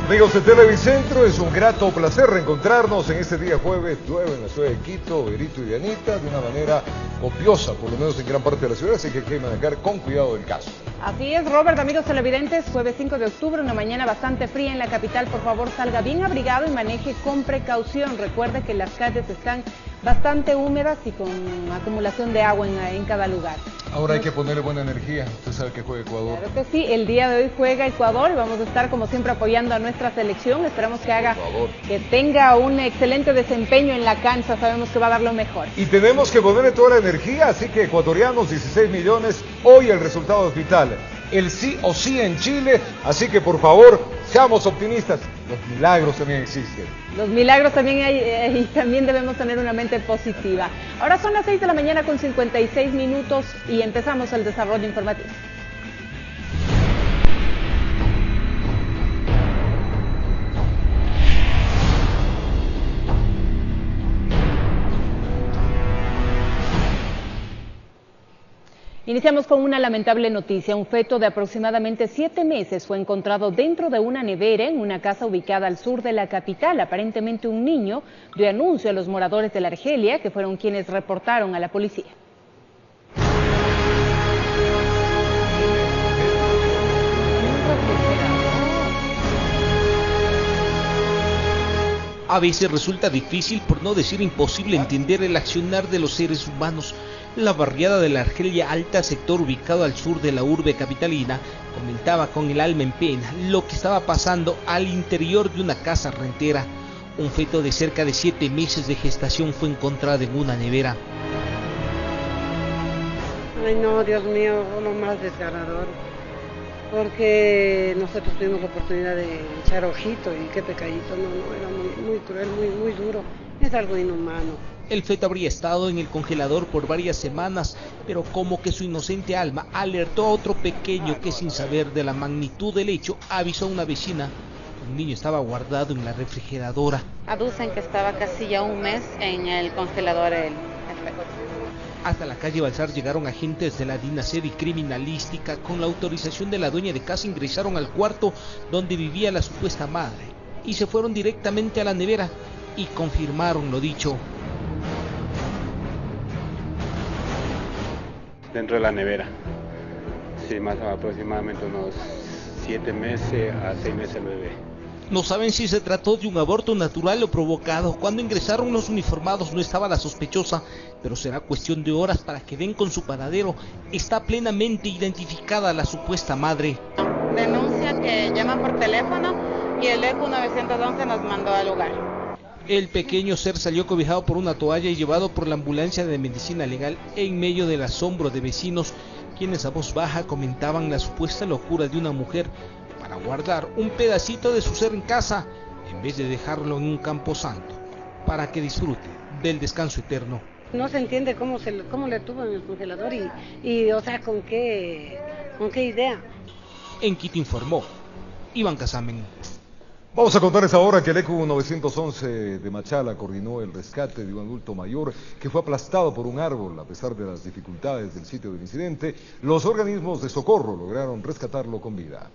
Amigos de Televicentro, es un grato placer reencontrarnos en este día jueves. Llueve en la ciudad de Quito, Berito y Dianita, de una manera copiosa, por lo menos en gran parte de la ciudad, así que hay que manejar con cuidado el caso. Así es, Robert, amigos televidentes, jueves 5 de octubre, una mañana bastante fría en la capital. Por favor, salga bien abrigado y maneje con precaución. Recuerde que las calles están bastante húmedas y con acumulación de agua en cada lugar. Ahora hay que ponerle buena energía. Usted sabe que juega Ecuador. Claro que sí, el día de hoy juega Ecuador y vamos a estar como siempre apoyando a nuestra selección. Esperamos que tenga un excelente desempeño en la cancha, sabemos que va a dar lo mejor. Y tenemos que ponerle toda la energía, así que ecuatorianos, 16 millones, hoy el resultado es vital. El sí o sí en Chile, así que por favor, seamos optimistas. Los milagros también existen. Los milagros también hay, y también debemos tener una mente positiva. Ahora son las 6 de la mañana con 56 minutos y empezamos el desarrollo informativo. Iniciamos con una lamentable noticia. Un feto de aproximadamente 7 meses fue encontrado dentro de una nevera en una casa ubicada al sur de la capital. Aparentemente un niño dio anuncio a los moradores de la Argelia, que fueron quienes reportaron a la policía. A veces resulta difícil, por no decir imposible, entender el accionar de los seres humanos. La barriada de la Argelia Alta, sector ubicado al sur de la urbe capitalina, comentaba con el alma en pena lo que estaba pasando al interior de una casa rentera. Un feto de cerca de 7 meses de gestación fue encontrado en una nevera. Ay no, Dios mío, lo más desgarrador, porque nosotros tuvimos la oportunidad de echar ojito y qué pecadito, no, era muy cruel, muy duro, es algo inhumano. El feto habría estado en el congelador por varias semanas, pero como que su inocente alma alertó a otro pequeño que, sin saber de la magnitud del hecho, avisó a una vecina. Un niño estaba guardado en la refrigeradora. Aducen que estaba casi ya un mes en el congelador el feto. Hasta la calle Balsar llegaron agentes de la DINASER y criminalística. Con la autorización de la dueña de casa ingresaron al cuarto donde vivía la supuesta madre y se fueron directamente a la nevera y confirmaron lo dicho. Dentro de la nevera, sí, más aproximadamente unos 7 meses a 6 meses el bebé. No saben si se trató de un aborto natural o provocado. Cuando ingresaron los uniformados no estaba la sospechosa, pero será cuestión de horas para que den con su paradero. Está plenamente identificada la supuesta madre. Denuncian que llaman por teléfono y el ECU 911 nos mandó al lugar. El pequeño ser salió cobijado por una toalla y llevado por la ambulancia de medicina legal en medio del asombro de vecinos, quienes a voz baja comentaban la supuesta locura de una mujer para guardar un pedacito de su ser en casa en vez de dejarlo en un camposanto para que disfrute del descanso eterno. No se entiende cómo le tuvo en el congelador y o sea, con qué idea. En Quito informó Iván Casamen. Vamos a contarles ahora que el ECU 911 de Machala coordinó el rescate de un adulto mayor que fue aplastado por un árbol. A pesar de las dificultades del sitio del incidente, los organismos de socorro lograron rescatarlo con vida.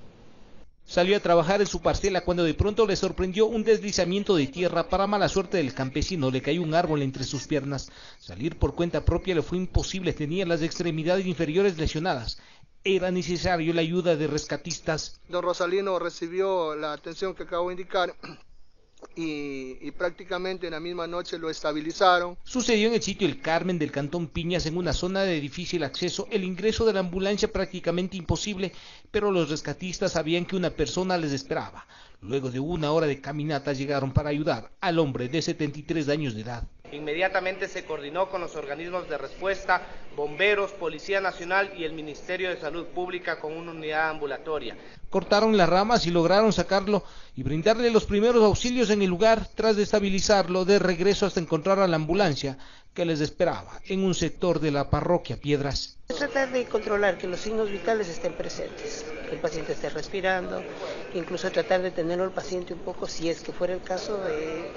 Salió a trabajar en su parcela cuando de pronto le sorprendió un deslizamiento de tierra. Para mala suerte del campesino, le cayó un árbol entre sus piernas. Salir por cuenta propia le fue imposible, tenía las extremidades inferiores lesionadas. Era necesario la ayuda de rescatistas. Don Rosalino recibió la atención que acabo de indicar y prácticamente en la misma noche lo estabilizaron. Sucedió en el sitio El Carmen del Cantón Piñas, en una zona de difícil acceso. El ingreso de la ambulancia prácticamente imposible, pero los rescatistas sabían que una persona les esperaba. Luego de 1 hora de caminata llegaron para ayudar al hombre de 73 años de edad. Inmediatamente se coordinó con los organismos de respuesta, bomberos, Policía Nacional y el Ministerio de Salud Pública con una unidad ambulatoria. Cortaron las ramas y lograron sacarlo y brindarle los primeros auxilios en el lugar. Tras de estabilizarlo, de regreso hasta encontrar a la ambulancia que les esperaba en un sector de la parroquia Piedras. Tratar de controlar que los signos vitales estén presentes, que el paciente esté respirando, incluso tratar de tenerlo al paciente un poco, si es que fuera el caso,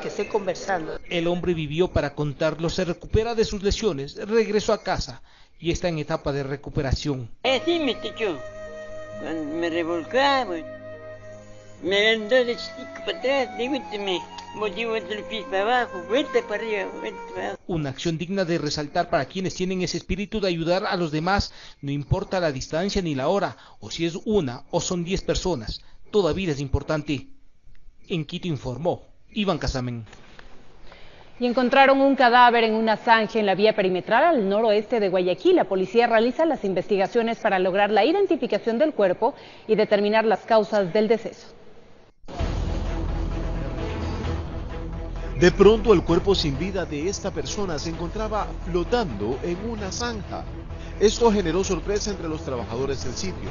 que esté conversando. El hombre vivió para contarlo, se recupera de sus lesiones, regresó a casa y está en etapa de recuperación. Sí, me echó. Cuando me revolcaba, Me mandó de chico para atrás, dígame, motivo del piso para abajo, vuelta para arriba, vuelta para abajo. Una acción digna de resaltar para quienes tienen ese espíritu de ayudar a los demás, no importa la distancia ni la hora, o si es una o son 10 personas, toda vida es importante. En Quito informó Iván Casamen. Y encontraron un cadáver en una zanja en la vía perimetral al noroeste de Guayaquil. La policía realiza las investigaciones para lograr la identificación del cuerpo y determinar las causas del deceso. De pronto el cuerpo sin vida de esta persona se encontraba flotando en una zanja. Esto generó sorpresa entre los trabajadores del sitio,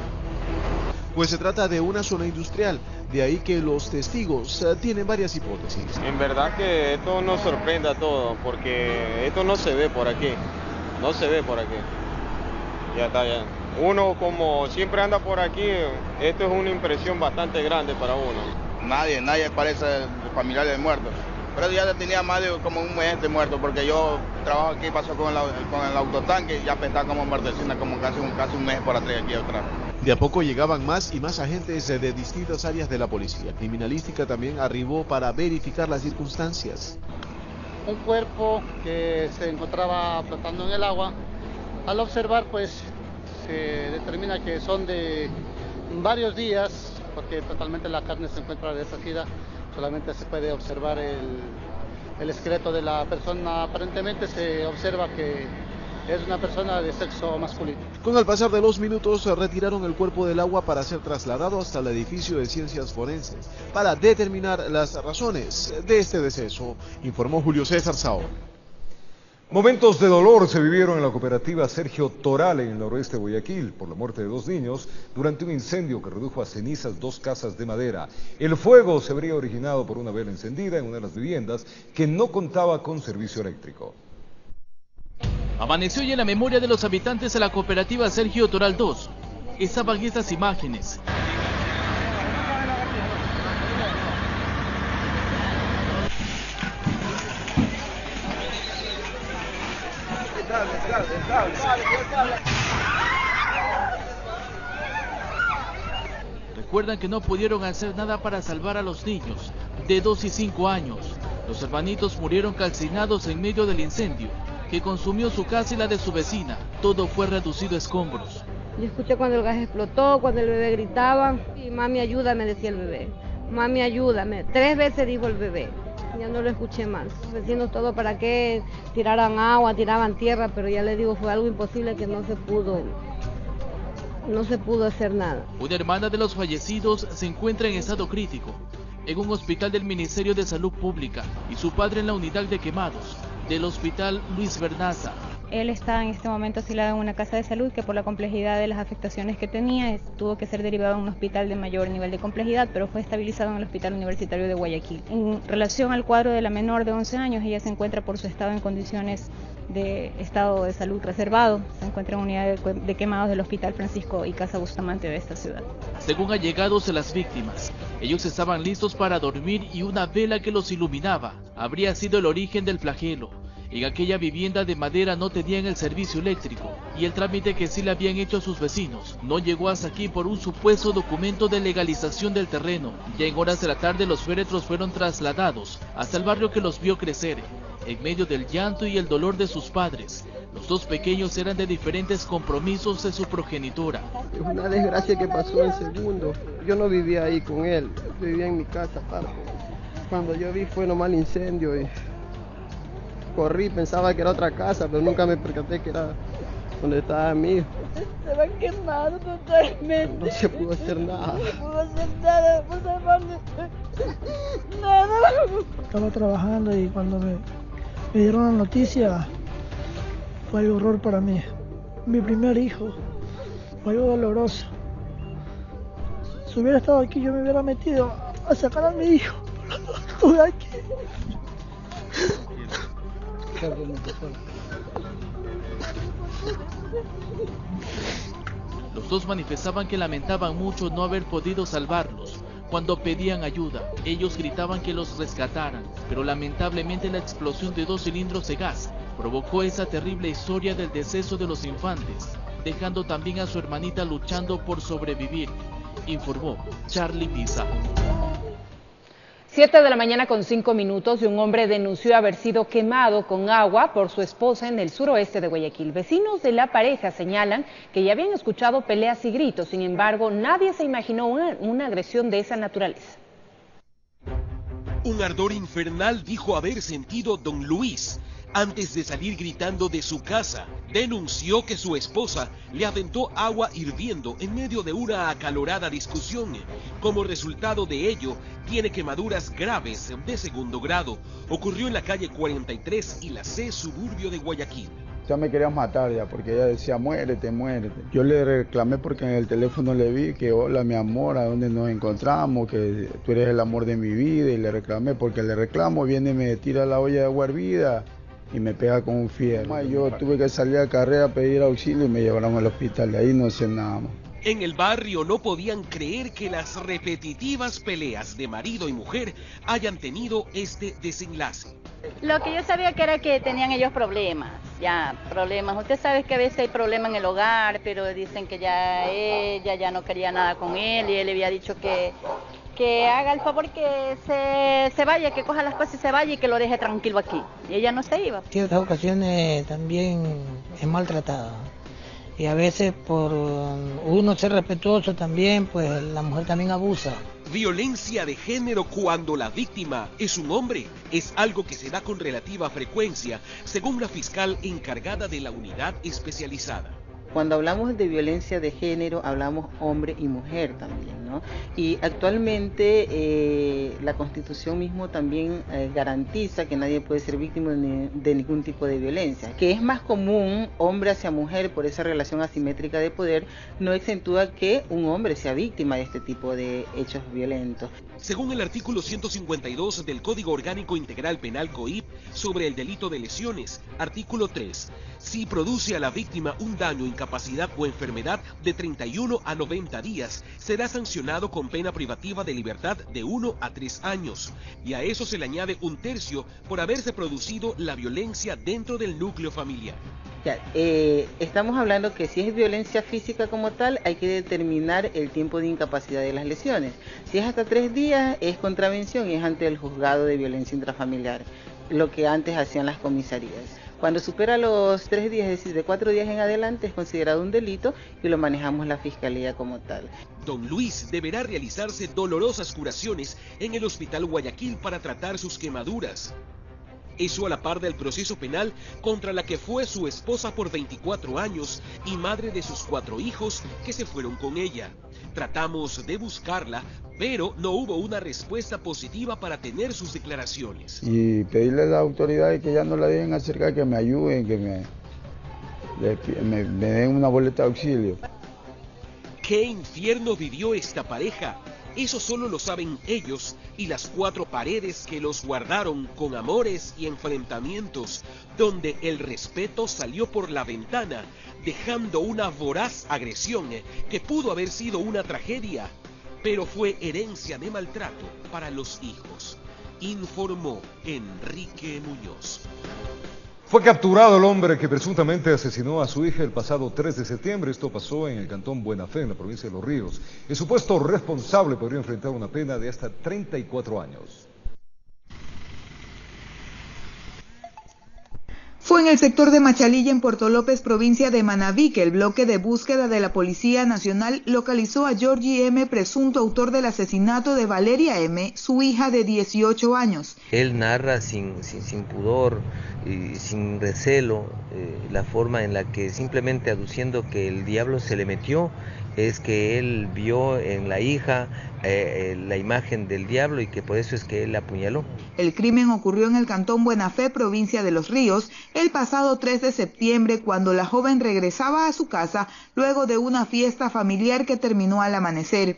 pues se trata de una zona industrial, de ahí que los testigos tienen varias hipótesis. En verdad que esto nos sorprende a todos, porque esto no se ve por aquí, Ya está, ya. Uno como siempre anda por aquí, esto es una impresión bastante grande para uno. Nadie parece familiar del muerto. Pero ya tenía más de como un mes de muerto, porque yo trabajo aquí, pasó con el autotanque, ya está como muertecina, como casi un mes por atrás aquí atrás. De a poco llegaban más y más agentes de distintas áreas de la policía. Criminalística también arribó para verificar las circunstancias. Un cuerpo que se encontraba flotando en el agua. Al observar, pues, se determina que son de varios días, porque totalmente la carne se encuentra deshacida. Solamente se puede observar el esqueleto de la persona. Aparentemente se observa que es una persona de sexo masculino. Con el pasar de los minutos retiraron el cuerpo del agua para ser trasladado hasta el edificio de ciencias forenses para determinar las razones de este deceso, informó Julio César Saón. Momentos de dolor se vivieron en la cooperativa Sergio Toral en el noroeste de Guayaquil por la muerte de 2 niños durante un incendio que redujo a cenizas 2 casas de madera. El fuego se habría originado por una vela encendida en una de las viviendas que no contaba con servicio eléctrico. Amaneció ya en la memoria de los habitantes de la cooperativa Sergio Toral 2. Estaban estas imágenes. Recuerdan que no pudieron hacer nada para salvar a los niños de 2 y 5 años. Los hermanitos murieron calcinados en medio del incendio que consumió su casa y la de su vecina. Todo fue reducido a escombros. Yo escuché cuando el gas explotó, cuando el bebé gritaba, y mami ayúdame, decía el bebé. Mami ayúdame. 3 veces dijo el bebé. Ya no lo escuché más. Los vecinos todo para que tiraran agua, tiraban tierra, pero ya le digo, fue algo imposible que no se pudo hacer nada. Una hermana de los fallecidos se encuentra en estado crítico en un hospital del Ministerio de Salud Pública y su padre en la unidad de quemados del Hospital Luis Bernaza. Él está en este momento asilado en una casa de salud que por la complejidad de las afectaciones que tenía tuvo que ser derivado a un hospital de mayor nivel de complejidad, pero fue estabilizado en el Hospital Universitario de Guayaquil. En relación al cuadro de la menor de 11 años, ella se encuentra por su estado en condiciones de estado de salud reservado. Se encuentra en unidad de quemados del Hospital Francisco y Casa Bustamante de esta ciudad. Según allegados de las víctimas, ellos estaban listos para dormir y una vela que los iluminaba habría sido el origen del flagelo. En aquella vivienda de madera no tenían el servicio eléctrico y el trámite que sí le habían hecho a sus vecinos no llegó hasta aquí por un supuesto documento de legalización del terreno. Ya en horas de la tarde los féretros fueron trasladados hasta el barrio que los vio crecer. En medio del llanto y el dolor de sus padres, los 2 pequeños eran de diferentes compromisos de su progenitora. Es una desgracia que pasó el segundo. Yo no vivía ahí con él, yo vivía en mi casa aparte. Cuando yo vi fue nomás el incendio y corrí, pensaba que era otra casa, pero nunca me percaté que era donde estaba mi hijo. Se va quemado totalmente. No se pudo hacer nada. No se pudo hacer nada, por salvarle. Nada. Estaba trabajando y cuando me dieron la noticia fue el horror para mí. Mi primer hijo, fue algo doloroso. Si hubiera estado aquí yo me hubiera metido a sacar a mi hijo. Estuve aquí. Los 2 manifestaban que lamentaban mucho no haber podido salvarlos. Cuando pedían ayuda, ellos gritaban que los rescataran, pero lamentablemente la explosión de 2 cilindros de gas provocó esa terrible historia del deceso de los infantes, dejando también a su hermanita luchando por sobrevivir, informó Charlie Pisa. 7 de la mañana con 5 minutos y un hombre denunció haber sido quemado con agua por su esposa en el suroeste de Guayaquil. Vecinos de la pareja señalan que ya habían escuchado peleas y gritos, sin embargo, nadie se imaginó una agresión de esa naturaleza. Un ardor infernal dijo haber sentido don Luis. Antes de salir gritando de su casa, denunció que su esposa le aventó agua hirviendo en medio de una acalorada discusión. Como resultado de ello, tiene quemaduras graves de segundo grado. Ocurrió en la calle 43 y la C, suburbio de Guayaquil. Ya me querían matar ya, porque ella decía, muérete, muérete. Yo le reclamé porque en el teléfono le vi que, hola mi amor, ¿a dónde nos encontramos? Que tú eres el amor de mi vida, y le reclamé, porque le reclamo, viene y me tira la olla de agua hervida y me pega con un fierro. Yo tuve que salir a carrera a pedir auxilio y me llevaron al hospital, de ahí no sé nada más. En el barrio no podían creer que las repetitivas peleas de marido y mujer hayan tenido este desenlace. Lo que yo sabía que era que tenían ellos problemas. Usted sabe que a veces hay problemas en el hogar, pero dicen que ya ella ya no quería nada con él y él le había dicho que haga el favor que se vaya, que coja las cosas y se vaya y que lo deje tranquilo aquí. Y ella no se iba. En ciertas ocasiones también es maltratada. Y a veces por uno ser respetuoso también, pues la mujer también abusa. Violencia de género cuando la víctima es un hombre es algo que se da con relativa frecuencia, según la fiscal encargada de la unidad especializada. Cuando hablamos de violencia de género, hablamos hombre y mujer también, ¿no? Y actualmente la Constitución mismo también garantiza que nadie puede ser víctima de ningún tipo de violencia. Que es más común hombre hacia mujer por esa relación asimétrica de poder, no exentúa que un hombre sea víctima de este tipo de hechos violentos. Según el artículo 152 del Código Orgánico Integral Penal COIP sobre el delito de lesiones, artículo 3, si produce a la víctima un daño, incapacidad o enfermedad de 31 a 90 días, será sancionado con pena privativa de libertad de 1 a 3 años. Y a eso se le añade 1/3 por haberse producido la violencia dentro del núcleo familiar. Estamos hablando que si es violencia física como tal, hay que determinar el tiempo de incapacidad de las lesiones. Si es hasta 3 días, es contravención y es ante el juzgado de violencia intrafamiliar, lo que antes hacían las comisarías. Cuando supera los 3 días, es decir, de 4 días en adelante, es considerado un delito y lo manejamos la Fiscalía como tal. Don Luis deberá realizarse dolorosas curaciones en el Hospital Guayaquil para tratar sus quemaduras. Eso a la par del proceso penal contra la que fue su esposa por 24 años y madre de sus 4 hijos que se fueron con ella. Tratamos de buscarla, pero no hubo una respuesta positiva para tener sus declaraciones. Y pedirle a las autoridades que ya no la dejen acercar, que me ayuden, que me den una boleta de auxilio. ¿Qué infierno vivió esta pareja? Eso solo lo saben ellos y las 4 paredes que los guardaron con amores y enfrentamientos, donde el respeto salió por la ventana, dejando una voraz agresión que pudo haber sido una tragedia, pero fue herencia de maltrato para los hijos, informó Enrique Muñoz. Fue capturado el hombre que presuntamente asesinó a su hija el pasado 3 de septiembre. Esto pasó en el cantón Buena Fe, en la provincia de Los Ríos. El supuesto responsable podría enfrentar una pena de hasta 34 años. Fue en el sector de Machalilla, en Puerto López, provincia de Manabí, que el bloque de búsqueda de la Policía Nacional localizó a Georgie M., presunto autor del asesinato de Valeria M., su hija de 18 años. Él narra sin pudor y sin recelo la forma en la que, simplemente aduciendo que el diablo se le metió, es que él vio en la hija la imagen del diablo y que por eso es que él la apuñaló. El crimen ocurrió en el cantón Buena Fe, provincia de Los Ríos, el pasado 3 de septiembre, cuando la joven regresaba a su casa luego de una fiesta familiar que terminó al amanecer.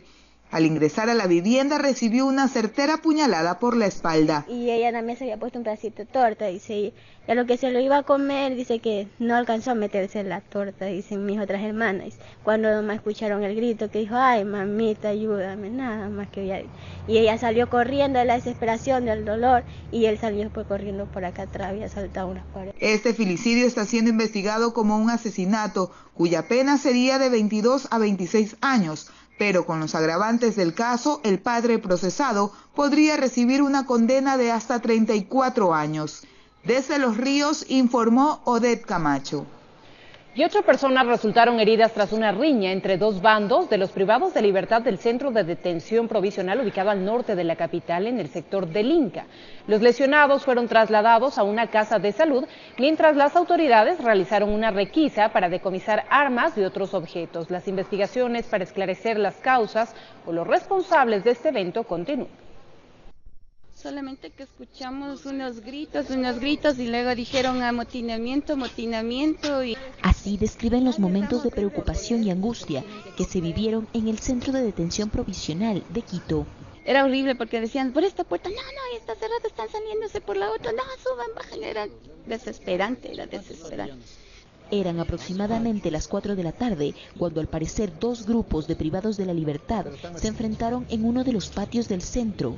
Al ingresar a la vivienda recibió una certera puñalada por la espalda. Y ella también se había puesto un pedacito de torta, dice, y a lo que se lo iba a comer, dice que no alcanzó a meterse en la torta, dicen mis otras hermanas. Cuando nomás escucharon el grito que dijo, ay mamita, ayúdame, nada más que ella. Y ella salió corriendo de la desesperación, del dolor, y él salió pues corriendo por acá atrás, había saltado unas paredes. Este filicidio está siendo investigado como un asesinato, cuya pena sería de 22 a 26 años. Pero con los agravantes del caso, el padre procesado podría recibir una condena de hasta 34 años. Desde Los Ríos informó Odette Camacho. Y 8 personas resultaron heridas tras una riña entre dos bandos de los privados de libertad del centro de detención provisional ubicado al norte de la capital en el sector del Inca. Los lesionados fueron trasladados a una casa de salud, mientras las autoridades realizaron una requisa para decomisar armas y otros objetos. Las investigaciones para esclarecer las causas o los responsables de este evento continúan. Solamente que escuchamos unos gritos y luego dijeron amotinamiento y... Así describen los momentos de preocupación y angustia que se vivieron en el centro de detención provisional de Quito. Era horrible porque decían, por esta puerta, no, está cerrada, están saliéndose por la otra, no, suban, bajen, era desesperante. Eran aproximadamente las 4 de la tarde cuando al parecer 2 grupos de privados de la libertad se enfrentaron en uno de los patios del centro.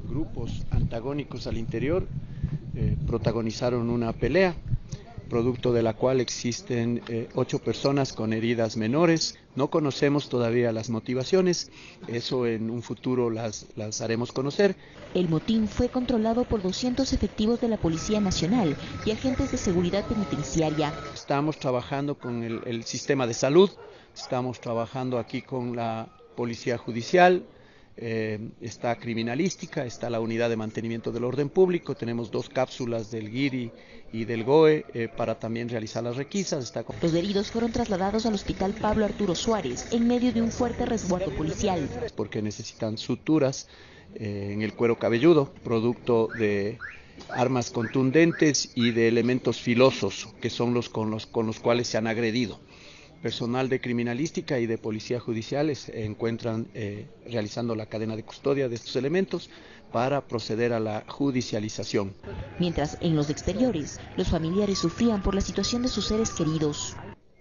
Grupos antagónicos al interior protagonizaron una pelea, producto de la cual existen 8 personas con heridas menores. No conocemos todavía las motivaciones, eso en un futuro las haremos conocer. El motín fue controlado por 200 efectivos de la Policía Nacional y agentes de seguridad penitenciaria. Estamos trabajando con el sistema de salud, estamos trabajando aquí con la Policía Judicial, está criminalística, está la unidad de mantenimiento del orden público, tenemos 2 cápsulas del GIRI y del GOE para también realizar las requisas. Los heridos fueron trasladados al hospital Pablo Arturo Suárez en medio de un fuerte resguardo policial. Porque necesitan suturas en el cuero cabelludo, producto de armas contundentes y de elementos filosos, que son los con los cuales se han agredido. Personal de criminalística y de policía judicial se encuentran realizando la cadena de custodia de estos elementos para proceder a la judicialización. Mientras en los exteriores, los familiares sufrían por la situación de sus seres queridos.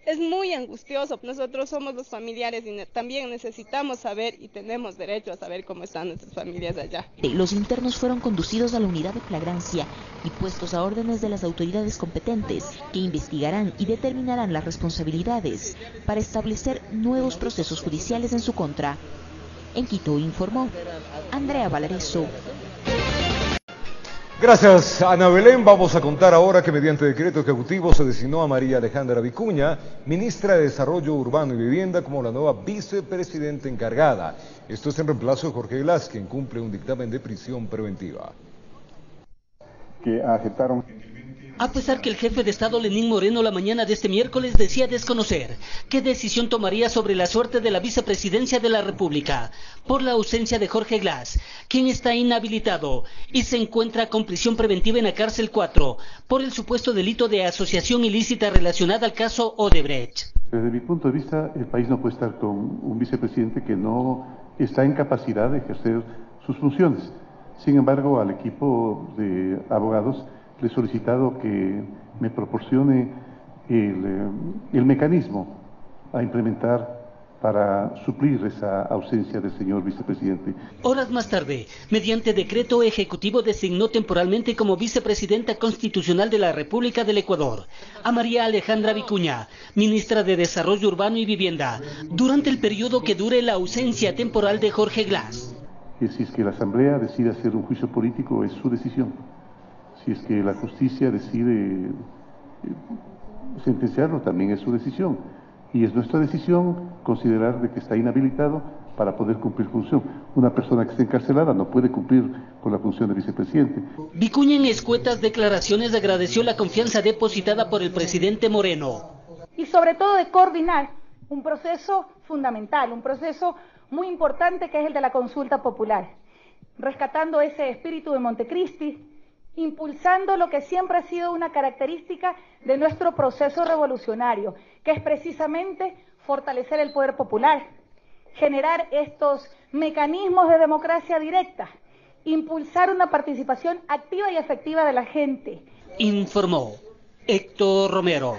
Es muy angustioso, nosotros somos los familiares y también necesitamos saber y tenemos derecho a saber cómo están nuestras familias allá. Los internos fueron conducidos a la unidad de flagrancia y puestos a órdenes de las autoridades competentes que investigarán y determinarán las responsabilidades para establecer nuevos procesos judiciales en su contra. En Quito informó Andrea Valareso. Gracias, Ana Belén. Vamos a contar ahora que mediante decreto ejecutivo se designó a María Alejandra Vicuña, ministra de Desarrollo Urbano y Vivienda, como la nueva vicepresidenta encargada. Esto es en reemplazo de Jorge Glass, quien cumple un dictamen de prisión preventiva. Que aceptaron. A pesar que el jefe de Estado Lenín Moreno la mañana de este miércoles decía desconocer qué decisión tomaría sobre la suerte de la vicepresidencia de la República por la ausencia de Jorge Glass, quien está inhabilitado y se encuentra con prisión preventiva en la cárcel 4 por el supuesto delito de asociación ilícita relacionada al caso Odebrecht. Desde mi punto de vista, el país no puede estar con un vicepresidente que no está en capacidad de ejercer sus funciones. Sin embargo, al equipo de abogados le he solicitado que me proporcione el mecanismo a implementar para suplir esa ausencia del señor vicepresidente. Horas más tarde, mediante decreto ejecutivo, designó temporalmente como vicepresidenta constitucional de la República del Ecuador a María Alejandra Vicuña, ministra de Desarrollo Urbano y Vivienda, durante el periodo que dure la ausencia temporal de Jorge Glass. Si es que la Asamblea decide hacer un juicio político, es su decisión. Si es que la justicia decide sentenciarlo, también es su decisión. Y es nuestra decisión considerar de que está inhabilitado para poder cumplir función. Una persona que esté encarcelada no puede cumplir con la función de vicepresidente. Vicuña en escuetas declaraciones agradeció la confianza depositada por el presidente Moreno. Y sobre todo de coordinar un proceso fundamental, un proceso muy importante que es el de la consulta popular, rescatando ese espíritu de Montecristi, impulsando lo que siempre ha sido una característica de nuestro proceso revolucionario, que es precisamente fortalecer el poder popular, generar estos mecanismos de democracia directa, impulsar una participación activa y efectiva de la gente. Informó Héctor Romero.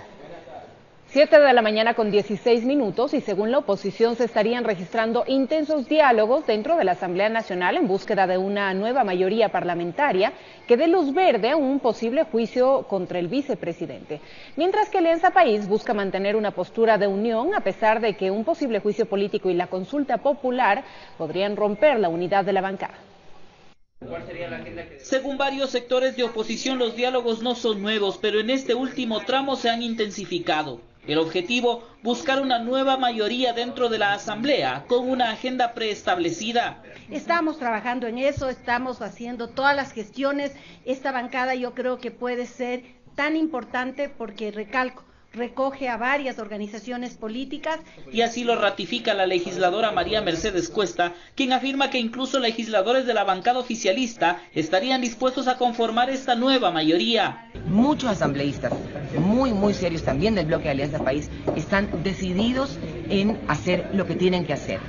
7 de la mañana con 16 minutos y según la oposición se estarían registrando intensos diálogos dentro de la Asamblea Nacional en búsqueda de una nueva mayoría parlamentaria que dé luz verde a un posible juicio contra el vicepresidente. Mientras que Alianza País busca mantener una postura de unión a pesar de que un posible juicio político y la consulta popular podrían romper la unidad de la bancada. Según varios sectores de oposición, los diálogos no son nuevos, pero en este último tramo se han intensificado. El objetivo, buscar una nueva mayoría dentro de la Asamblea con una agenda preestablecida. Estamos trabajando en eso, estamos haciendo todas las gestiones. Esta bancada yo creo que puede ser tan importante porque, recalco, recoge a varias organizaciones políticas. Y así lo ratifica la legisladora María Mercedes Cuesta, quien afirma que incluso legisladores de la bancada oficialista estarían dispuestos a conformar esta nueva mayoría. Muchos asambleístas, muy serios también del bloque de Alianza País, están decididos en hacer lo que tienen que hacer,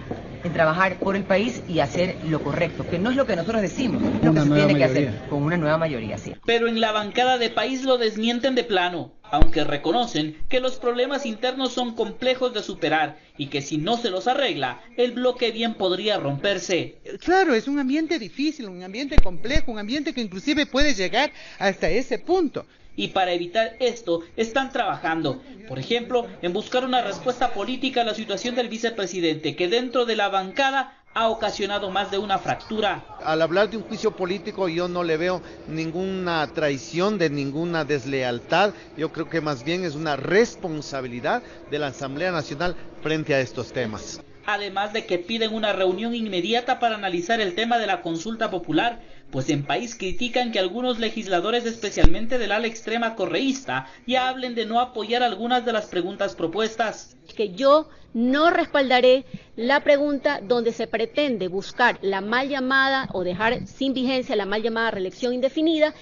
en trabajar por el país y hacer lo correcto, que no es lo que nosotros decimos, es lo que se tiene que hacer, con una nueva mayoría, sí. Pero en la bancada de País lo desmienten de plano, aunque reconocen que los problemas internos son complejos de superar y que si no se los arregla, el bloque bien podría romperse. Claro, es un ambiente difícil, un ambiente complejo, un ambiente que inclusive puede llegar hasta ese punto. Y para evitar esto, están trabajando, por ejemplo, en buscar una respuesta política a la situación del vicepresidente, que dentro de la bancada ha ocasionado más de una fractura. Al hablar de un juicio político yo no le veo ninguna traición, de ninguna deslealtad. Yo creo que más bien es una responsabilidad de la Asamblea Nacional frente a estos temas. Además de que piden una reunión inmediata para analizar el tema de la consulta popular, pues en País critican que algunos legisladores, especialmente del ala extrema correísta, ya hablen de no apoyar algunas de las preguntas propuestas. Que yo no respaldaré la pregunta donde se pretende buscar la mal llamada o dejar sin vigencia la mal llamada reelección indefinida,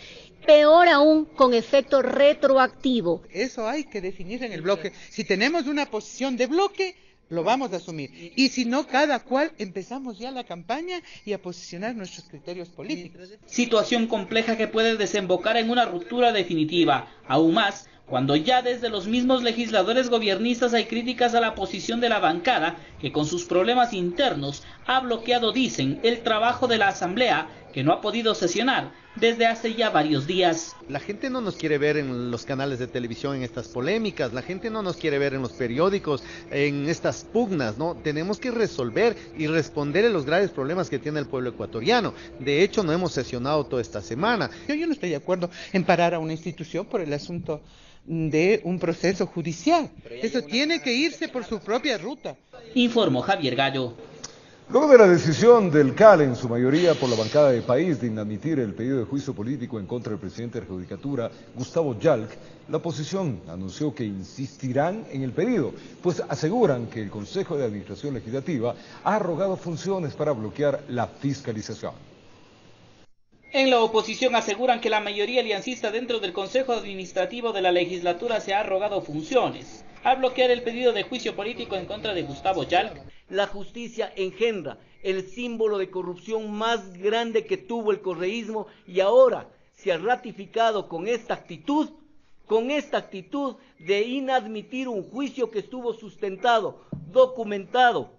peor aún con efecto retroactivo. Eso hay que definir en el bloque. Si tenemos una posición de bloque, lo vamos a asumir. Y si no, cada cual empezamos ya la campaña y a posicionar nuestros criterios políticos. Situación compleja que puede desembocar en una ruptura definitiva, aún más cuando ya desde los mismos legisladores gobiernistas hay críticas a la posición de la bancada, que con sus problemas internos ha bloqueado, dicen, el trabajo de la Asamblea, que no ha podido sesionar desde hace ya varios días. La gente no nos quiere ver en los canales de televisión en estas polémicas, la gente no nos quiere ver en los periódicos en estas pugnas, ¿no? Tenemos que resolver y responder a los graves problemas que tiene el pueblo ecuatoriano. De hecho, no hemos sesionado toda esta semana. Yo no estoy de acuerdo en parar a una institución por el asunto de un proceso judicial. Eso tiene que irse por su propia ruta. Informó Javier Gallo. Luego de la decisión del CAL, en su mayoría por la bancada de País, de inadmitir el pedido de juicio político en contra del presidente de la Judicatura, Gustavo Yalc, la oposición anunció que insistirán en el pedido, pues aseguran que el Consejo de Administración Legislativa ha arrogado funciones para bloquear la fiscalización. En la oposición aseguran que la mayoría aliancista dentro del Consejo Administrativo de la Legislatura se ha arrogado funciones al bloquear el pedido de juicio político en contra de Gustavo Yalc. La justicia engendra el símbolo de corrupción más grande que tuvo el correísmo y ahora se ha ratificado con esta actitud de inadmitir un juicio que estuvo sustentado, documentado,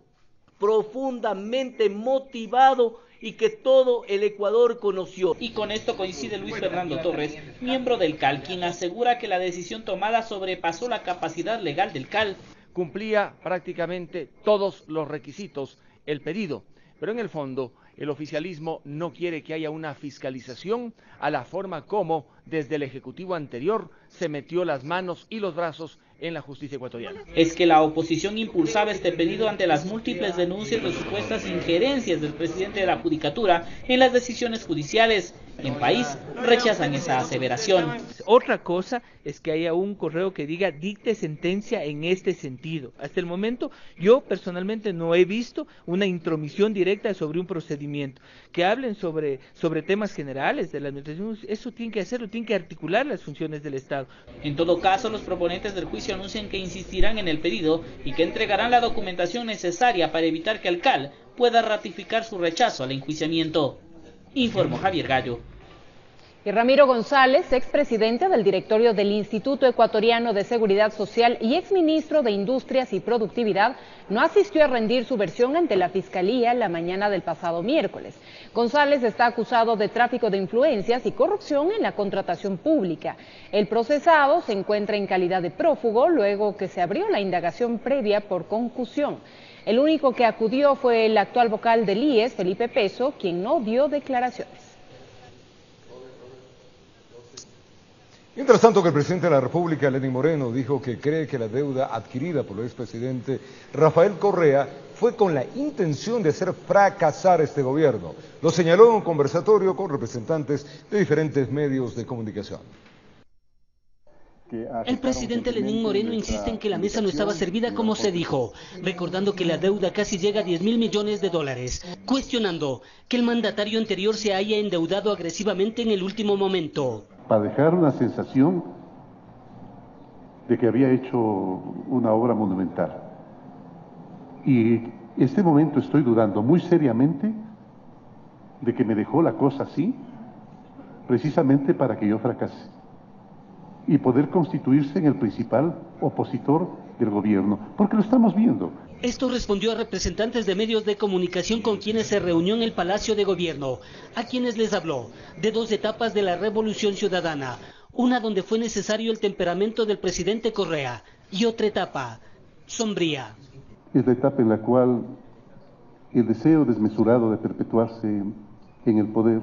profundamente motivado y que todo el Ecuador conoció. Y con esto coincide Luis Fernando Torres, miembro del CAL, quien asegura que la decisión tomada sobrepasó la capacidad legal del CAL. Cumplía prácticamente todos los requisitos el pedido, pero en el fondo el oficialismo no quiere que haya una fiscalización a la forma como desde el Ejecutivo anterior se metió las manos y los brazos en la justicia ecuatoriana. Es que la oposición impulsaba este pedido ante las múltiples denuncias de supuestas injerencias del presidente de la Judicatura en las decisiones judiciales. En País rechazan esa aseveración. Otra cosa es que haya un correo que diga dicte sentencia en este sentido. Hasta el momento yo personalmente no he visto una intromisión directa sobre un procedimiento. Que hablen sobre temas generales de la administración, eso tienen que hacerlo, tienen que articular las funciones del Estado. En todo caso, los proponentes del juicio anuncian que insistirán en el pedido y que entregarán la documentación necesaria para evitar que el CAL pueda ratificar su rechazo al enjuiciamiento. Informó Javier Gallo. Y Ramiro González, expresidente del directorio del Instituto Ecuatoriano de Seguridad Social y exministro de Industrias y Productividad, no asistió a rendir su versión ante la Fiscalía la mañana del pasado miércoles. González está acusado de tráfico de influencias y corrupción en la contratación pública. El procesado se encuentra en calidad de prófugo luego que se abrió la indagación previa por concusión. El único que acudió fue el actual vocal del IES, Felipe Peso, quien no dio declaraciones. Mientras tanto, que el presidente de la República, Lenín Moreno, dijo que cree que la deuda adquirida por el expresidente Rafael Correa fue con la intención de hacer fracasar este gobierno. Lo señaló en un conversatorio con representantes de diferentes medios de comunicación. El presidente Lenín Moreno insiste en que la mesa no estaba servida como se dijo, recordando que la deuda casi llega a 10.000 millones de dólares, cuestionando que el mandatario anterior se haya endeudado agresivamente en el último momento. Para dejar una sensación de que había hecho una obra monumental. Y en este momento estoy dudando muy seriamente de que me dejó la cosa así, precisamente para que yo fracase y poder constituirse en el principal opositor del gobierno, porque lo estamos viendo. Esto respondió a representantes de medios de comunicación con quienes se reunió en el Palacio de Gobierno, a quienes les habló de dos etapas de la Revolución Ciudadana, una donde fue necesario el temperamento del presidente Correa y otra etapa sombría. Es la etapa en la cual el deseo desmesurado de perpetuarse en el poder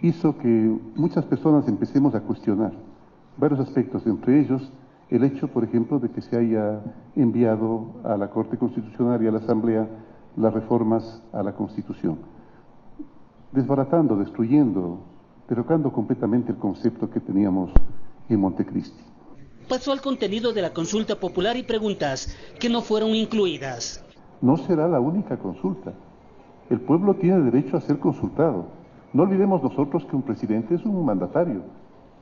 hizo que muchas personas empecemos a cuestionar varios aspectos, entre ellos el hecho, por ejemplo, de que se haya enviado a la Corte Constitucional y a la Asamblea las reformas a la Constitución, desbaratando, destruyendo, derrocando completamente el concepto que teníamos en Montecristi. Pasó al contenido de la consulta popular y preguntas que no fueron incluidas. No será la única consulta. El pueblo tiene derecho a ser consultado. No olvidemos nosotros que un presidente es un mandatario,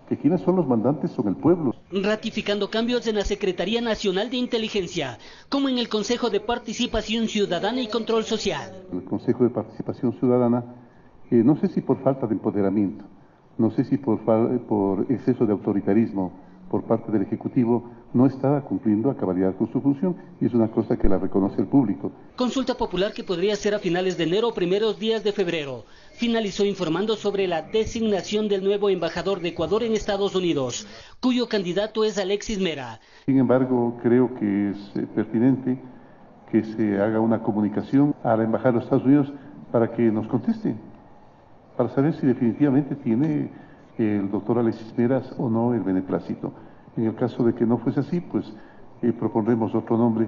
que quienes son los mandantes son el pueblo. Ratificando cambios en la Secretaría Nacional de Inteligencia, como en el Consejo de Participación Ciudadana y Control Social. El Consejo de Participación Ciudadana, no sé si por falta de empoderamiento, no sé si por exceso de autoritarismo por parte del Ejecutivo, no estaba cumpliendo a cabalidad con su función, y es una cosa que la reconoce el público. Consulta popular que podría ser a finales de enero o primeros días de febrero. Finalizó informando sobre la designación del nuevo embajador de Ecuador en Estados Unidos, cuyo candidato es Alexis Mera. Sin embargo, creo que es pertinente que se haga una comunicación a la embajada de los Estados Unidos para que nos conteste, para saber si definitivamente tiene el doctor Alexis Mera o no el beneplácito. En el caso de que no fuese así, pues propondremos otro nombre,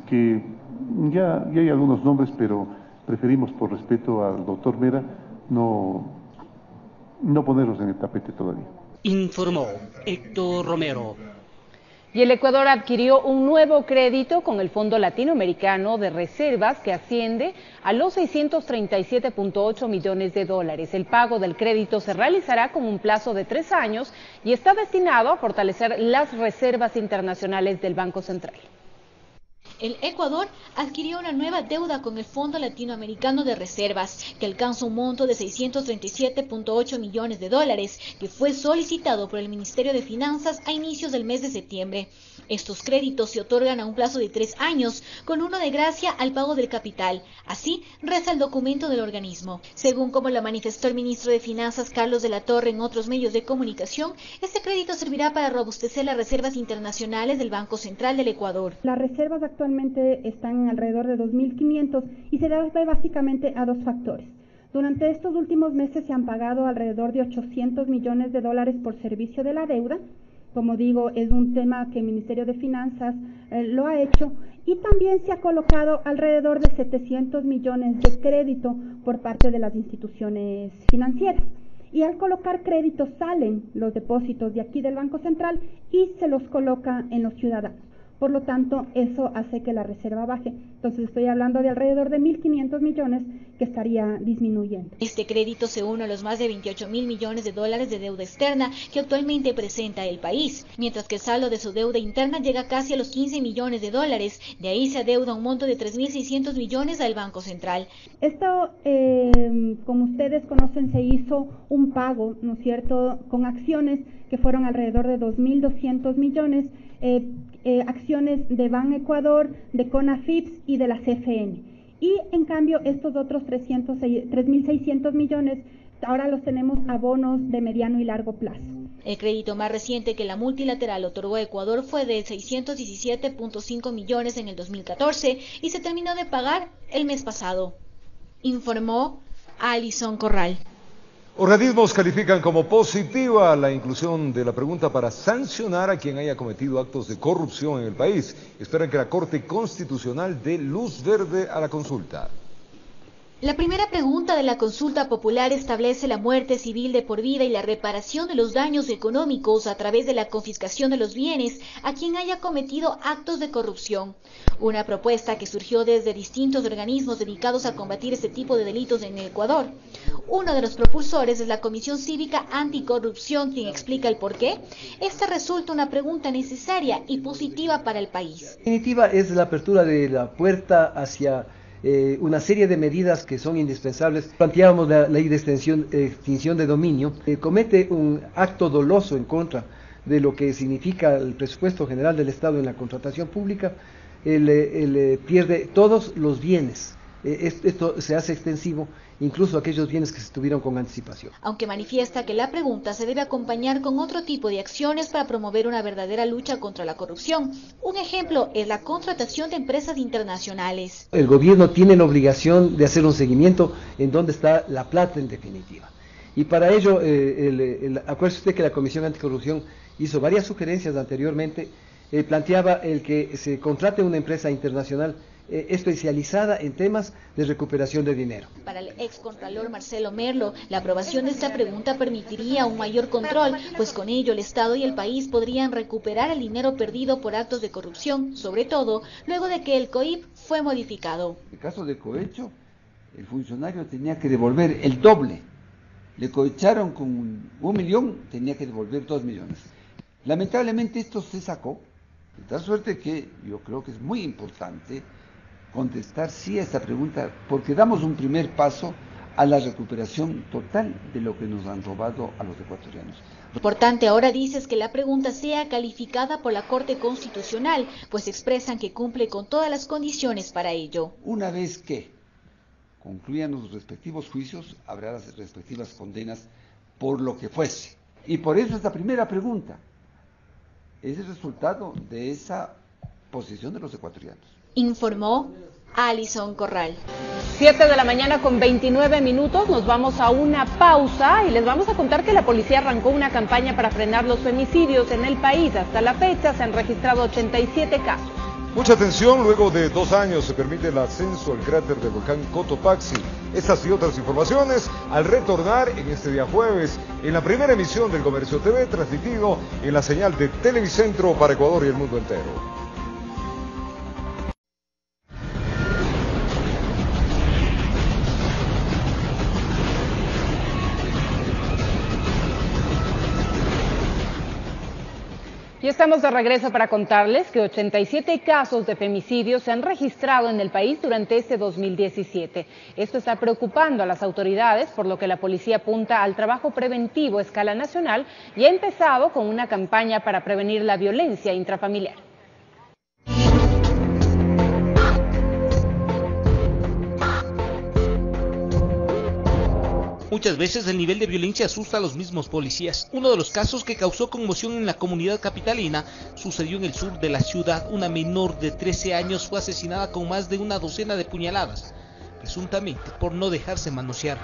que ya hay algunos nombres, pero preferimos por respeto al doctor Mera no ponerlos en el tapete todavía. Informó Héctor Romero. Y el Ecuador adquirió un nuevo crédito con el Fondo Latinoamericano de Reservas que asciende a los 637.8 millones de dólares. El pago del crédito se realizará con un plazo de 3 años y está destinado a fortalecer las reservas internacionales del Banco Central. El Ecuador adquirió una nueva deuda con el Fondo Latinoamericano de Reservas, que alcanza un monto de 637.8 millones de dólares, que fue solicitado por el Ministerio de Finanzas a inicios del mes de septiembre. Estos créditos se otorgan a un plazo de 3 años, con uno de gracia al pago del capital. Así reza el documento del organismo. Según como lo manifestó el ministro de Finanzas, Carlos de la Torre, en otros medios de comunicación, este crédito servirá para robustecer las reservas internacionales del Banco Central del Ecuador. Las reservas actualmente están alrededor de 2.500 y se debe básicamente a dos factores. Durante estos últimos meses se han pagado alrededor de 800 millones de dólares por servicio de la deuda. Como digo, es un tema que el Ministerio de Finanzas lo ha hecho, y también se ha colocado alrededor de 700 millones de crédito por parte de las instituciones financieras. Y al colocar créditos salen los depósitos de aquí del Banco Central y se los coloca en los ciudadanos. Por lo tanto, eso hace que la reserva baje. Entonces estoy hablando de alrededor de 1.500 millones que estaría disminuyendo. Este crédito se une a los más de 28.000 millones de dólares de deuda externa que actualmente presenta el país, mientras que el saldo de su deuda interna llega casi a los 15 millones de dólares. De ahí se adeuda un monto de 3.600 millones al Banco Central. Esto como ustedes conocen, se hizo un pago, ¿no es cierto?, con acciones que fueron alrededor de 2.200 millones, acciones de Ban Ecuador, de CONAFIPS y de la CFN. Y en cambio estos otros 3.600 millones ahora los tenemos a bonos de mediano y largo plazo. El crédito más reciente que la multilateral otorgó a Ecuador fue de 617.5 millones en el 2014 y se terminó de pagar el mes pasado. Informó Alison Corral. Organismos califican como positiva la inclusión de la pregunta para sancionar a quien haya cometido actos de corrupción en el país. Esperan que la Corte Constitucional dé luz verde a la consulta. La primera pregunta de la consulta popular establece la muerte civil de por vida y la reparación de los daños económicos a través de la confiscación de los bienes a quien haya cometido actos de corrupción. Una propuesta que surgió desde distintos organismos dedicados a combatir este tipo de delitos en Ecuador. Uno de los propulsores es la Comisión Cívica Anticorrupción, quien explica el por qué. Esta resulta una pregunta necesaria y positiva para el país. En definitiva, es la apertura de la puerta hacia una serie de medidas que son indispensables. Planteábamos la ley de extinción de dominio, comete un acto doloso en contra de lo que significa el presupuesto general del Estado en la contratación pública, pierde todos los bienes. Esto se hace extensivo incluso a aquellos bienes que se tuvieron con anticipación. Aunque manifiesta que la pregunta se debe acompañar con otro tipo de acciones para promover una verdadera lucha contra la corrupción. Un ejemplo es la contratación de empresas internacionales. El gobierno tiene la obligación de hacer un seguimiento en dónde está la plata en definitiva. Y para ello, acuérdese usted que la Comisión Anticorrupción hizo varias sugerencias anteriormente, planteaba el que se contrate una empresa internacional especializada en temas de recuperación de dinero. Para el excontralor Marcelo Merlo, la aprobación de esta pregunta permitiría un mayor control, pues con ello el Estado y el país podrían recuperar el dinero perdido por actos de corrupción, sobre todo luego de que el COIP fue modificado. En el caso de cohecho, el funcionario tenía que devolver el doble. Le cohecharon con 1 millón, tenía que devolver 2 millones. Lamentablemente esto se sacó, de tal suerte que yo creo que es muy importante contestar sí a esta pregunta, porque damos un primer paso a la recuperación total de lo que nos han robado a los ecuatorianos. Lo importante ahora dices que la pregunta sea calificada por la Corte Constitucional, pues expresan que cumple con todas las condiciones para ello. Una vez que concluyan los respectivos juicios, habrá las respectivas condenas por lo que fuese. Y por eso esta primera pregunta es el resultado de esa posición de los ecuatorianos. Informó Alison Corral. 7 de la mañana con 29 minutos, nos vamos a una pausa y les vamos a contar que la policía arrancó una campaña para frenar los femicidios en el país. Hasta la fecha se han registrado 87 casos. Mucha atención, luego de 2 años se permite el ascenso al cráter del volcán Cotopaxi. Estas y otras informaciones al retornar en este día jueves en la primera emisión del Comercio TV, transmitido en la señal de Televicentro para Ecuador y el mundo entero. Y estamos de regreso para contarles que 87 casos de femicidios se han registrado en el país durante este 2017. Esto está preocupando a las autoridades, por lo que la policía apunta al trabajo preventivo a escala nacional y ha empezado con una campaña para prevenir la violencia intrafamiliar. Muchas veces el nivel de violencia asusta a los mismos policías. Uno de los casos que causó conmoción en la comunidad capitalina sucedió en el sur de la ciudad. Una menor de 13 años fue asesinada con más de una docena de puñaladas, presuntamente por no dejarse manosear.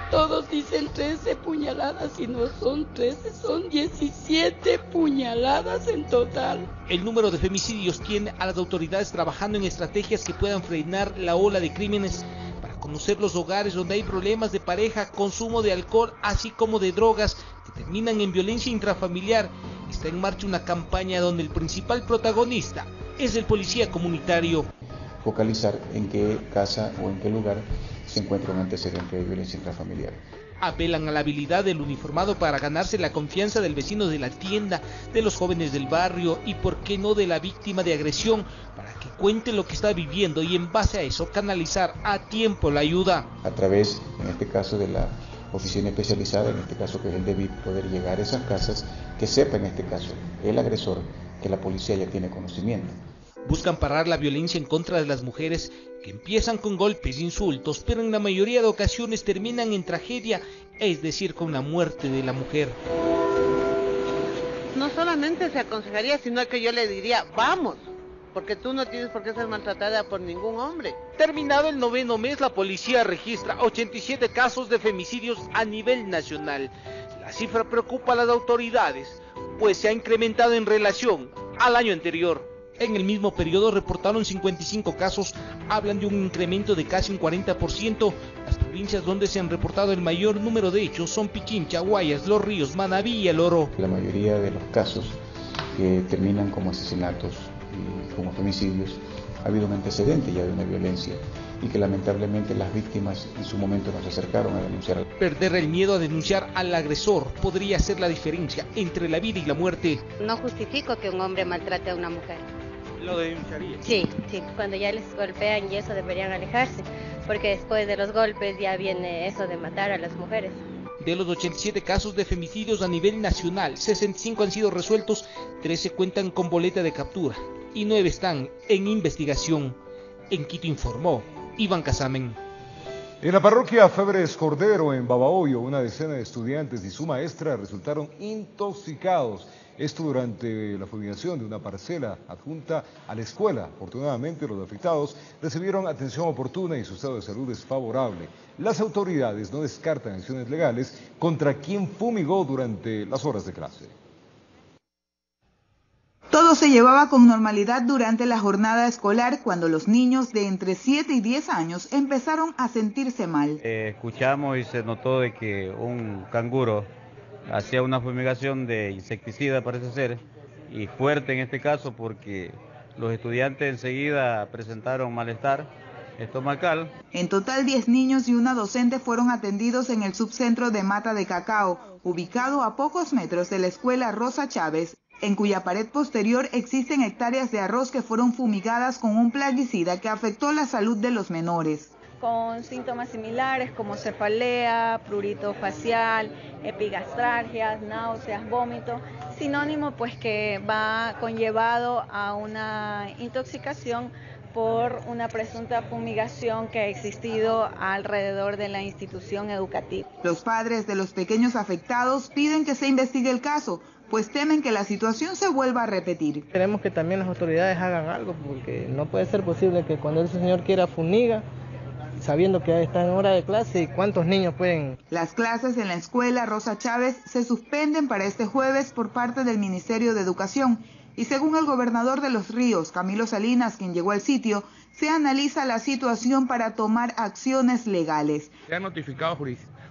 Todos dicen 13 puñaladas y no son 13, son 17 puñaladas en total. El número de femicidios tiene a las autoridades trabajando en estrategias que puedan frenar la ola de crímenes, conocer los hogares donde hay problemas de pareja, consumo de alcohol, así como de drogas que terminan en violencia intrafamiliar. Está en marcha una campaña donde el principal protagonista es el policía comunitario. Focalizar en qué casa o en qué lugar se encuentra un antecedente de violencia intrafamiliar. Apelan a la habilidad del uniformado para ganarse la confianza del vecino de la tienda, de los jóvenes del barrio y, por qué no, de la víctima de agresión, para que cuente lo que está viviendo y en base a eso canalizar a tiempo la ayuda. A través, en este caso, de la oficina especializada, en este caso que es el DEVIP, poder llegar a esas casas, que sepa en este caso el agresor que la policía ya tiene conocimiento. Buscan parar la violencia en contra de las mujeres, que empiezan con golpes e insultos, pero en la mayoría de ocasiones terminan en tragedia, es decir, con la muerte de la mujer. No solamente se aconsejaría, sino que yo le diría, vamos, porque tú no tienes por qué ser maltratada por ningún hombre. Terminado el 9º mes, la policía registra 87 casos de femicidios a nivel nacional. La cifra preocupa a las autoridades, pues se ha incrementado en relación al año anterior. En el mismo periodo reportaron 55 casos, hablan de un incremento de casi un 40%. Las provincias donde se han reportado el mayor número de hechos son Pichincha, Guayas, Los Ríos, Manabí y El Oro. La mayoría de los casos que terminan como asesinatos y como femicidios, ha habido un antecedente ya de una violencia y que lamentablemente las víctimas en su momento nos acercaron a denunciar. Perder el miedo a denunciar al agresor podría ser la diferencia entre la vida y la muerte. No justifico que un hombre maltrate a una mujer. ¿Lo denunciaría? Sí, cuando ya les golpean y eso deberían alejarse, porque después de los golpes ya viene eso de matar a las mujeres. De los 87 casos de femicidios a nivel nacional, 65 han sido resueltos, 13 cuentan con boleta de captura y 9 están en investigación. En Quito informó Iván Casamen. En la parroquia Febres Cordero, en Babahoyo, una decena de estudiantes y su maestra resultaron intoxicados. Esto durante la fumigación de una parcela adjunta a la escuela. Afortunadamente, los afectados recibieron atención oportuna y su estado de salud es favorable. Las autoridades no descartan acciones legales contra quien fumigó durante las horas de clase. Todo se llevaba con normalidad durante la jornada escolar cuando los niños de entre 7 y 10 años empezaron a sentirse mal. Escuchamos y se notó de que un canguro hacía una fumigación de insecticida, parece ser, y fuerte en este caso porque los estudiantes enseguida presentaron malestar estomacal. En total 10 niños y una docente fueron atendidos en el subcentro de Mata de Cacao, ubicado a pocos metros de la escuela Rosa Chávez, en cuya pared posterior existen hectáreas de arroz que fueron fumigadas con un plaguicida que afectó la salud de los menores. Con síntomas similares como cefalea, prurito facial, epigastralgias, náuseas, vómito, sinónimo pues que va conllevado a una intoxicación por una presunta fumigación que ha existido alrededor de la institución educativa. Los padres de los pequeños afectados piden que se investigue el caso, pues temen que la situación se vuelva a repetir. Queremos que también las autoridades hagan algo, porque no puede ser posible que cuando ese señor quiera fumiga, sabiendo que está en hora de clase, ¿y cuántos niños pueden? Las clases en la escuela Rosa Chávez se suspenden para este jueves por parte del Ministerio de Educación y según el gobernador de Los Ríos, Camilo Salinas, quien llegó al sitio, se analiza la situación para tomar acciones legales. Se ha notificado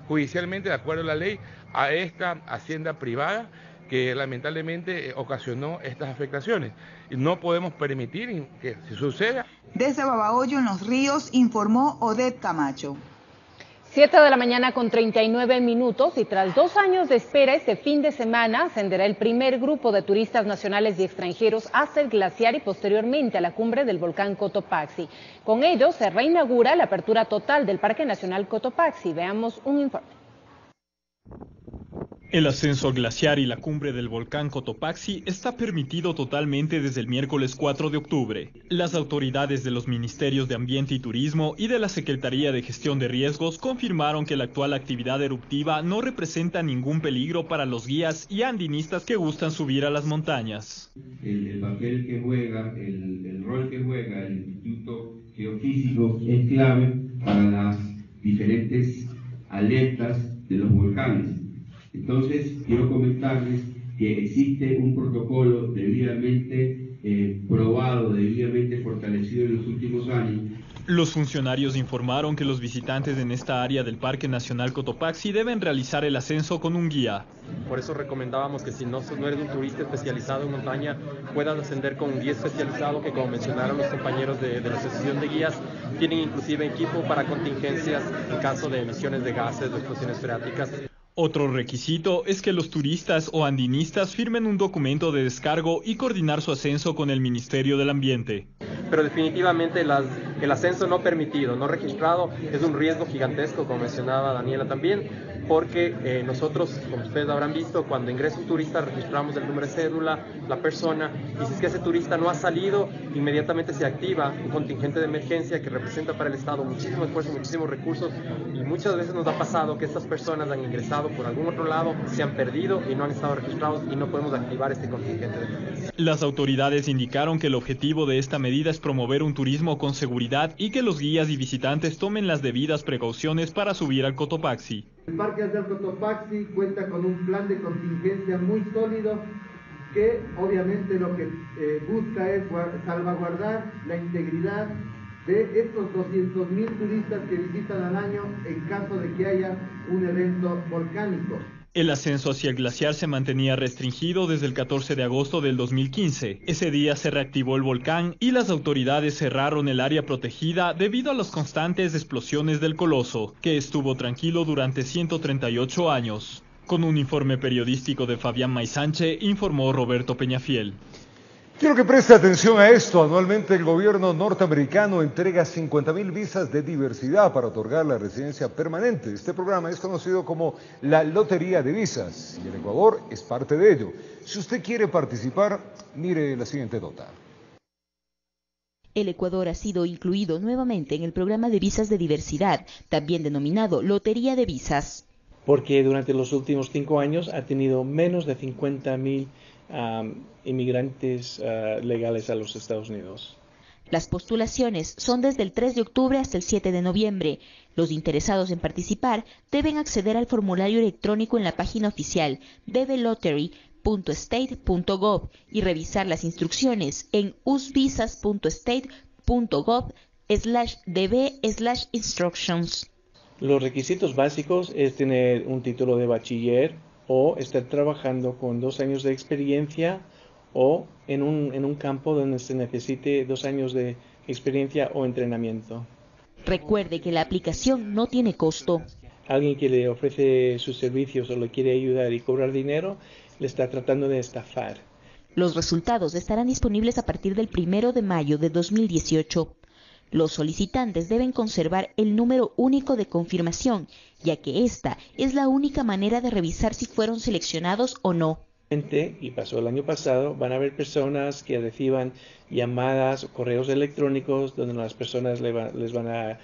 judicialmente, de acuerdo a la ley, a esta hacienda privada que lamentablemente ocasionó estas afectaciones. Y no podemos permitir que se suceda. Desde Babahoyo, en Los Ríos, informó Odette Camacho. 7 de la mañana con 39 minutos y tras 2 años de espera, este fin de semana ascenderá el primer grupo de turistas nacionales y extranjeros hasta el glaciar y posteriormente a la cumbre del volcán Cotopaxi. Con ello se reinaugura la apertura total del Parque Nacional Cotopaxi. Veamos un informe. El ascenso al glaciar y la cumbre del volcán Cotopaxi está permitido totalmente desde el miércoles 4 de octubre. Las autoridades de los Ministerios de Ambiente y Turismo y de la Secretaría de Gestión de Riesgos confirmaron que la actual actividad eruptiva no representa ningún peligro para los guías y andinistas que gustan subir a las montañas. El papel que juega, el rol que juega el Instituto Geofísico es clave para las diferentes alertas de los volcanes. Entonces, quiero comentarles que existe un protocolo debidamente probado, debidamente fortalecido en los últimos años, Los funcionarios informaron que los visitantes en esta área del Parque Nacional Cotopaxi deben realizar el ascenso con un guía. Por eso recomendábamos que si no eres un turista especializado en montaña, puedas ascender con un guía especializado que, como mencionaron los compañeros de la Asociación de Guías, tienen inclusive equipo para contingencias en caso de emisiones de gases o explosiones freáticas. Otro requisito es que los turistas o andinistas firmen un documento de descargo y coordinar su ascenso con el Ministerio del Ambiente. Pero definitivamente el ascenso no permitido, no registrado, es un riesgo gigantesco, como mencionaba Daniela también, porque nosotros, como ustedes habrán visto, cuando ingresa un turista registramos el número de cédula, la persona, y si es que ese turista no ha salido, inmediatamente se activa un contingente de emergencia que representa para el Estado muchísimo esfuerzo, muchísimos recursos, y muchas veces nos ha pasado que estas personas han ingresado por algún otro lado, se han perdido y no han estado registrados y no podemos activar este contingente de emergencia. Las autoridades indicaron que el objetivo de esta medida es promover un turismo con seguridad y que los guías y visitantes tomen las debidas precauciones para subir al Cotopaxi. El Parque Nacional Cotopaxi cuenta con un plan de contingencia muy sólido que obviamente lo que busca es salvaguardar la integridad de estos 200.000 turistas que visitan al año en caso de que haya un evento volcánico. El ascenso hacia el glaciar se mantenía restringido desde el 14 de agosto del 2015. Ese día se reactivó el volcán y las autoridades cerraron el área protegida debido a las constantes explosiones del coloso, que estuvo tranquilo durante 138 años. Con un informe periodístico de Fabián Maisanche, informó Roberto Peñafiel. Quiero que preste atención a esto. Anualmente el gobierno norteamericano entrega 50.000 visas de diversidad para otorgar la residencia permanente. Este programa es conocido como la Lotería de Visas y el Ecuador es parte de ello. Si usted quiere participar, mire la siguiente nota. El Ecuador ha sido incluido nuevamente en el programa de visas de diversidad, también denominado Lotería de Visas. Porque durante los últimos 5 años ha tenido menos de 50.000 inmigrantes legales a los Estados Unidos. Las postulaciones son desde el 3 de octubre hasta el 7 de noviembre. Los interesados en participar deben acceder al formulario electrónico en la página oficial bblotery.state.gov y revisar las instrucciones en usvisas.state.gov/db/instructions. Los requisitos básicos es tener un título de bachiller o estar trabajando con 2 años de experiencia o en un campo donde se necesite 2 años de experiencia o entrenamiento. Recuerde que la aplicación no tiene costo. Alguien que le ofrece sus servicios o le quiere ayudar y cobrar dinero, le está tratando de estafar. Los resultados estarán disponibles a partir del 1 de mayo de 2018. Los solicitantes deben conservar el número único de confirmación, ya que esta es la única manera de revisar si fueron seleccionados o no. Y pasó el año pasado, van a haber personas que reciban llamadas o correos electrónicos donde las personas les van a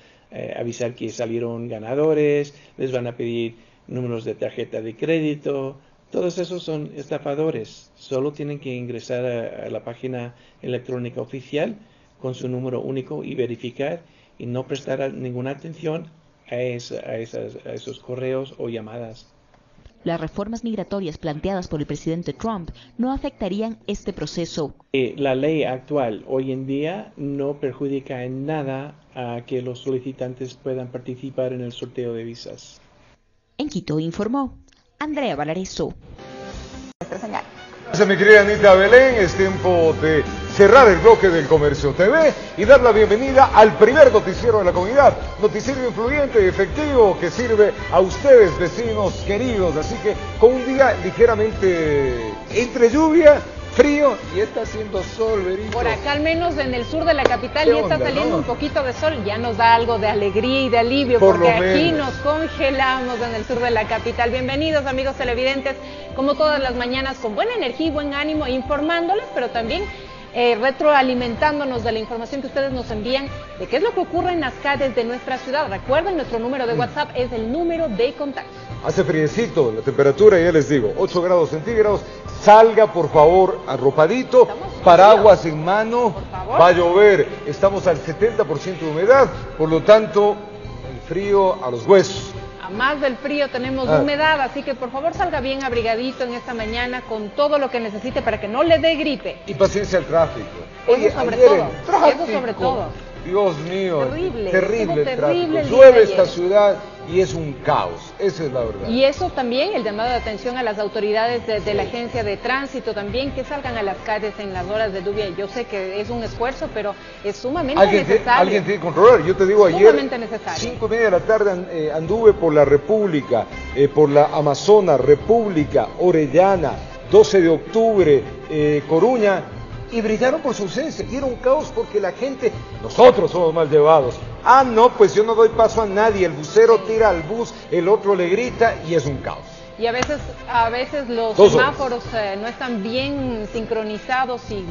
avisar que salieron ganadores, les van a pedir números de tarjeta de crédito. Todos esos son estafadores. Solo tienen que ingresar a la página electrónica oficial con su número único y verificar y no prestar ninguna atención a esos correos o llamadas. Las reformas migratorias planteadas por el presidente Trump no afectarían este proceso. La ley actual hoy en día no perjudica en nada a que los solicitantes puedan participar en el sorteo de visas. En Quito informó Andrea Valareso. Gracias, mi querida Anita Belén. Es tiempo de cerrar el bloque del Comercio TV y dar la bienvenida al primer noticiero de la comunidad. Noticiero influyente y efectivo que sirve a ustedes, vecinos queridos. Así que con un día ligeramente entre lluvia, frío y está haciendo sol, Berito. Por acá al menos en el sur de la capital ya está saliendo un poquito de sol, ya nos da algo de alegría y de alivio porque aquí nos congelamos en el sur de la capital. Bienvenidos, amigos televidentes, como todas las mañanas, con buena energía y buen ánimo, informándoles, pero también retroalimentándonos de la información que ustedes nos envían de qué es lo que ocurre en las calles de nuestra ciudad. Recuerden, nuestro número de WhatsApp es el número de contacto. Hace friecito, la temperatura, ya les digo, 8 grados centígrados. Salga, por favor, arropadito, paraguas en mano, va a llover. Estamos al 70% de humedad, por lo tanto, el frío a los huesos. A más del frío tenemos humedad, así que por favor salga bien abrigadito en esta mañana con todo lo que necesite para que no le dé gripe. Y paciencia al tráfico. Oye, eso sobre todo. Dios mío, Terrible, terrible el terrible tráfico. el día Llueve de esta ayer. ciudad y es un caos, esa es la verdad. Y eso también, el llamado de atención a las autoridades de la agencia de tránsito también, que salgan a las calles en las horas de lluvia. Yo sé que es un esfuerzo, pero es sumamente necesario. Alguien tiene que controlar. Yo te digo, ayer, Sumamente necesario. 5:30 de la tarde anduve por la República, por la Amazonas, República, Orellana, 12 de octubre, Coruña, y brillaron por su ausencia. Y era un caos porque la gente, nosotros somos mal llevados. Ah, no, pues yo no doy paso a nadie. El busero tira al bus, el otro le grita y es un caos. Y a veces los 2 horas. semáforos no están bien sincronizados y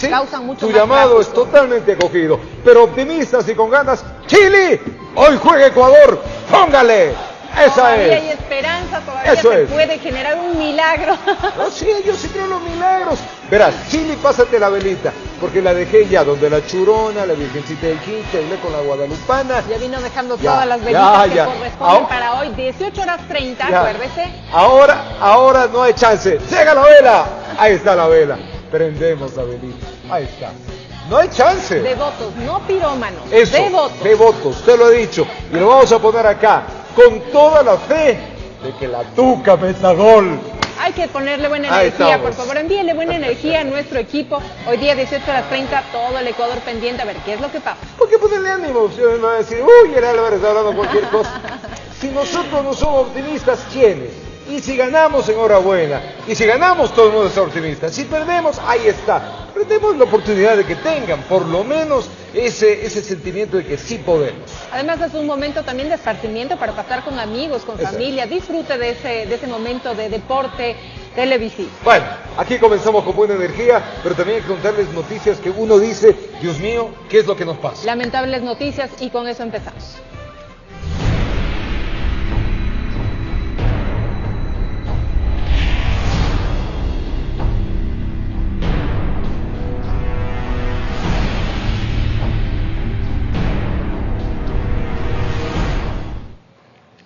causan mucho Tu más llamado tráfico. es totalmente acogido, pero optimistas y con ganas. Chile, hoy juega Ecuador, póngale. Esa Todavía es. hay esperanza, todavía Eso se es. puede generar un milagro. No, sí, yo sí creo en los milagros. Verás, Chile, pásate la velita, porque la dejé ya donde la Churona, la Virgencita del Quinte, hablé con la Guadalupana. Ya vino dejando Ya, todas las velitas que ya. corresponden para hoy, 18:30, Ya. acuérdese. Ahora no hay chance. ¡Llega la vela! Ahí está la vela. Prendemos la velita. Ahí está. No hay chance. Devotos, no pirómanos. Eso, Devotos. devotos, te lo he dicho. Y lo vamos a poner acá, con toda la fe de que la Tuca meta gol. Hay que ponerle buena Ahí energía, estamos. por favor, envíele buena energía a nuestro equipo. Hoy día 18:30, todo el Ecuador pendiente a ver qué es lo que pasa. ¿Por qué ponerle ánimo? Ustedes me van a decir, uy, el Álvarez está hablando cualquier cosa. Si nosotros no somos optimistas, ¿quiénes? Y si ganamos, enhorabuena. Y si ganamos, todo el mundo está optimista. Si perdemos, ahí está. Perdemos la oportunidad de que tengan, por lo menos, ese sentimiento de que sí podemos. Además es un momento también de esparcimiento para pasar con amigos, con Exacto. familia. Disfrute de ese momento de deporte televisivo. Bueno, aquí comenzamos con buena energía, pero también hay que contarles noticias que uno dice, Dios mío, ¿qué es lo que nos pasa? Lamentables noticias y con eso empezamos.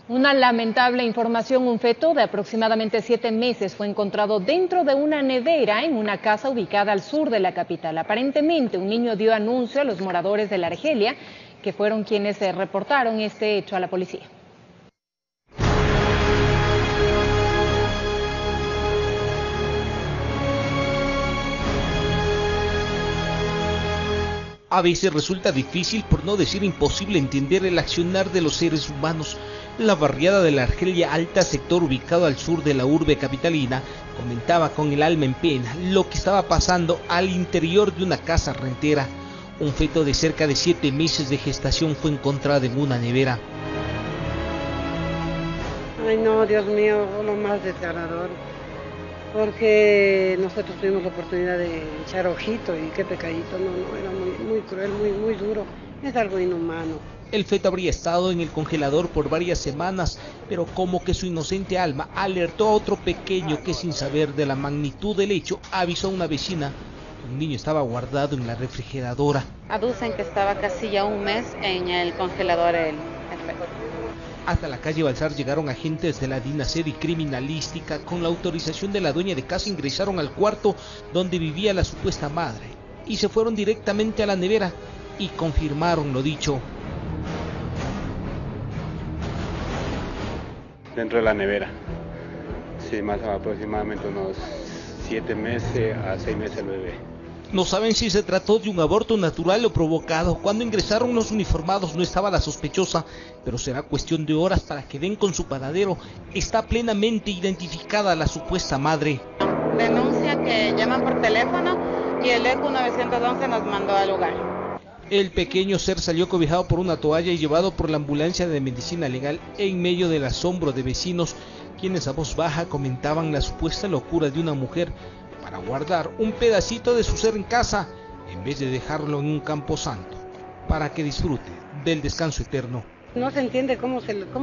Una lamentable información, un feto de aproximadamente 7 meses fue encontrado dentro de una nevera en una casa ubicada al sur de la capital. Aparentemente un niño dio anuncio a los moradores de la Argelia, que fueron quienes reportaron este hecho a la policía. A veces resulta difícil, por no decir imposible, entender el accionar de los seres humanos. La barriada de la Argelia Alta, sector ubicado al sur de la urbe capitalina, comentaba con el alma en pena lo que estaba pasando al interior de una casa rentera. Un feto de cerca de 7 meses de gestación fue encontrado en una nevera. Ay no, Dios mío, lo más desgarrador, porque nosotros tuvimos la oportunidad de echar ojito y qué pecadito, no, era muy cruel, muy duro, es algo inhumano. El feto habría estado en el congelador por varias semanas, pero como que su inocente alma alertó a otro pequeño que, sin saber de la magnitud del hecho, avisó a una vecina que un niño estaba guardado en la refrigeradora. Aducen que estaba casi ya un mes en el congelador el feto. Hasta la calle Balsar llegaron agentes de la DINASED y criminalística. Con la autorización de la dueña de casa ingresaron al cuarto donde vivía la supuesta madre y se fueron directamente a la nevera y confirmaron lo dicho. Dentro de la nevera, sí, más aproximadamente unos 7 meses a 6 meses el bebé. No saben si se trató de un aborto natural o provocado. Cuando ingresaron los uniformados no estaba la sospechosa, pero será cuestión de horas para que den con su paradero. Está plenamente identificada la supuesta madre. Denuncia que llaman por teléfono y el ECU 911 nos mandó al lugar. El pequeño ser salió cobijado por una toalla y llevado por la ambulancia de medicina legal en medio del asombro de vecinos, quienes a voz baja comentaban la supuesta locura de una mujer para guardar un pedacito de su ser en casa en vez de dejarlo en un camposanto para que disfrute del descanso eterno. No se entiende cómo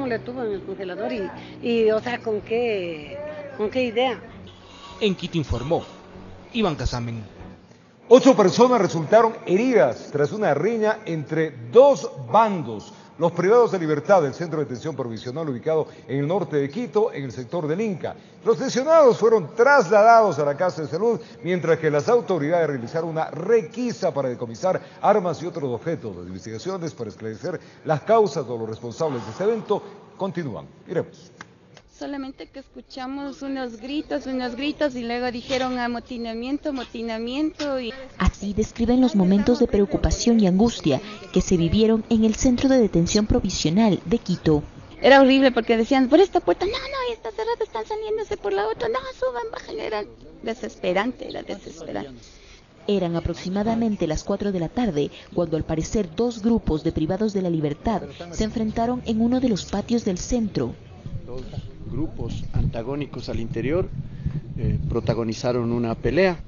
le tuvo en el congelador y o sea, con qué idea. En Quito informó Iván Casamen. 8 personas resultaron heridas tras una riña entre 2 bandos los privados de libertad del centro de detención provisional ubicado en el norte de Quito, en el sector del Inca. Los lesionados fueron trasladados a la Casa de Salud, mientras que las autoridades realizaron una requisa para decomisar armas y otros objetos. Las investigaciones para esclarecer las causas o los responsables de este evento continúan. Iremos. Solamente que escuchamos unos gritos y luego dijeron amotinamiento. Así describen los momentos de preocupación y angustia que se vivieron en el centro de detención provisional de Quito. Era horrible porque decían, por esta puerta, no, está cerrada, están saliéndose por la otra, no, suban, bajen, era desesperante. Eran aproximadamente las 4 de la tarde cuando al parecer dos grupos de privados de la libertad se enfrentaron en uno de los patios del centro. Dos grupos antagónicos al interior protagonizaron una pelea,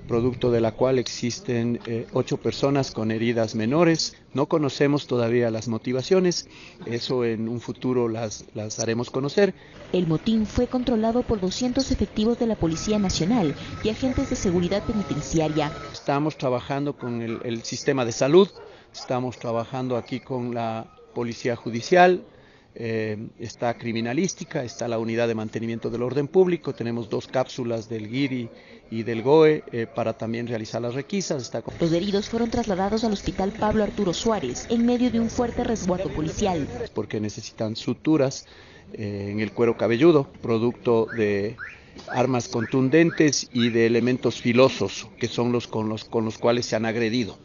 producto de la cual existen 8 personas con heridas menores. No conocemos todavía las motivaciones, eso en un futuro las haremos conocer. El motín fue controlado por 200 efectivos de la Policía Nacional y agentes de seguridad penitenciaria. Estamos trabajando con el sistema de salud, estamos trabajando aquí con la Policía Judicial, está criminalística, está la unidad de mantenimiento del orden público, tenemos 2 cápsulas del GIRI y del GOE para también realizar las requisas. Los heridos fueron trasladados al Hospital Pablo Arturo Suárez en medio de un fuerte resguardo policial. Porque necesitan suturas en el cuero cabelludo, producto de armas contundentes y de elementos filosos, que son los con los cuales se han agredido.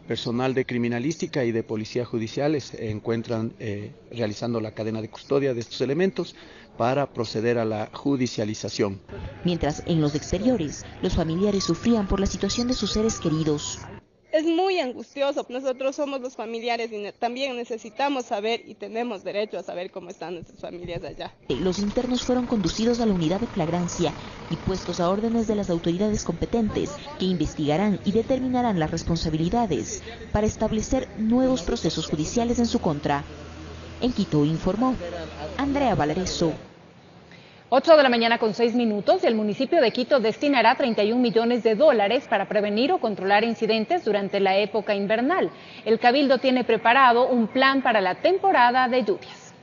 Personal de criminalística y de policía judicial se encuentran realizando la cadena de custodia de estos elementos para proceder a la judicialización. Mientras en los exteriores, los familiares sufrían por la situación de sus seres queridos. Es muy angustioso, nosotros somos los familiares y también necesitamos saber y tenemos derecho a saber cómo están nuestras familias allá. Los internos fueron conducidos a la unidad de flagrancia y puestos a órdenes de las autoridades competentes que investigarán y determinarán las responsabilidades para establecer nuevos procesos judiciales en su contra. En Quito informó Andrea Valareso. 8 de la mañana con 6 minutos y el municipio de Quito destinará $31 millones para prevenir o controlar incidentes durante la época invernal. El Cabildo tiene preparado un plan para la temporada de lluvias.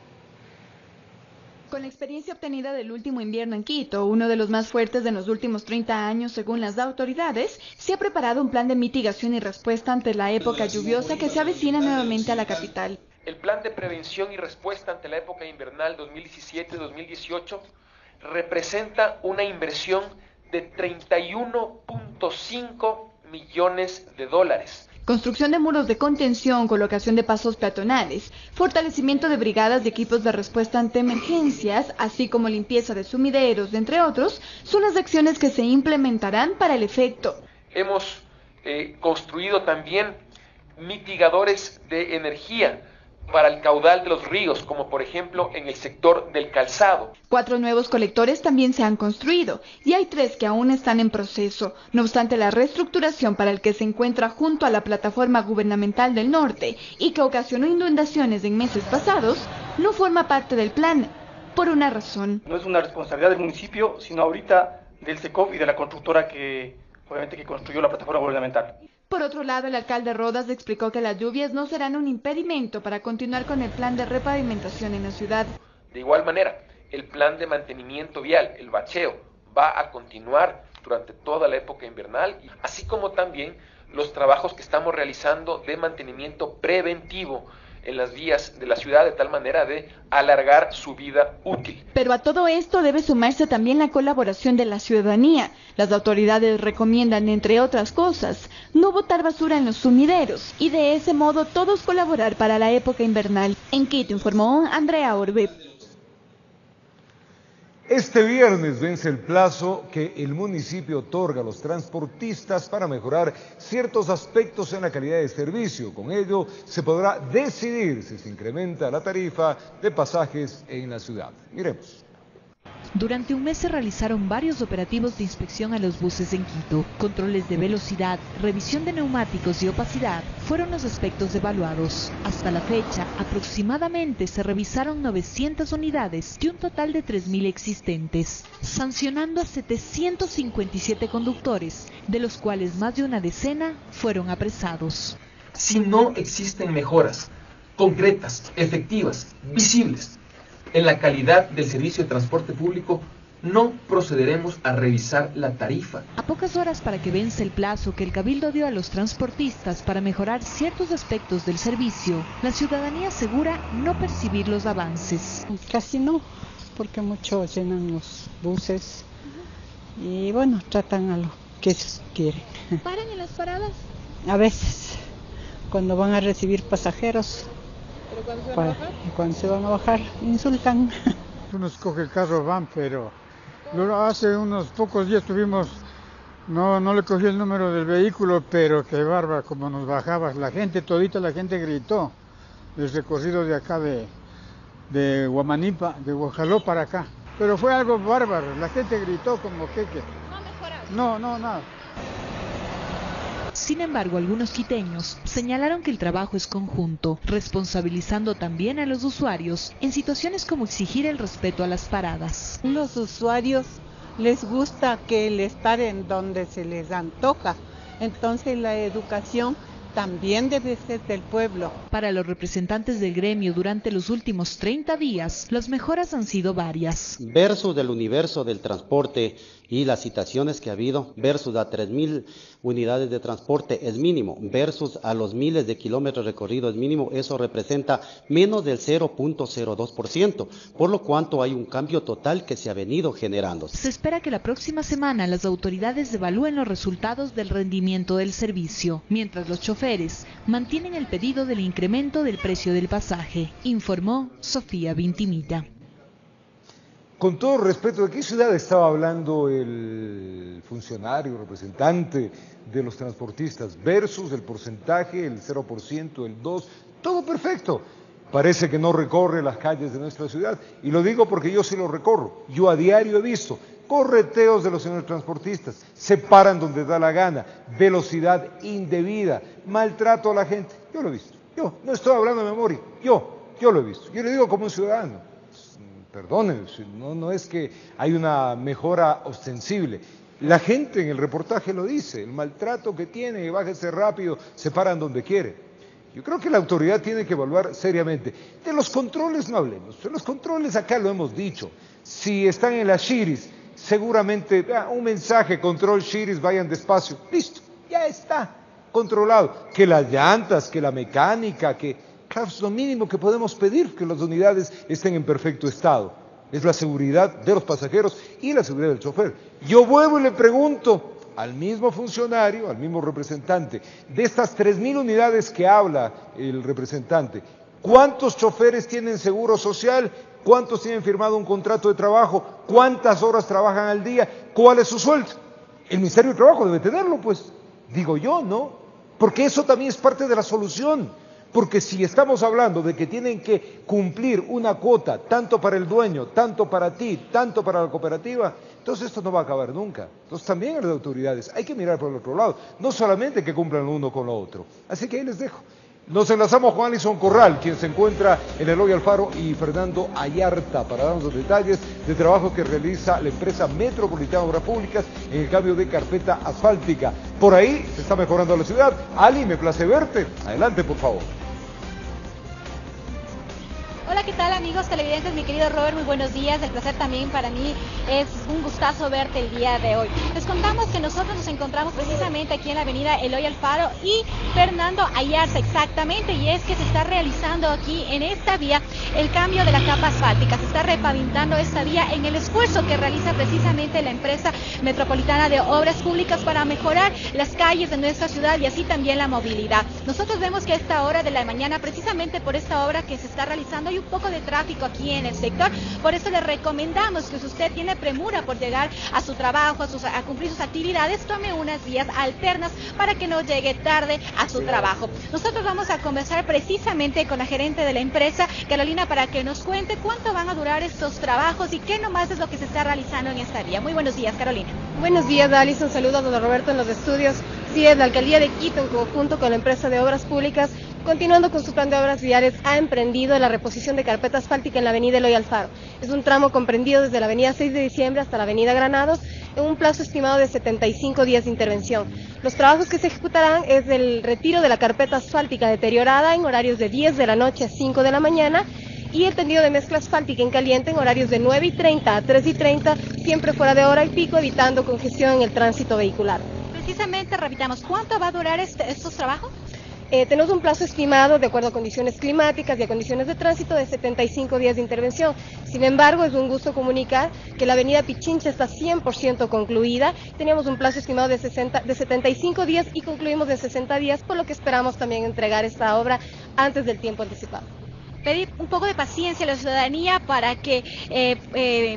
Con la experiencia obtenida del último invierno en Quito, uno de los más fuertes de los últimos 30 años según las autoridades, se ha preparado un plan de mitigación y respuesta ante la época lluviosa que se avecina nuevamente a la capital. El plan de prevención y respuesta ante la época invernal 2017-2018 representa una inversión de $31.5 millones. Construcción de muros de contención, colocación de pasos peatonales, fortalecimiento de brigadas de equipos de respuesta ante emergencias, así como limpieza de sumideros, entre otros, son las acciones que se implementarán para el efecto. Hemos construido también mitigadores de energía para el caudal de los ríos, como por ejemplo en el sector del calzado. 4 nuevos colectores también se han construido y hay 3 que aún están en proceso. No obstante, la reestructuración para el que se encuentra junto a la plataforma gubernamental del norte y que ocasionó inundaciones en meses pasados, no forma parte del plan, por una razón. No es una responsabilidad del municipio, sino ahorita del SECOF y de la constructora que construyó la plataforma gubernamental. Por otro lado, el alcalde Rodas explicó que las lluvias no serán un impedimento para continuar con el plan de repavimentación en la ciudad. De igual manera, el plan de mantenimiento vial, el bacheo, va a continuar durante toda la época invernal, así como también los trabajos que estamos realizando de mantenimiento preventivo en las vías de la ciudad, de tal manera de alargar su vida útil. Pero a todo esto debe sumarse también la colaboración de la ciudadanía. Las autoridades recomiendan, entre otras cosas, no botar basura en los sumideros y de ese modo todos colaborar para la época invernal. En Quito informó Andrea Orbe. Este viernes vence el plazo que el municipio otorga a los transportistas para mejorar ciertos aspectos en la calidad de servicio. Con ello se podrá decidir si se incrementa la tarifa de pasajes en la ciudad. Miremos. Durante un mes se realizaron varios operativos de inspección a los buses en Quito. Controles de velocidad, revisión de neumáticos y opacidad fueron los aspectos evaluados. Hasta la fecha, aproximadamente se revisaron 900 unidades de un total de 3.000 existentes, sancionando a 757 conductores, de los cuales más de una decena fueron apresados. Si no existen mejoras concretas, efectivas, visibles en la calidad del servicio de transporte público, no procederemos a revisar la tarifa. A pocas horas para que vence el plazo que el Cabildo dio a los transportistas para mejorar ciertos aspectos del servicio, la ciudadanía asegura no percibir los avances. Casi no, porque muchos llenan los buses y bueno, tratan a lo que ellos quieren. ¿Paran en las paradas? A veces, cuando van a recibir pasajeros. ¿Pero cuando se van a bajar? Cuando se van a bajar, insultan. Uno escoge el carro, van, pero hace unos pocos días tuvimos, no le cogí el número del vehículo, pero qué barba, como nos bajaba, todita la gente gritó, el recorrido de acá de Huamanipa, de Guajaló para acá, pero fue algo bárbaro, la gente gritó como queque. ¿No mejoraron? No, nada. Sin embargo, algunos quiteños señalaron que el trabajo es conjunto, responsabilizando también a los usuarios en situaciones como exigir el respeto a las paradas. Los usuarios les gusta que el estar en donde se les antoja, entonces la educación también debe ser del pueblo. Para los representantes del gremio durante los últimos 30 días, las mejoras han sido varias. Versus del universo del transporte y las citaciones que ha habido, versus a 3.000 unidades de transporte es mínimo, versus a los miles de kilómetros recorridos es mínimo, eso representa menos del 0.02%, por lo cuanto hay un cambio total que se ha venido generando. Se espera que la próxima semana las autoridades evalúen los resultados del rendimiento del servicio, mientras los choferes mantienen el pedido del incremento del precio del pasaje, informó Sofía Vintimita. Con todo respeto, ¿de qué ciudad estaba hablando el funcionario, representante de los transportistas? Versus el porcentaje, el 0%, el 2%, todo perfecto. Parece que no recorre las calles de nuestra ciudad. Y lo digo porque yo sí lo recorro. Yo a diario he visto correteos de los señores transportistas. Se paran donde da la gana. Velocidad indebida. Maltrato a la gente. Yo lo he visto. Yo no estoy hablando de memoria. Yo lo he visto. Yo le digo como un ciudadano. Perdónenme, no es que hay una mejora ostensible. La gente en el reportaje lo dice, el maltrato que tiene, bájese rápido, se paran donde quiere. Yo creo que la autoridad tiene que evaluar seriamente. De los controles no hablemos, de los controles acá lo hemos dicho. Si están en las Shiris, seguramente un mensaje, control Shiris, vayan despacio, listo, ya está controlado. Que las llantas, que la mecánica, claro, es lo mínimo que podemos pedir, que las unidades estén en perfecto estado. Es la seguridad de los pasajeros y la seguridad del chofer. Yo vuelvo y le pregunto al mismo funcionario, al mismo representante, de estas 3.000 unidades que habla el representante, ¿cuántos choferes tienen seguro social? ¿Cuántos tienen firmado un contrato de trabajo? ¿Cuántas horas trabajan al día? ¿Cuál es su sueldo? El Ministerio de Trabajo debe tenerlo, pues, digo yo, ¿no? Porque eso también es parte de la solución. Porque si estamos hablando de que tienen que cumplir una cuota, tanto para el dueño, tanto para ti, tanto para la cooperativa, entonces esto no va a acabar nunca. Entonces también a las autoridades hay que mirar por el otro lado, no solamente que cumplan lo uno con lo otro. Así que ahí les dejo. Nos enlazamos con Alison Corral, quien se encuentra en Eloy Alfaro, y Fernando Ayarta, para darnos los detalles del trabajo que realiza la empresa Metropolitana de Obras Públicas en el cambio de carpeta asfáltica. Por ahí se está mejorando la ciudad. Ali, me place verte. Adelante, por favor. Hola, ¿qué tal amigos televidentes? Mi querido Robert, muy buenos días. El placer también para mí, es un gustazo verte el día de hoy. Les contamos que nosotros nos encontramos precisamente aquí en la avenida Eloy Alfaro y Fernando Ayarta, exactamente, y es que se está realizando aquí en esta vía el cambio de la capa asfáltica. Se está repavintando esta vía en el esfuerzo que realiza precisamente la empresa Metropolitana de Obras Públicas para mejorar las calles de nuestra ciudad y así también la movilidad. Nosotros vemos que a esta hora de la mañana, precisamente por esta obra que se está realizando, hay un poco de tráfico aquí en el sector, por eso le recomendamos que si usted tiene premura por llegar a su trabajo, a cumplir sus actividades, tome unas vías alternas para que no llegue tarde a su trabajo. Nosotros vamos a conversar precisamente con la gerente de la empresa, Carolina, para que nos cuente cuánto van a durar estos trabajos y qué nomás es lo que se está realizando en esta vía. Muy buenos días, Carolina. Buenos días, Alice, un saludo a don Roberto en los estudios. Sí, es la Alcaldía de Quito, en conjunto con la empresa de Obras Públicas, continuando con su plan de obras viales, ha emprendido la reposición de carpeta asfáltica en la avenida Eloy Alfaro. Es un tramo comprendido desde la avenida 6 de diciembre hasta la avenida Granados, en un plazo estimado de 75 días de intervención. Los trabajos que se ejecutarán es el retiro de la carpeta asfáltica deteriorada en horarios de 10 de la noche a 5 de la mañana y el tendido de mezcla asfáltica en caliente en horarios de 9:30 a 3:30, siempre fuera de hora y pico, evitando congestión en el tránsito vehicular. Precisamente, repitamos, ¿cuánto va a durar estos trabajos? Tenemos un plazo estimado, de acuerdo a condiciones climáticas y a condiciones de tránsito, de 75 días de intervención. Sin embargo, es un gusto comunicar que la avenida Pichincha está 100% concluida. Teníamos un plazo estimado de 75 días y concluimos en 60 días, por lo que esperamos también entregar esta obra antes del tiempo anticipado. Pedir un poco de paciencia a la ciudadanía para que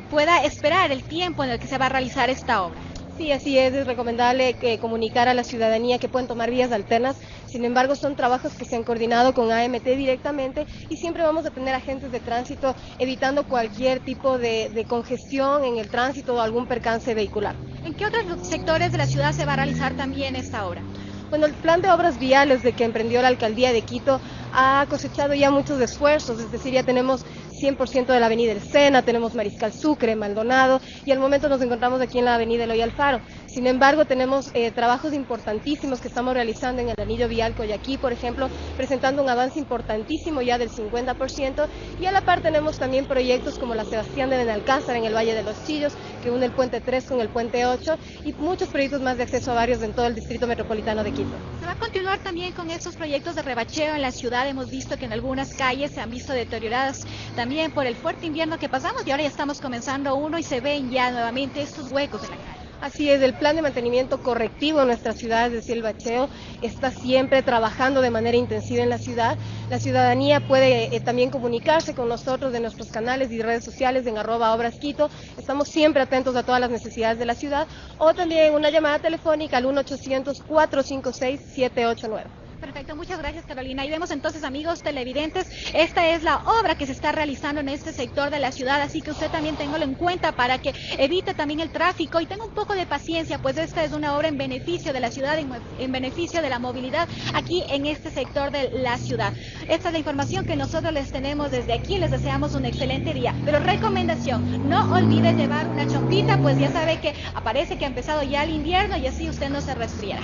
pueda esperar el tiempo en el que se va a realizar esta obra. Sí, así es recomendable comunicar a la ciudadanía que pueden tomar vías alternas. Sin embargo, son trabajos que se han coordinado con AMT directamente y siempre vamos a tener agentes de tránsito evitando cualquier tipo de congestión en el tránsito o algún percance vehicular. ¿En qué otros sectores de la ciudad se va a realizar también esta obra? Bueno, el plan de obras viales de que emprendió la Alcaldía de Quito ha cosechado ya muchos esfuerzos, es decir, ya tenemos 100% de la avenida El Sena, tenemos Mariscal Sucre, Maldonado y al momento nos encontramos aquí en la avenida Eloy Alfaro. Sin embargo, tenemos trabajos importantísimos que estamos realizando en el anillo vial Coyaquí, por ejemplo, presentando un avance importantísimo ya del 50% y a la par tenemos también proyectos como la Sebastián de Benalcázar en el Valle de los Chillos, que une el puente 3 con el puente 8 y muchos proyectos más de acceso a barrios en todo el distrito metropolitano de Quito. ¿Se va a continuar también con estos proyectos de rebacheo en la ciudad? Hemos visto que en algunas calles se han visto deterioradas también por el fuerte invierno que pasamos y ahora ya estamos comenzando uno y se ven ya nuevamente estos huecos en la calle. Así es, el plan de mantenimiento correctivo en nuestra ciudad, es decir, el bacheo, está siempre trabajando de manera intensiva en la ciudad. La ciudadanía puede también comunicarse con nosotros de nuestros canales y redes sociales en @obrasquito. Estamos siempre atentos a todas las necesidades de la ciudad o también una llamada telefónica al 1-800-456-789. Perfecto, muchas gracias Carolina. Y vemos entonces, amigos televidentes, esta es la obra que se está realizando en este sector de la ciudad, así que usted también téngalo en cuenta para que evite también el tráfico y tenga un poco de paciencia, pues esta es una obra en beneficio de la ciudad, en beneficio de la movilidad aquí en este sector de la ciudad. Esta es la información que nosotros les tenemos desde aquí, les deseamos un excelente día, pero recomendación, no olvide llevar una chompita, pues ya sabe que parece que ha empezado ya el invierno y así usted no se resfriará.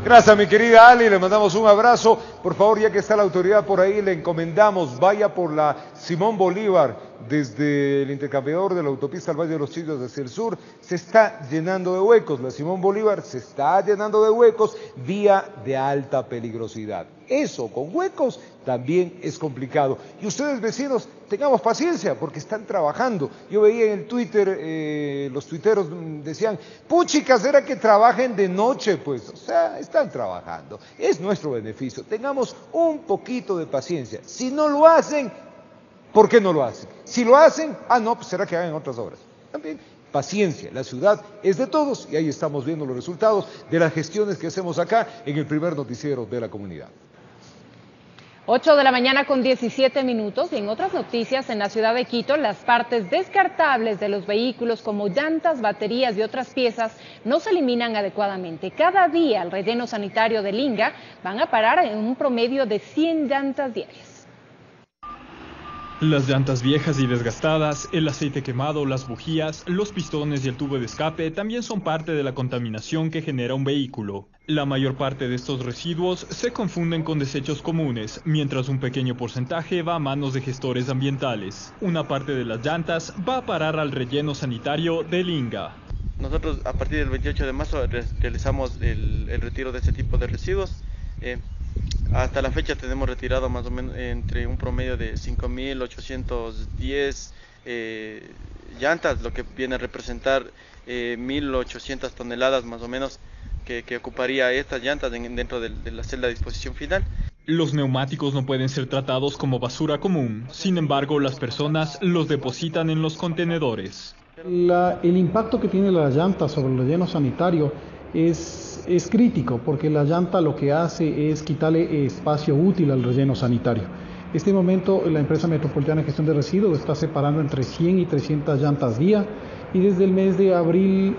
Gracias, mi querida Ali, le mandamos un abrazo. Por favor, ya que está la autoridad por ahí, le encomendamos, vaya por la Simón Bolívar, desde el intercambiador de la autopista al Valle de los Chillos hacia el sur, se está llenando de huecos. La Simón Bolívar se está llenando de huecos, vía de alta peligrosidad. Eso, con huecos, también es complicado. Y ustedes, vecinos, tengamos paciencia, porque están trabajando. Yo veía en el Twitter, los tuiteros decían, puchicas, era que trabajen de noche, pues. O sea, están trabajando. Es nuestro beneficio. Tengamos un poquito de paciencia. Si no lo hacen, ¿por qué no lo hacen? Si lo hacen, no, pues será que hagan otras obras. También paciencia, la ciudad es de todos y ahí estamos viendo los resultados de las gestiones que hacemos acá en el primer noticiero de la comunidad. 8 de la mañana con 17 minutos y en otras noticias, en la ciudad de Quito, las partes descartables de los vehículos como llantas, baterías y otras piezas no se eliminan adecuadamente. Cada día el relleno sanitario de Linga van a parar en un promedio de 100 llantas diarias. Las llantas viejas y desgastadas, el aceite quemado, las bujías, los pistones y el tubo de escape también son parte de la contaminación que genera un vehículo. La mayor parte de estos residuos se confunden con desechos comunes, mientras un pequeño porcentaje va a manos de gestores ambientales. Una parte de las llantas va a parar al relleno sanitario de Linga. Nosotros a partir del 28 de marzo realizamos el retiro de este tipo de residuos. Hasta la fecha tenemos retirado más o menos entre un promedio de 5.810 llantas, lo que viene a representar 1.800 toneladas más o menos que ocuparía estas llantas dentro de la celda de disposición final. Los neumáticos no pueden ser tratados como basura común, sin embargo las personas los depositan en los contenedores. El impacto que tiene la llanta sobre el relleno sanitario es crítico, porque la llanta lo que hace es quitarle espacio útil al relleno sanitario. En este momento la empresa metropolitana de gestión de residuos está separando entre 100 y 300 llantas día, y desde el mes de abril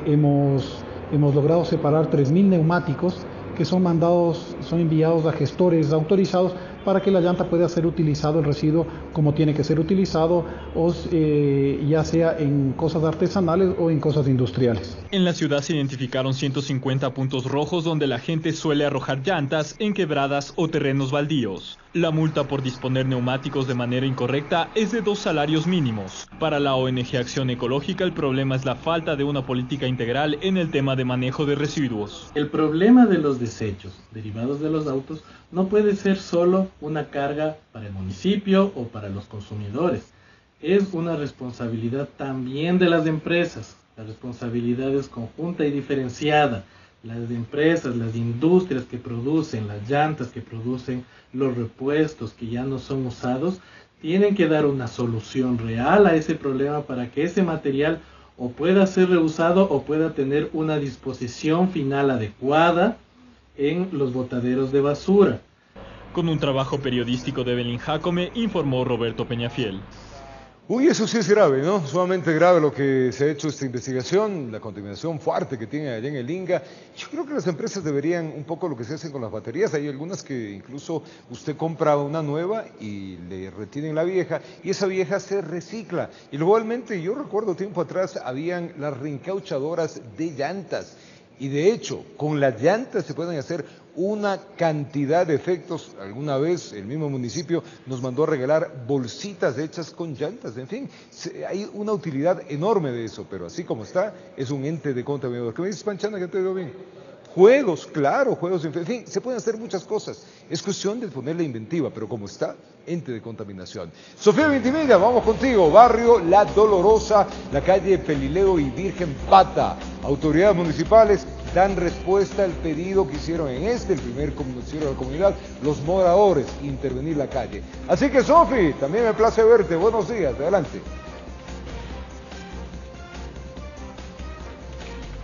hemos logrado separar 3.000 neumáticos que son enviados a gestores autorizados para que la llanta pueda ser utilizado, el residuo, como tiene que ser utilizado, ya sea en cosas artesanales o en cosas industriales. En la ciudad se identificaron 150 puntos rojos donde la gente suele arrojar llantas en quebradas o terrenos baldíos. La multa por disponer neumáticos de manera incorrecta es de 2 salarios mínimos. Para la ONG Acción Ecológica, el problema es la falta de una política integral en el tema de manejo de residuos. El problema de los desechos derivados de los autos no puede ser solo una carga para el municipio o para los consumidores. Es una responsabilidad también de las empresas. La responsabilidad es conjunta y diferenciada. Las empresas, las industrias que producen las llantas, que producen los repuestos que ya no son usados, tienen que dar una solución real a ese problema para que ese material o pueda ser reusado o pueda tener una disposición final adecuada en los botaderos de basura. Con un trabajo periodístico de Evelyn Jacome, informó Roberto Peñafiel. Uy, eso sí es grave, ¿no? Sumamente grave lo que se ha hecho esta investigación, la contaminación fuerte que tiene allá en el Inga. Yo creo que las empresas deberían, un poco lo que se hace con las baterías, hay algunas que incluso usted compra una nueva y le retienen la vieja, y esa vieja se recicla. Y igualmente, yo recuerdo tiempo atrás, habían las reencauchadoras de llantas, y de hecho, con las llantas se pueden hacer una cantidad de efectos. Alguna vez el mismo municipio nos mandó a regalar bolsitas hechas con llantas. En fin, hay una utilidad enorme de eso, pero así como está, es un ente de contaminador. ¿Qué me dices, Panchana, que te digo bien? Juegos, claro, juegos, en fin, se pueden hacer muchas cosas. Es cuestión de ponerle inventiva, pero como está, ente de contaminación. Sofía Ventimiglia, vamos contigo. Barrio La Dolorosa, la calle Pelileo y Virgen Pata. Autoridades municipales dan respuesta al pedido que hicieron en el primer comunicado de la comunidad, los moradores, intervenir la calle. Así que, Sofi, también me place verte. Buenos días, adelante.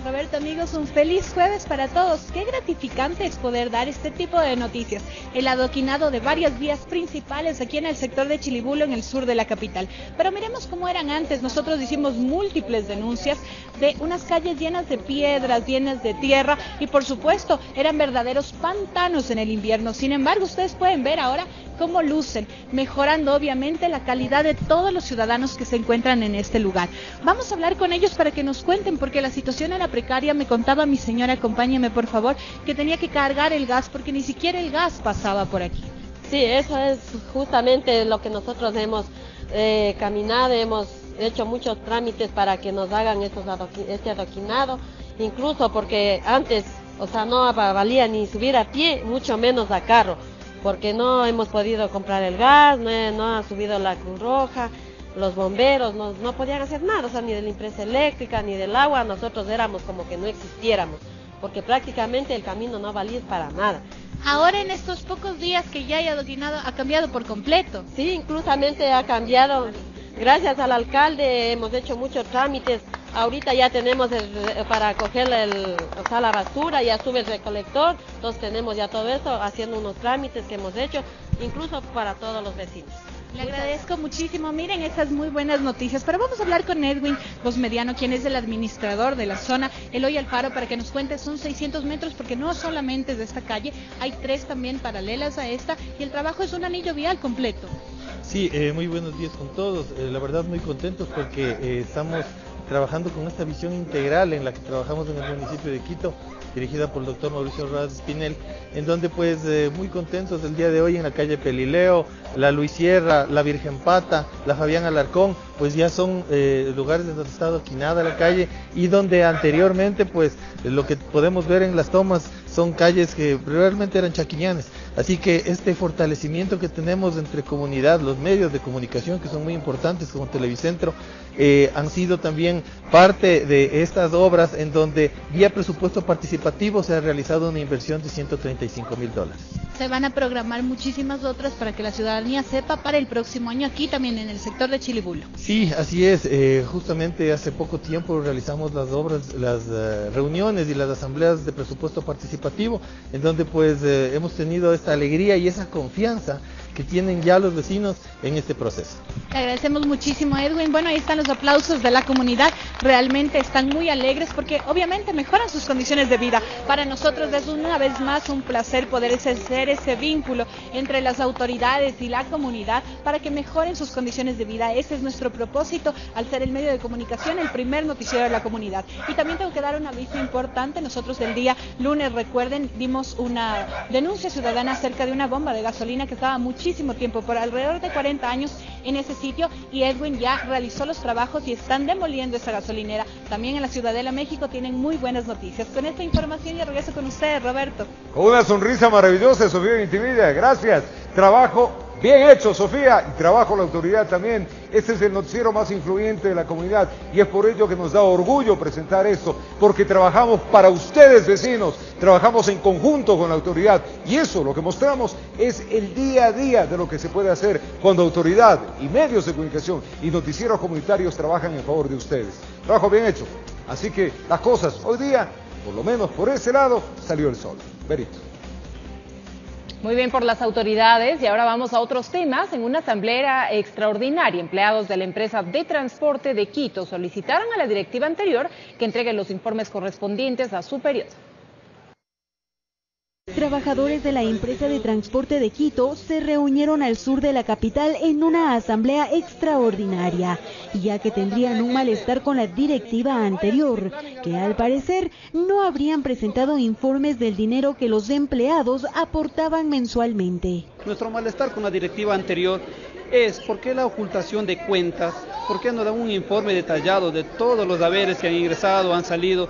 Roberto, amigos, un feliz jueves para todos. Qué gratificante es poder dar este tipo de noticias. El adoquinado de varias vías principales aquí en el sector de Chilibulo, en el sur de la capital. Pero miremos cómo eran antes. Nosotros hicimos múltiples denuncias de unas calles llenas de piedras, llenas de tierra y, por supuesto, eran verdaderos pantanos en el invierno. Sin embargo, ustedes pueden ver ahora cómo lucen, mejorando obviamente la calidad de todos los ciudadanos que se encuentran en este lugar. Vamos a hablar con ellos para que nos cuenten, porque la situación era precaria. Me contaba mi señora, acompáñeme por favor, que tenía que cargar el gas porque ni siquiera el gas pasaba por aquí. Sí, eso es justamente lo que nosotros hemos caminado, hemos hecho muchos trámites para que nos hagan este adoquinado, incluso porque antes, o sea, no valía ni subir a pie, mucho menos a carro, porque no hemos podido comprar el gas, no ha subido la Cruz Roja, los bomberos no podían hacer nada, o sea, ni de la empresa eléctrica, ni del agua. Nosotros éramos como que no existiéramos, porque prácticamente el camino no valía para nada. Ahora en estos pocos días que ya hay adoquinado, ha cambiado por completo. Sí, inclusamente ha cambiado. Gracias al alcalde hemos hecho muchos trámites. Ahorita ya tenemos para coger la basura, ya sube el recolector, entonces tenemos ya todo eso, haciendo unos trámites que hemos hecho, incluso para todos los vecinos. Le agradezco muchísimo. Miren, estas muy buenas noticias. Pero vamos a hablar con Edwin Bosmediano, quien es el administrador de la zona Eloy Alfaro, para que nos cuente. Son 600 metros, porque no solamente es de esta calle, hay 3 también paralelas a esta, y el trabajo es un anillo vial completo. Sí, muy buenos días con todos. La verdad muy contentos porque estamos trabajando con esta visión integral en la que trabajamos en el municipio de Quito, dirigida por el doctor Mauricio Rodas Espinel, en donde pues muy contentos el día de hoy en la calle Pelileo, la Luis Sierra, la Virgen Pata, la Fabián Alarcón, pues ya son lugares donde está adoquinada la calle, y donde anteriormente pues lo que podemos ver en las tomas son calles que realmente eran chaquiñanes. Así que este fortalecimiento que tenemos entre comunidad, los medios de comunicación que son muy importantes como Televicentro, han sido también parte de estas obras, en donde vía presupuesto participativo se ha realizado una inversión de $135,000. Se van a programar muchísimas otras para que la ciudadanía sepa para el próximo año aquí también en el sector de Chilibulo. Sí, así es. Justamente hace poco tiempo realizamos las obras, las reuniones y las asambleas de presupuesto participativo, en donde pues hemos tenido esta alegría y esa confianza que tienen ya los vecinos en este proceso. Le agradecemos muchísimo, Edwin. Bueno, ahí están los aplausos de la comunidad. Realmente están muy alegres porque obviamente mejoran sus condiciones de vida. Para nosotros es una vez más un placer poder hacer ese vínculo entre las autoridades y la comunidad para que mejoren sus condiciones de vida. Ese es nuestro propósito al ser el medio de comunicación, el primer noticiero de la comunidad. Y también tengo que dar un aviso importante. Nosotros el día lunes, recuerden, dimos una denuncia ciudadana acerca de una bomba de gasolina que estaba muchísimo tiempo, por alrededor de 40 años en ese sitio, y Edwin ya realizó los trabajos y están demoliendo esa gasolinera. También en la Ciudadela, México, tienen muy buenas noticias. Con esta información ya regreso con ustedes, Roberto. Con una sonrisa maravillosa, Sofía Vintimilla, gracias. Trabajo bien hecho, Sofía, y trabajo la autoridad también. Este es el noticiero más influyente de la comunidad y es por ello que nos da orgullo presentar esto, porque trabajamos para ustedes, vecinos, trabajamos en conjunto con la autoridad, y eso lo que mostramos es el día a día de lo que se puede hacer cuando autoridad y medios de comunicación y noticieros comunitarios trabajan en favor de ustedes. Trabajo bien hecho, así que las cosas hoy día, por lo menos por ese lado, salió el sol. Berito. Muy bien por las autoridades, y ahora vamos a otros temas. En una asamblea extraordinaria, empleados de la empresa de transporte de Quito solicitaron a la directiva anterior que entregue los informes correspondientes a su periodo. Trabajadores de la empresa de transporte de Quito se reunieron al sur de la capital en una asamblea extraordinaria, ya que tendrían un malestar con la directiva anterior, que al parecer no habrían presentado informes del dinero que los empleados aportaban mensualmente. Nuestro malestar con la directiva anterior es por qué la ocultación de cuentas, por qué no dan un informe detallado de todos los haberes que han ingresado, han salido.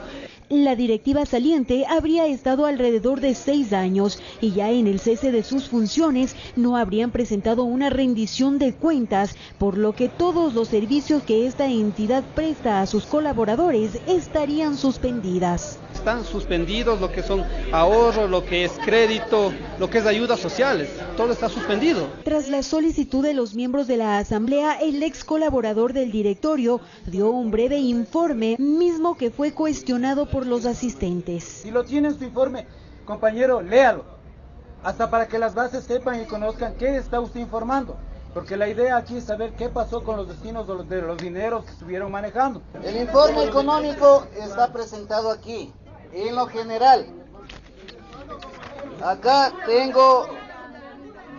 La directiva saliente habría estado alrededor de 6 años y ya en el cese de sus funciones no habrían presentado una rendición de cuentas, por lo que todos los servicios que esta entidad presta a sus colaboradores estarían suspendidas. Están suspendidos lo que son ahorros, lo que es crédito, lo que es ayudas sociales, todo está suspendido. Tras la solicitud de los miembros de la asamblea, el ex colaborador del directorio dio un breve informe, mismo que fue cuestionado por los asistentes. Si lo tiene en su informe, compañero, léalo, hasta para que las bases sepan y conozcan qué está usted informando. Porque la idea aquí es saber qué pasó con los destinos de los dineros que estuvieron manejando. El informe económico está presentado aquí. En lo general, acá tengo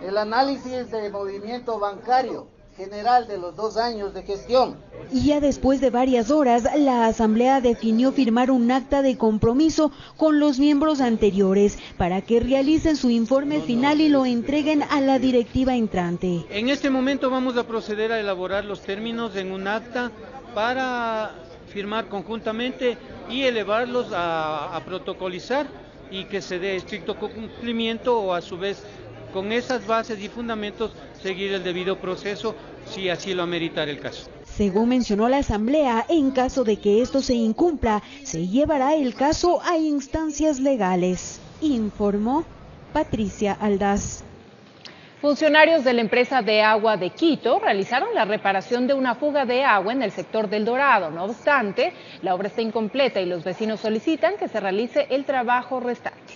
el análisis de movimiento bancario general de los 2 años de gestión. Y ya después de varias horas, la asamblea definió firmar un acta de compromiso con los miembros anteriores para que realicen su informe final y lo entreguen a la directiva entrante. En este momento vamos a proceder a elaborar los términos en un acta para firmar conjuntamente y elevarlos a protocolizar y que se dé estricto cumplimiento, o a su vez con esas bases y fundamentos seguir el debido proceso si así lo ameritara el caso. Según mencionó la asamblea, en caso de que esto se incumpla, se llevará el caso a instancias legales, informó Patricia Aldaz. Funcionarios de la empresa de agua de Quito realizaron la reparación de una fuga de agua en el sector del Dorado. No obstante, la obra está incompleta y los vecinos solicitan que se realice el trabajo restante.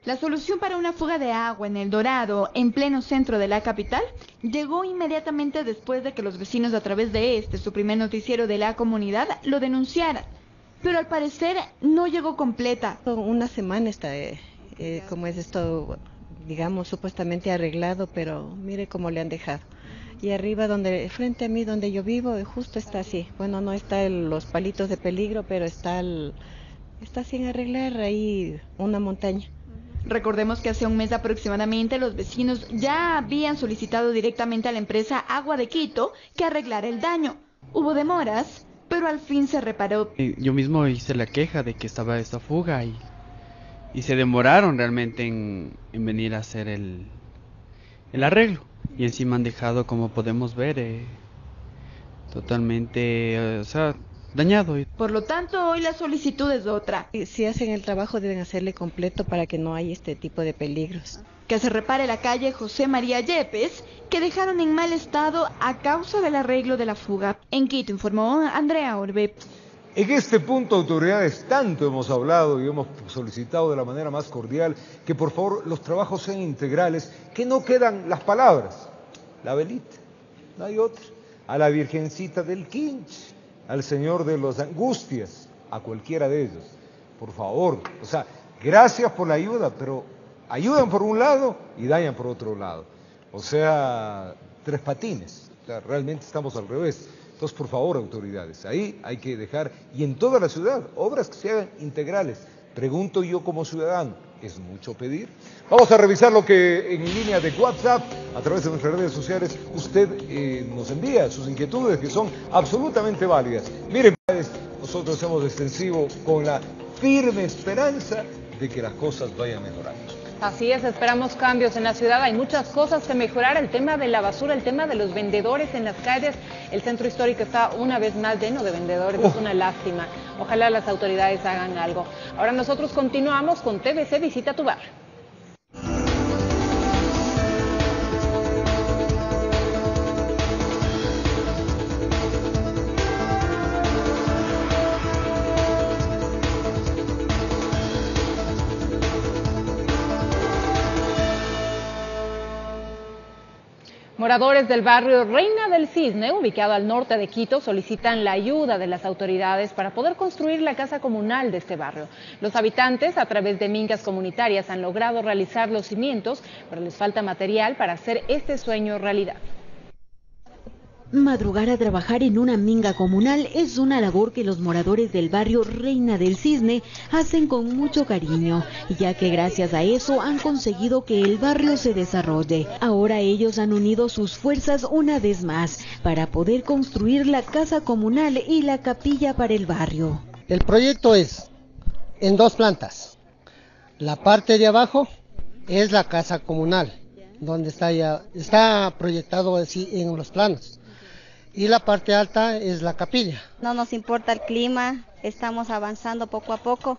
La solución para una fuga de agua en El Dorado, en pleno centro de la capital, llegó inmediatamente después de que los vecinos, a través de su primer noticiero de la comunidad, lo denunciaran. Pero al parecer no llegó completa. Una semana está, como es esto, digamos, supuestamente arreglado, pero mire cómo le han dejado. Y arriba, frente a mí, donde yo vivo, justo está así. Bueno, no está los palitos de peligro, pero está sin arreglar ahí una montaña. Recordemos que hace un mes aproximadamente los vecinos ya habían solicitado directamente a la empresa Agua de Quito que arreglara el daño. Hubo demoras, pero al fin se reparó. Yo mismo hice la queja de que estaba esta fuga y se demoraron realmente en venir a hacer el arreglo. Y encima han dejado, como podemos ver, totalmente, dañado. Por lo tanto, hoy la solicitud es otra. Si hacen el trabajo deben hacerle completo para que no haya este tipo de peligros. Que se repare la calle José María Yepes, que dejaron en mal estado a causa del arreglo de la fuga. En Quito informó Andrea Orbe. En este punto, autoridades, tanto hemos hablado y hemos solicitado de la manera más cordial que por favor los trabajos sean integrales, que no quedan las palabras. La velita, no hay otra. A la Virgencita del Quinche, al Señor de las Angustias, a cualquiera de ellos. Por favor, o sea, gracias por la ayuda, pero ayudan por un lado y dañan por otro lado. O sea, tres patines. O sea, realmente estamos al revés. Entonces, por favor, autoridades, ahí hay que dejar, y en toda la ciudad, obras que se hagan integrales. Pregunto yo como ciudadano, ¿es mucho pedir? Vamos a revisar lo que en línea de WhatsApp, a través de nuestras redes sociales, usted nos envía sus inquietudes, que son absolutamente válidas. Miren, nosotros hacemos extensivo con la firme esperanza de que las cosas vayan mejorando. Así es, esperamos cambios en la ciudad, hay muchas cosas que mejorar, el tema de la basura, el tema de los vendedores en las calles, el centro histórico está una vez más lleno de vendedores, es una lástima, ojalá las autoridades hagan algo. Ahora nosotros continuamos con TVC Visita tu Barrio. Moradores del barrio Reina del Cisne, ubicado al norte de Quito, solicitan la ayuda de las autoridades para poder construir la casa comunal de este barrio. Los habitantes, a través de mingas comunitarias, han logrado realizar los cimientos, pero les falta material para hacer este sueño realidad. Madrugar a trabajar en una minga comunal es una labor que los moradores del barrio Reina del Cisne hacen con mucho cariño, ya que gracias a eso han conseguido que el barrio se desarrolle. Ahora ellos han unido sus fuerzas una vez más para poder construir la casa comunal y la capilla para el barrio. El proyecto es en 2 plantas. La parte de abajo es la casa comunal, donde está proyectado así en los planos. Y la parte alta es la capilla. No nos importa el clima, estamos avanzando poco a poco.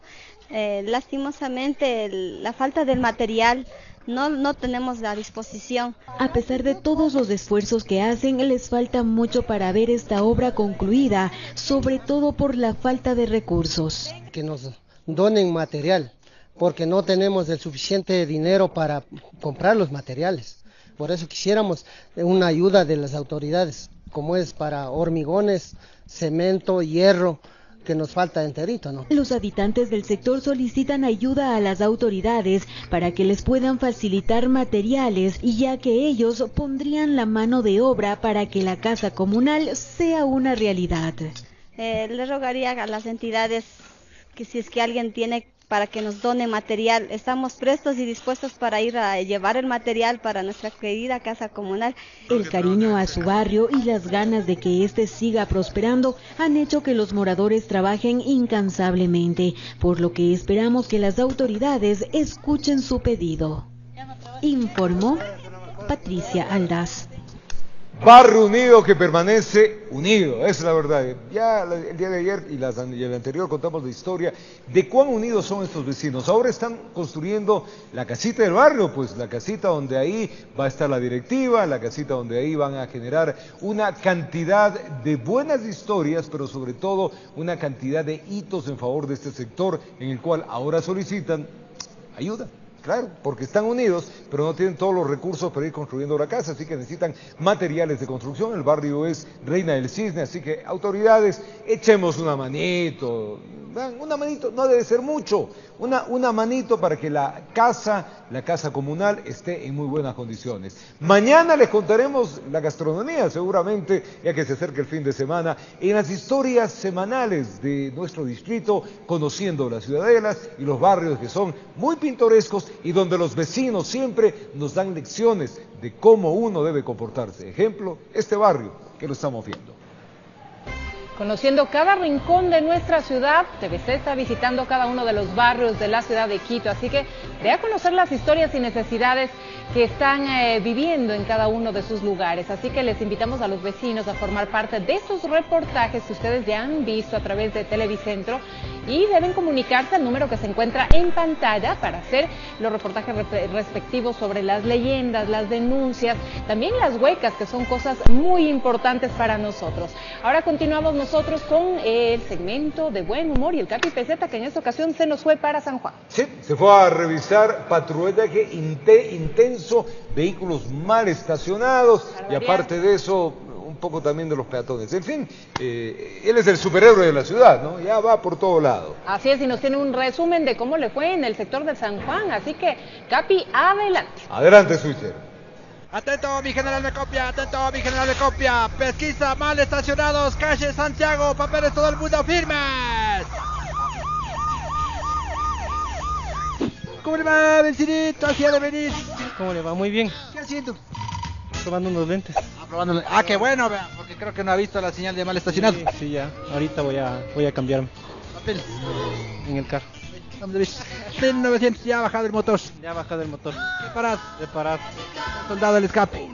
Lastimosamente la falta del material no tenemos la disposición. A pesar de todos los esfuerzos que hacen, les falta mucho para ver esta obra concluida, sobre todo por la falta de recursos. Que nos donen material, porque no tenemos el suficiente dinero para comprar los materiales. Por eso quisiéramos una ayuda de las autoridades, como es para hormigones, cemento, hierro, que nos falta enterito, ¿no? Los habitantes del sector solicitan ayuda a las autoridades para que les puedan facilitar materiales, ya que ellos pondrían la mano de obra para que la casa comunal sea una realidad. Le rogaría a las entidades que si es que alguien tiene para que nos done material, estamos prestos y dispuestos para ir a llevar el material para nuestra querida casa comunal. El cariño a su barrio y las ganas de que éste siga prosperando han hecho que los moradores trabajen incansablemente, por lo que esperamos que las autoridades escuchen su pedido. Informó Patricia Aldaz. Barrio unido que permanece unido, esa es la verdad. Ya el día de ayer y el anterior contamos la historia de cuán unidos son estos vecinos. Ahora están construyendo la casita del barrio, pues la casita donde ahí va a estar la directiva, la casita donde ahí van a generar una cantidad de buenas historias, pero sobre todo una cantidad de hitos en favor de este sector en el cual ahora solicitan ayuda. Claro, porque están unidos, pero no tienen todos los recursos para ir construyendo la casa, así que necesitan materiales de construcción. El barrio es Reina del Cisne, así que autoridades, echemos una manito, no debe ser mucho, una manito para que la casa comunal esté en muy buenas condiciones. Mañana les contaremos la gastronomía, seguramente, ya que se acerca el fin de semana, en las historias semanales de nuestro distrito, conociendo las ciudadelas y los barrios que son muy pintorescos y donde los vecinos siempre nos dan lecciones de cómo uno debe comportarse. Ejemplo, este barrio que lo estamos viendo. Conociendo cada rincón de nuestra ciudad, TVC está visitando cada uno de los barrios de la ciudad de Quito, así que ve a conocer las historias y necesidades que están viviendo en cada uno de sus lugares. Así que les invitamos a los vecinos a formar parte de estos reportajes que ustedes ya han visto a través de Televicentro y deben comunicarse al número que se encuentra en pantalla para hacer los reportajes respectivos sobre las leyendas, las denuncias, también las huecas, que son cosas muy importantes para nosotros. Ahora continuamos nosotros nosotros con el segmento de buen humor y el Capi Peseta, que en esta ocasión se nos fue para San Juan. Sí, se fue a revisar patrullaje intenso, vehículos mal estacionados y aparte de eso, un poco también de los peatones. En fin, él es el superhéroe de la ciudad, ¿no? Ya va por todo lado. Así es, y nos tiene un resumen de cómo le fue en el sector de San Juan, así que, Capi, adelante. Adelante, Switcher. Atento, mi general de copia, atento, mi general de copia. Pesquisa, mal estacionados, calle Santiago, papeles todo el mundo firmes. ¿Cómo le va, vecinito? Hacia de venir. ¿Cómo le va? Muy bien. ¿Qué haciendo? Probando unos lentes. Qué bueno, vea, porque creo que no ha visto la señal de mal estacionado. Sí, ya. Ahorita voy a cambiarme. Papel. En el carro. 1900, ya ha bajado el motor. Ya ha bajado el motor. ¿Qué paras? De parar. Soldado el escape.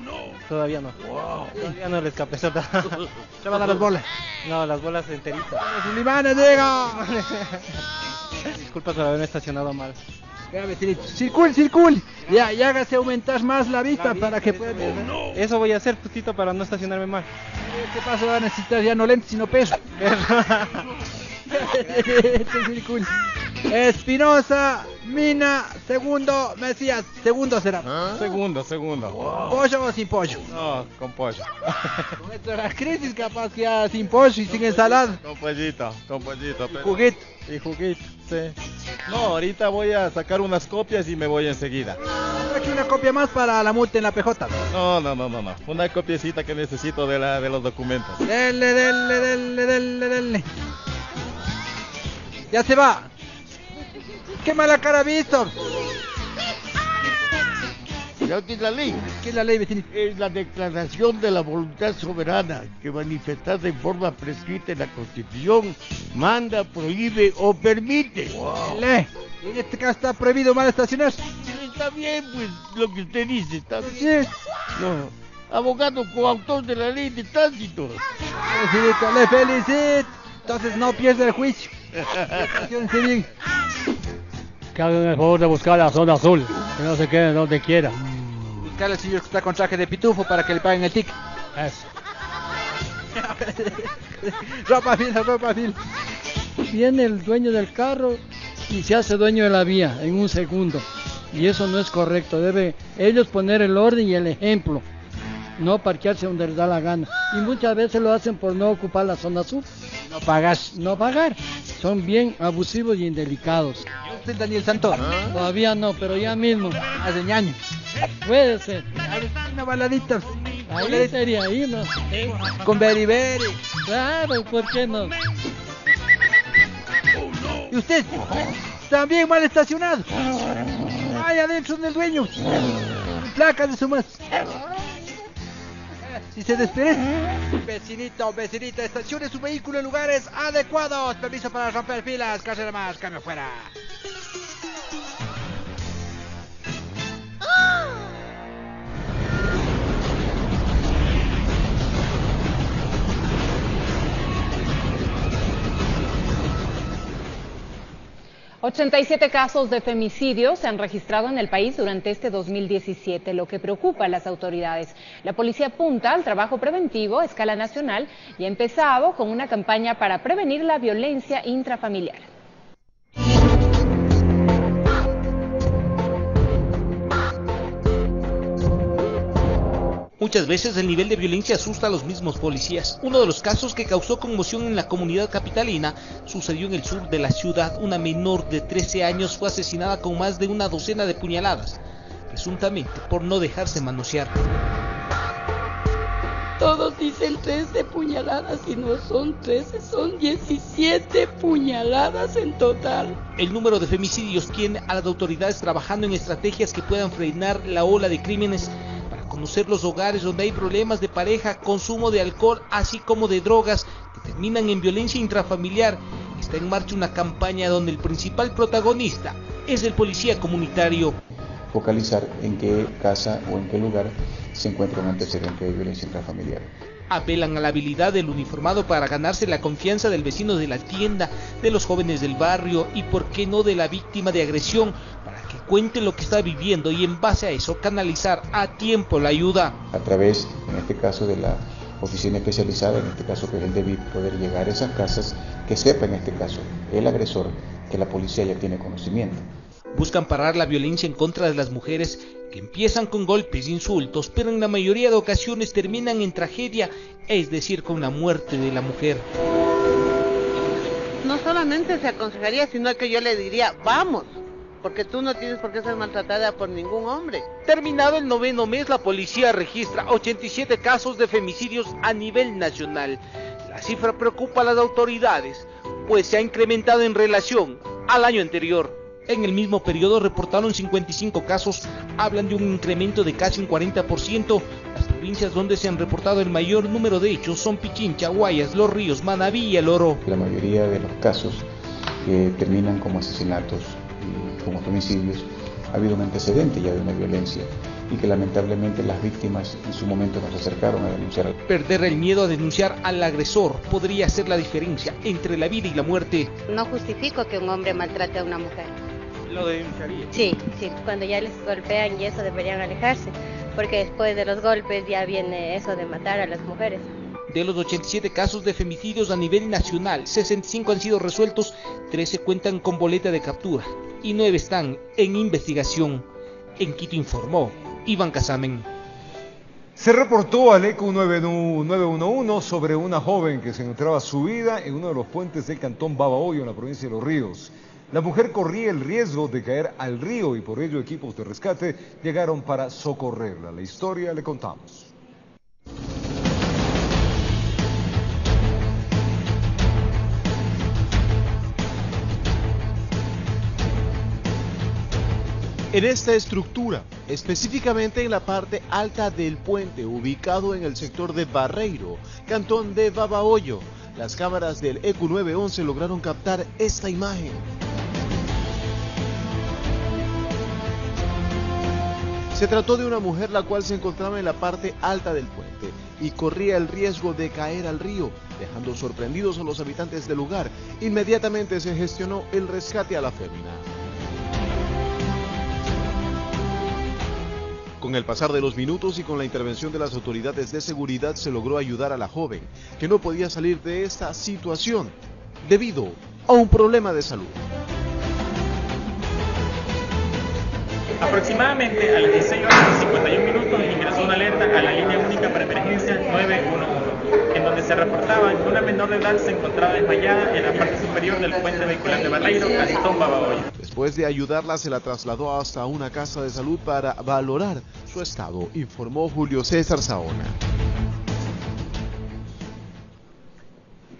Todavía no. Todavía no el escape, soldado. ¿Se van a las bolas? No, las bolas enteritas. ¡Los limanes, diga! Disculpa por haberme estacionado mal. Ya, vecinito. Circul. Ya hágase aumentar más la vista para que pueda... Eso voy a hacer, justito, para no estacionarme mal. ¿Qué pasa? Va a necesitar ya no lentes, sino peso. Circul. Espinosa, Mina, segundo, Mesías. Segundo será. Segundo. ¿Pollo o sin pollo? No, con pollo. Con esto de la crisis, capaz que ya sin pollo y sin ensalada. Con pollito. Pero... Juguito. Y juguito, sí. No, ahorita voy a sacar unas copias y me voy enseguida. Aquí una copia más para la multa en la PJ. No. Una copiecita que necesito de los documentos. Dele. Ya se va. ¡Qué mala cara ha visto! ¿Sabes qué es la ley? ¿Qué es la ley, vecinito? Es la declaración de la voluntad soberana que manifestada en forma prescrita en la Constitución manda, prohíbe o permite. Wow. En este caso está prohibido mal estacionar. Está bien, pues, lo que usted dice, está bien. Sí. No, abogado coautor de la ley de tránsito. Vecinito, le felicito. Entonces no pierde el juicio. Estaciónese bien. Que hagan el favor de buscar la zona azul, que no se queden donde quiera. Buscarle al señor que está con traje de pitufo para que le paguen el ticket. Eso. ropa fila. Viene el dueño del carro y se hace dueño de la vía en un segundo. Y eso no es correcto. Deben ellos poner el orden y el ejemplo. No parquearse donde les da la gana. Y muchas veces lo hacen por no ocupar la zona azul. No pagar. Son bien abusivos y indelicados. ¿Y usted, Daniel Santoro? Todavía no, pero ya mismo. Hace ñaño. Puede ser. Una baladita. Ahí sería ahí, ¿no? Con Beri. Claro, ¿por qué no? ¿Y usted? También mal estacionado. Vaya adentro del dueño. Placa de su más. Si se despide. Vecinito, estacione su vehículo en lugares adecuados. Permiso para romper filas. Carrera más, cambio fuera. ¡Ah! 87 casos de femicidio se han registrado en el país durante este 2017, lo que preocupa a las autoridades. La policía apunta al trabajo preventivo a escala nacional y ha empezado con una campaña para prevenir la violencia intrafamiliar. Muchas veces el nivel de violencia asusta a los mismos policías. Uno de los casos que causó conmoción en la comunidad capitalina sucedió en el sur de la ciudad. Una menor de 13 años fue asesinada con más de una docena de puñaladas, presuntamente por no dejarse manosear. Todos dicen 13 puñaladas y no son 13, son 17 puñaladas en total. El número de femicidios tiene a las autoridades trabajando en estrategias que puedan frenar la ola de crímenes, conocer los hogares donde hay problemas de pareja, consumo de alcohol, así como de drogas que terminan en violencia intrafamiliar. Está en marcha una campaña donde el principal protagonista es el policía comunitario. Focalizar en qué casa o en qué lugar se encuentra un antecedente de violencia intrafamiliar. Apelan a la habilidad del uniformado para ganarse la confianza del vecino de la tienda, de los jóvenes del barrio y, por qué no, de la víctima de agresión, para que cuente lo que está viviendo y en base a eso canalizar a tiempo la ayuda. A través, en este caso, de la oficina especializada, en este caso que es el DEVIP, poder llegar a esas casas, que sepa en este caso el agresor, que la policía ya tiene conocimiento. Buscan parar la violencia en contra de las mujeres, que empiezan con golpes e insultos, pero en la mayoría de ocasiones terminan en tragedia, es decir, con la muerte de la mujer. No solamente se aconsejaría, sino que yo le diría, vamos, porque tú no tienes por qué ser maltratada por ningún hombre. Terminado el 9º mes, la policía registra 87 casos de femicidios a nivel nacional. La cifra preocupa a las autoridades, pues se ha incrementado en relación al año anterior. En el mismo periodo reportaron 55 casos, hablan de un incremento de casi un 40%. Las provincias donde se han reportado el mayor número de hechos son Pichincha, Guayas, Los Ríos, Manabí y El Oro. La mayoría de los casos que terminan como asesinatos y como femicidios, ha habido un antecedente ya de una violencia y que lamentablemente las víctimas en su momento nos acercaron a denunciar. Perder el miedo a denunciar al agresor podría ser la diferencia entre la vida y la muerte. No justifico que un hombre maltrate a una mujer. ¿Lo denunciaría? Sí, cuando ya les golpean y eso deberían alejarse, porque después de los golpes ya viene eso de matar a las mujeres. De los 87 casos de femicidios a nivel nacional, 65 han sido resueltos, 13 cuentan con boleta de captura y 9 están en investigación. En Quito informó Iván Casamen. Se reportó al ECU 911 sobre una joven que se encontraba subida en uno de los puentes del cantón Babahoyo en la provincia de Los Ríos. La mujer corría el riesgo de caer al río y por ello equipos de rescate llegaron para socorrerla. La historia le contamos. En esta estructura, específicamente en la parte alta del puente, ubicado en el sector de Barreiro, cantón de Babahoyo, las cámaras del ECU 911 lograron captar esta imagen. Se trató de una mujer la cual se encontraba en la parte alta del puente y corría el riesgo de caer al río, dejando sorprendidos a los habitantes del lugar. Inmediatamente se gestionó el rescate a la fémina. Con el pasar de los minutos y con la intervención de las autoridades de seguridad se logró ayudar a la joven, que no podía salir de esta situación debido a un problema de salud. Aproximadamente a las 16 horas y 51 minutos ingresó una alerta a la línea única para emergencia 911, en donde se reportaba que una menor de edad se encontraba desmayada en la parte superior del puente vehicular de Barreiro, cantón Babahoyo. Después de ayudarla, se la trasladó hasta una casa de salud para valorar su estado, informó Julio César Saona.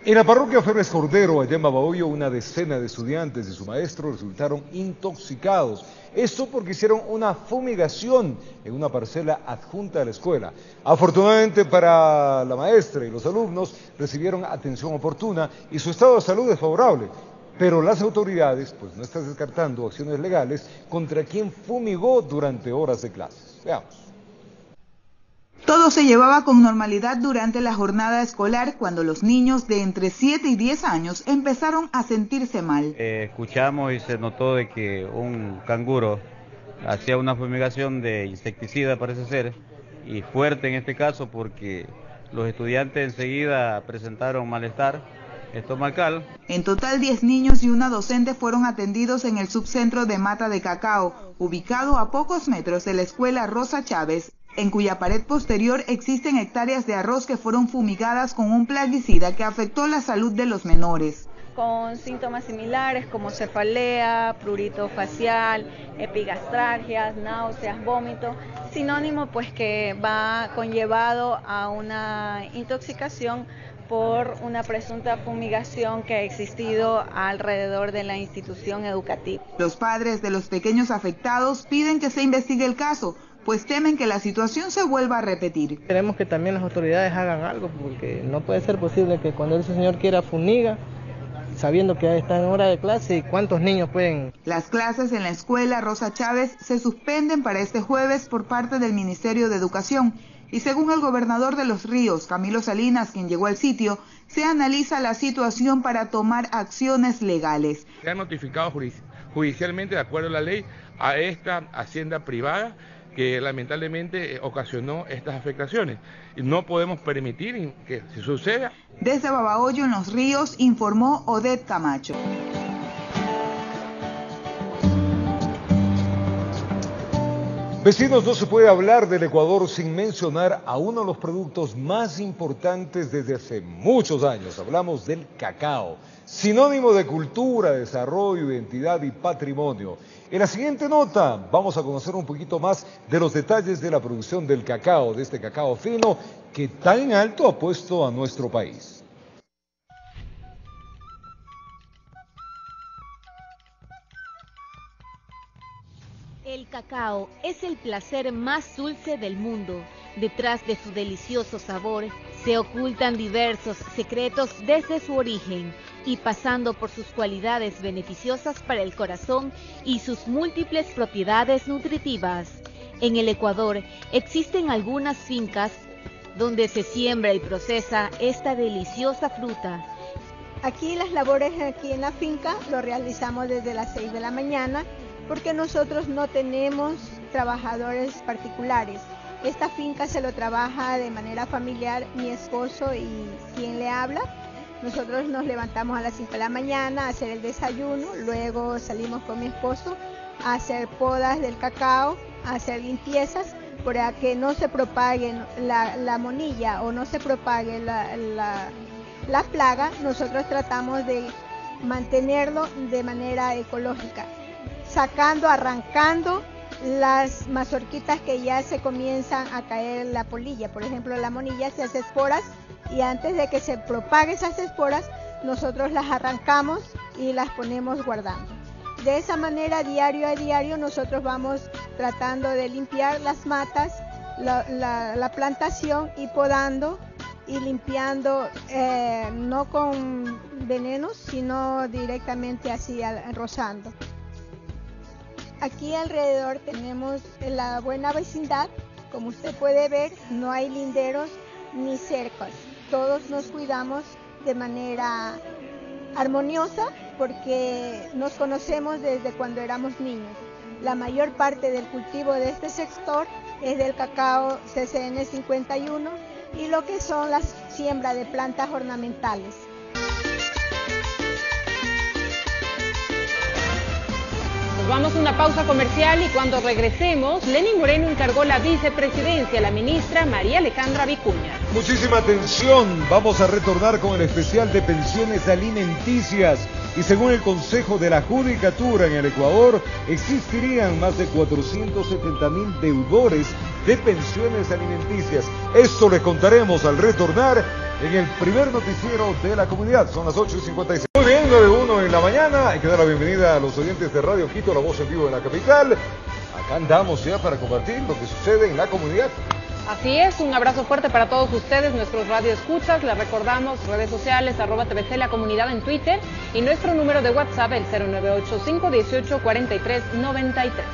En la parroquia Febres Cordero, allá en Babahoyo, una decena de estudiantes y su maestro resultaron intoxicados. Esto porque hicieron una fumigación en una parcela adjunta a la escuela. Afortunadamente para la maestra y los alumnos recibieron atención oportuna y su estado de salud es favorable. Pero las autoridades pues no están descartando acciones legales contra quien fumigó durante horas de clases. Veamos. Todo se llevaba con normalidad durante la jornada escolar cuando los niños de entre 7 y 10 años empezaron a sentirse mal. Escuchamos y se notó de que un canguro hacía una fumigación de insecticida, parece ser, y fuerte en este caso porque los estudiantes enseguida presentaron malestar estomacal. En total 10 niños y una docente fueron atendidos en el subcentro de Mata de Cacao, ubicado a pocos metros de la escuela Rosa Chávez, en cuya pared posterior existen hectáreas de arroz que fueron fumigadas con un plaguicida que afectó la salud de los menores. Con síntomas similares como cefalea, prurito facial, epigastralgias, náuseas, vómito, sinónimo pues que va conllevado a una intoxicación por una presunta fumigación que ha existido alrededor de la institución educativa. Los padres de los pequeños afectados piden que se investigue el caso, pues temen que la situación se vuelva a repetir. Queremos que también las autoridades hagan algo, porque no puede ser posible que cuando ese señor quiera fumiga, sabiendo que está en hora de clase, y cuántos niños pueden. Las clases en la escuela Rosa Chávez se suspenden para este jueves por parte del Ministerio de Educación, y según el gobernador de Los Ríos, Camilo Salinas, quien llegó al sitio, se analiza la situación para tomar acciones legales. Se ha notificado judicialmente, de acuerdo a la ley, a esta hacienda privada que lamentablemente ocasionó estas afectaciones. Y no podemos permitir que se suceda. Desde Babahoyo, en Los Ríos, informó Odette Camacho. Vecinos, no se puede hablar del Ecuador sin mencionar a uno de los productos más importantes desde hace muchos años. Hablamos del cacao, sinónimo de cultura, desarrollo, identidad y patrimonio. En la siguiente nota vamos a conocer un poquito más de los detalles de la producción del cacao, de este cacao fino que tan alto ha puesto a nuestro país. El cacao es el placer más dulce del mundo. Detrás de su delicioso sabor se ocultan diversos secretos desde su origen y pasando por sus cualidades beneficiosas para el corazón y sus múltiples propiedades nutritivas. En el Ecuador existen algunas fincas donde se siembra y procesa esta deliciosa fruta. Aquí las labores aquí en la finca lo realizamos desde las 6 de la mañana porque nosotros no tenemos trabajadores particulares. Esta finca se lo trabaja de manera familiar mi esposo y quien le habla. Nosotros nos levantamos a las 5 de la mañana a hacer el desayuno, luego salimos con mi esposo a hacer podas del cacao, a hacer limpiezas para que no se propague la monilla o no se propague la plaga. Nosotros tratamos de mantenerlo de manera ecológica, arrancando las mazorquitas que ya se comienzan a caer en la polilla. Por ejemplo, la monilla se hace esporas y antes de que se propague esas esporas, nosotros las arrancamos y las ponemos guardando. De esa manera, diario a diario, nosotros vamos tratando de limpiar las matas, la plantación y podando y limpiando, no con venenos, sino directamente así rozando. Aquí alrededor tenemos la buena vecindad, como usted puede ver, no hay linderos ni cercas. Todos nos cuidamos de manera armoniosa porque nos conocemos desde cuando éramos niños. La mayor parte del cultivo de este sector es del cacao CCN 51 y lo que son las siembras de plantas ornamentales. Vamos a una pausa comercial y cuando regresemos, Lenín Moreno encargó la vicepresidencia a la ministra María Alejandra Vicuña. Muchísima atención, vamos a retornar con el especial de pensiones alimenticias. Y según el Consejo de la Judicatura en el Ecuador, existirían más de 470,000 deudores de pensiones alimenticias. Esto les contaremos al retornar en el primer noticiero de la comunidad. Son las 8:56. Muy bien, 9:01 en la mañana. Hay que dar la bienvenida a los oyentes de Radio Quito, la voz en vivo de la capital. Acá andamos ya para compartir lo que sucede en la comunidad. Así es, un abrazo fuerte para todos ustedes, nuestros radioescuchas. Les recordamos redes sociales, @TVC La Comunidad en Twitter y nuestro número de WhatsApp, el 0985 18 43 93.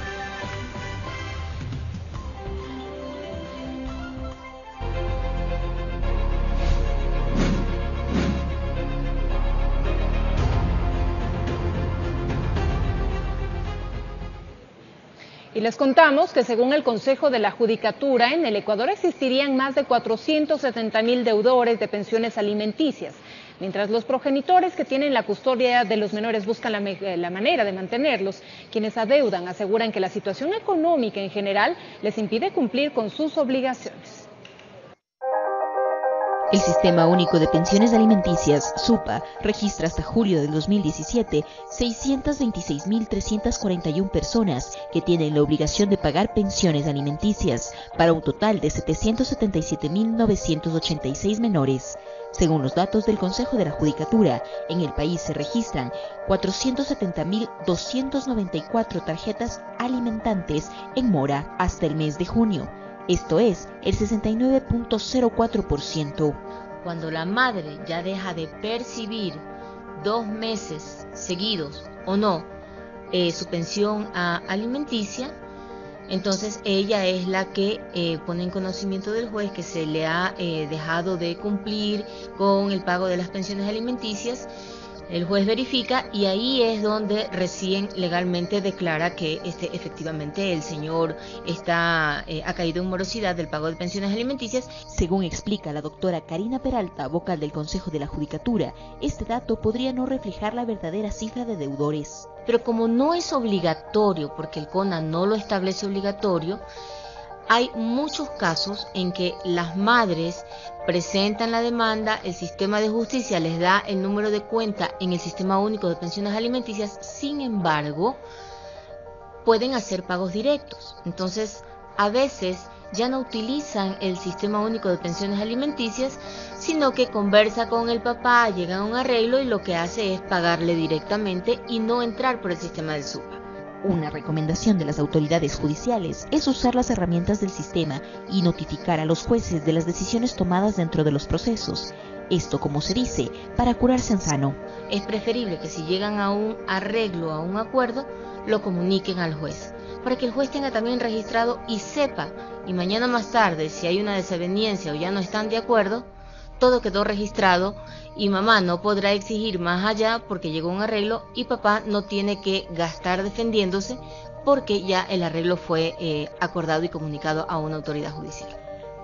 Y les contamos que según el Consejo de la Judicatura, en el Ecuador existirían más de 470,000 deudores de pensiones alimenticias, mientras los progenitores que tienen la custodia de los menores buscan la manera de mantenerlos. Quienes adeudan aseguran que la situación económica en general les impide cumplir con sus obligaciones. El Sistema Único de Pensiones Alimenticias, SUPA, registra hasta julio del 2017 626.341 personas que tienen la obligación de pagar pensiones alimenticias, para un total de 777.986 menores. Según los datos del Consejo de la Judicatura, en el país se registran 470.294 tarjetas alimentantes en mora hasta el mes de junio. Esto es el 69.04%. Cuando la madre ya deja de percibir 2 meses seguidos o no su pensión alimenticia, entonces ella es la que pone en conocimiento del juez que se le ha dejado de cumplir con el pago de las pensiones alimenticias El juez verifica y ahí es donde recién legalmente declara que efectivamente el señor ha caído en morosidad del pago de pensiones alimenticias. Según explica la doctora Karina Peralta, vocal del Consejo de la Judicatura, este dato podría no reflejar la verdadera cifra de deudores. Pero como no es obligatorio, porque el CONA no lo establece obligatorio, hay muchos casos en que las madres presentan la demanda, el sistema de justicia les da el número de cuenta en el Sistema Único de Pensiones Alimenticias, sin embargo, pueden hacer pagos directos. Entonces, a veces ya no utilizan el Sistema Único de Pensiones Alimenticias, sino que conversa con el papá, llegan a un arreglo y lo que hace es pagarle directamente y no entrar por el sistema del SUPA. Una recomendación de las autoridades judiciales es usar las herramientas del sistema y notificar a los jueces de las decisiones tomadas dentro de los procesos. Esto, como se dice, para curarse en sano. Es preferible que si llegan a un arreglo, a un acuerdo, lo comuniquen al juez, para que el juez tenga también registrado y sepa, y mañana más tarde, si hay una desaveniencia o ya no están de acuerdo, todo quedó registrado y mamá no podrá exigir más allá porque llegó a un arreglo y papá no tiene que gastar defendiéndose porque ya el arreglo fue acordado y comunicado a una autoridad judicial.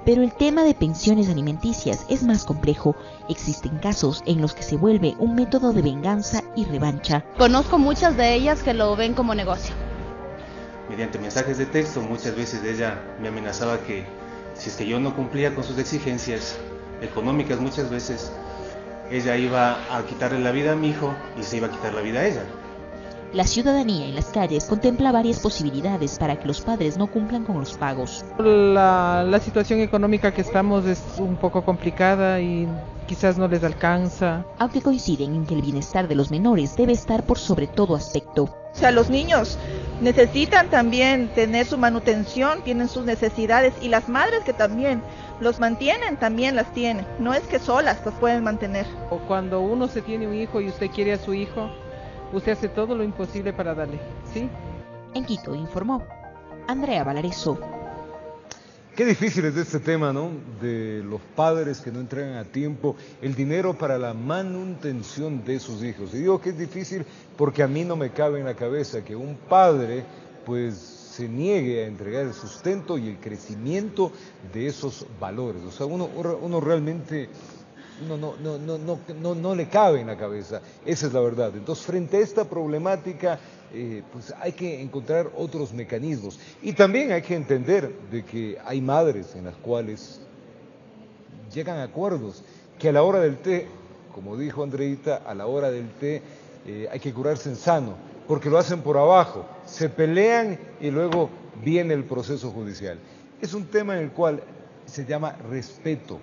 Pero el tema de pensiones alimenticias es más complejo. Existen casos en los que se vuelve un método de venganza y revancha. Conozco muchas de ellas que lo ven como negocio. Mediante mensajes de texto, muchas veces ella me amenazaba que si es que yo no cumplía con sus exigencias económicas, muchas veces ella iba a quitarle la vida a mi hijo y se iba a quitar la vida a ella. La ciudadanía en las calles contempla varias posibilidades para que los padres no cumplan con los pagos. La situación económica que estamos es un poco complicada y quizás no les alcanza. Aunque coinciden en que el bienestar de los menores debe estar por sobre todo aspecto. O sea, los niños necesitan también tener su manutención, tienen sus necesidades y las madres que también los mantienen, también las tienen. No es que solas los pueden mantener. Cuando uno se tiene un hijo y usted quiere a su hijo, usted hace todo lo imposible para darle, ¿sí? En Quito informó Andrea Valareso. Qué difícil es este tema, ¿no? De los padres que no entregan a tiempo el dinero para la manutención de sus hijos. Y digo que es difícil porque a mí no me cabe en la cabeza que un padre, pues, se niegue a entregar el sustento y el crecimiento de esos valores. O sea, uno realmente no le cabe en la cabeza. Esa es la verdad. Entonces, frente a esta problemática, pues hay que encontrar otros mecanismos. Y también hay que entender de que hay madres en las cuales llegan a acuerdos, que a la hora del té, como dijo Andreita, a la hora del té hay que curarse en sano, porque lo hacen por abajo, se pelean y luego viene el proceso judicial. Es un tema en el cual se llama respeto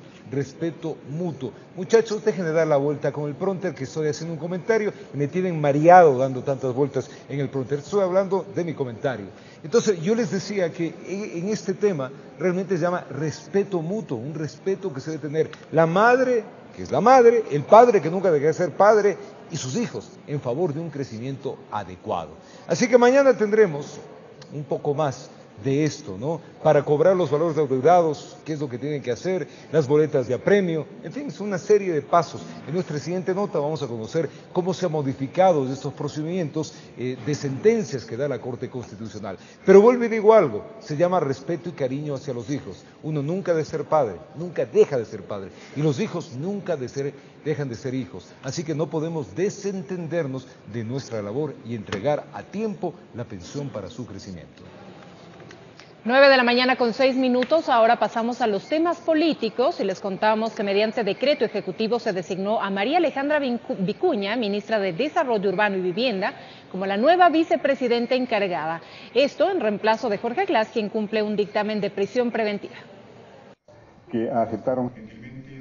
mutuo. Muchachos, dejen de dar la vuelta con el prompter, que estoy haciendo un comentario y me tienen mareado dando tantas vueltas en el prompter. Estoy hablando de mi comentario. Entonces, yo les decía que en este tema realmente se llama respeto mutuo, un respeto que se debe tener la madre, que es la madre, el padre, que nunca deja de ser padre, y sus hijos, en favor de un crecimiento adecuado. Así que mañana tendremos un poco más de esto, ¿no? Para cobrar los valores adeudados, qué es lo que tienen que hacer, las boletas de apremio, en fin, es una serie de pasos. En nuestra siguiente nota vamos a conocer cómo se han modificado estos procedimientos de sentencias que da la Corte Constitucional. Pero vuelvo y digo algo, se llama respeto y cariño hacia los hijos. Uno nunca debe ser padre, nunca deja de ser padre, y los hijos nunca dejan de ser hijos. Así que no podemos desentendernos de nuestra labor y entregar a tiempo la pensión para su crecimiento. 9 de la mañana con 6 minutos, ahora pasamos a los temas políticos y les contamos que mediante decreto ejecutivo se designó a María Alejandra Vicuña, ministra de Desarrollo Urbano y Vivienda, como la nueva vicepresidenta encargada. Esto en reemplazo de Jorge Glass, quien cumple un dictamen de prisión preventiva. Que aceptaron.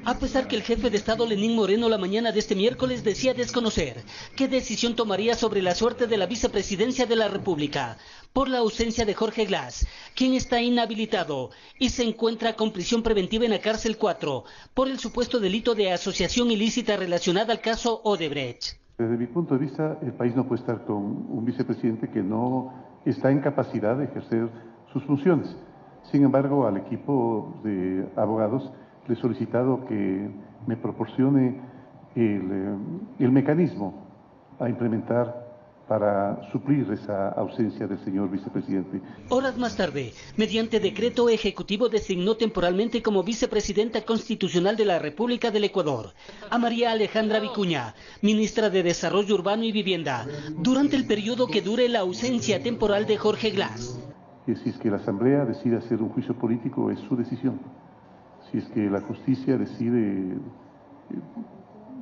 A pesar que el jefe de Estado Lenín Moreno la mañana de este miércoles decía desconocer qué decisión tomaría sobre la suerte de la vicepresidencia de la República por la ausencia de Jorge Glass, quien está inhabilitado y se encuentra con prisión preventiva en la cárcel 4 por el supuesto delito de asociación ilícita relacionada al caso Odebrecht. Desde mi punto de vista, el país no puede estar con un vicepresidente que no está en capacidad de ejercer sus funciones. Sin embargo, al equipo de abogados le he solicitado que me proporcione el mecanismo a implementar para suplir esa ausencia del señor vicepresidente. Horas más tarde, mediante decreto ejecutivo, designó temporalmente como vicepresidenta constitucional de la República del Ecuador a María Alejandra Vicuña, ministra de Desarrollo Urbano y Vivienda, durante el periodo que dure la ausencia temporal de Jorge Glas. Y si es que la Asamblea decide hacer un juicio político, es su decisión. Si es que la justicia decide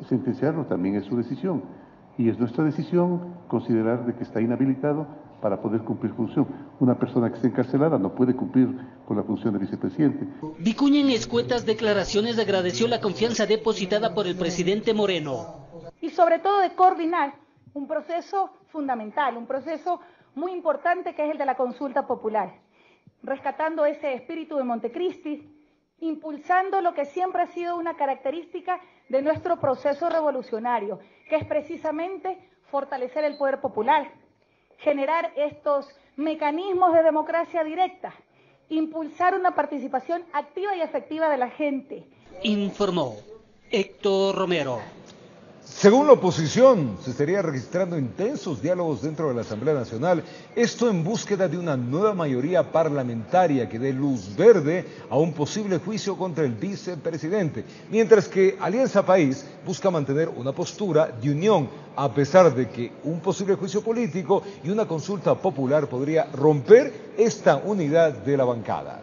sentenciarlo, también es su decisión. Y es nuestra decisión considerar de que está inhabilitado para poder cumplir función. Una persona que esté encarcelada no puede cumplir con la función de vicepresidente. Vicuña en escuetas declaraciones agradeció la confianza depositada por el presidente Moreno. Y sobre todo de coordinar un proceso fundamental, un proceso muy importante que es el de la consulta popular, rescatando ese espíritu de Montecristi, impulsando lo que siempre ha sido una característica de nuestro proceso revolucionario, que es precisamente fortalecer el poder popular, generar estos mecanismos de democracia directa, impulsar una participación activa y efectiva de la gente. Informó Héctor Romero. Según la oposición, se estaría registrando intensos diálogos dentro de la Asamblea Nacional, esto en búsqueda de una nueva mayoría parlamentaria que dé luz verde a un posible juicio contra el vicepresidente, mientras que Alianza País busca mantener una postura de unión, a pesar de que un posible juicio político y una consulta popular podría romper esta unidad de la bancada.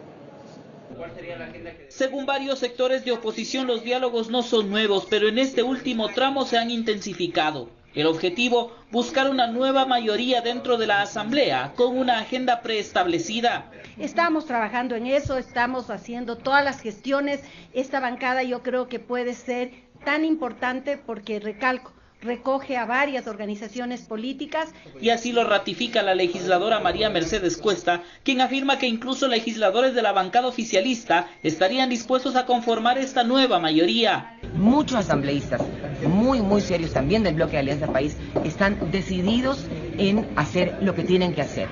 Según varios sectores de oposición, los diálogos no son nuevos, pero en este último tramo se han intensificado. El objetivo, buscar una nueva mayoría dentro de la Asamblea, con una agenda preestablecida. Estamos trabajando en eso, estamos haciendo todas las gestiones. Esta bancada yo creo que puede ser tan importante porque, recalco, recoge a varias organizaciones políticas. Y así lo ratifica la legisladora María Mercedes Cuesta, quien afirma que incluso legisladores de la bancada oficialista estarían dispuestos a conformar esta nueva mayoría. Muchos asambleístas, muy serios también del bloque de Alianza País, están decididos en hacer lo que tienen que hacer,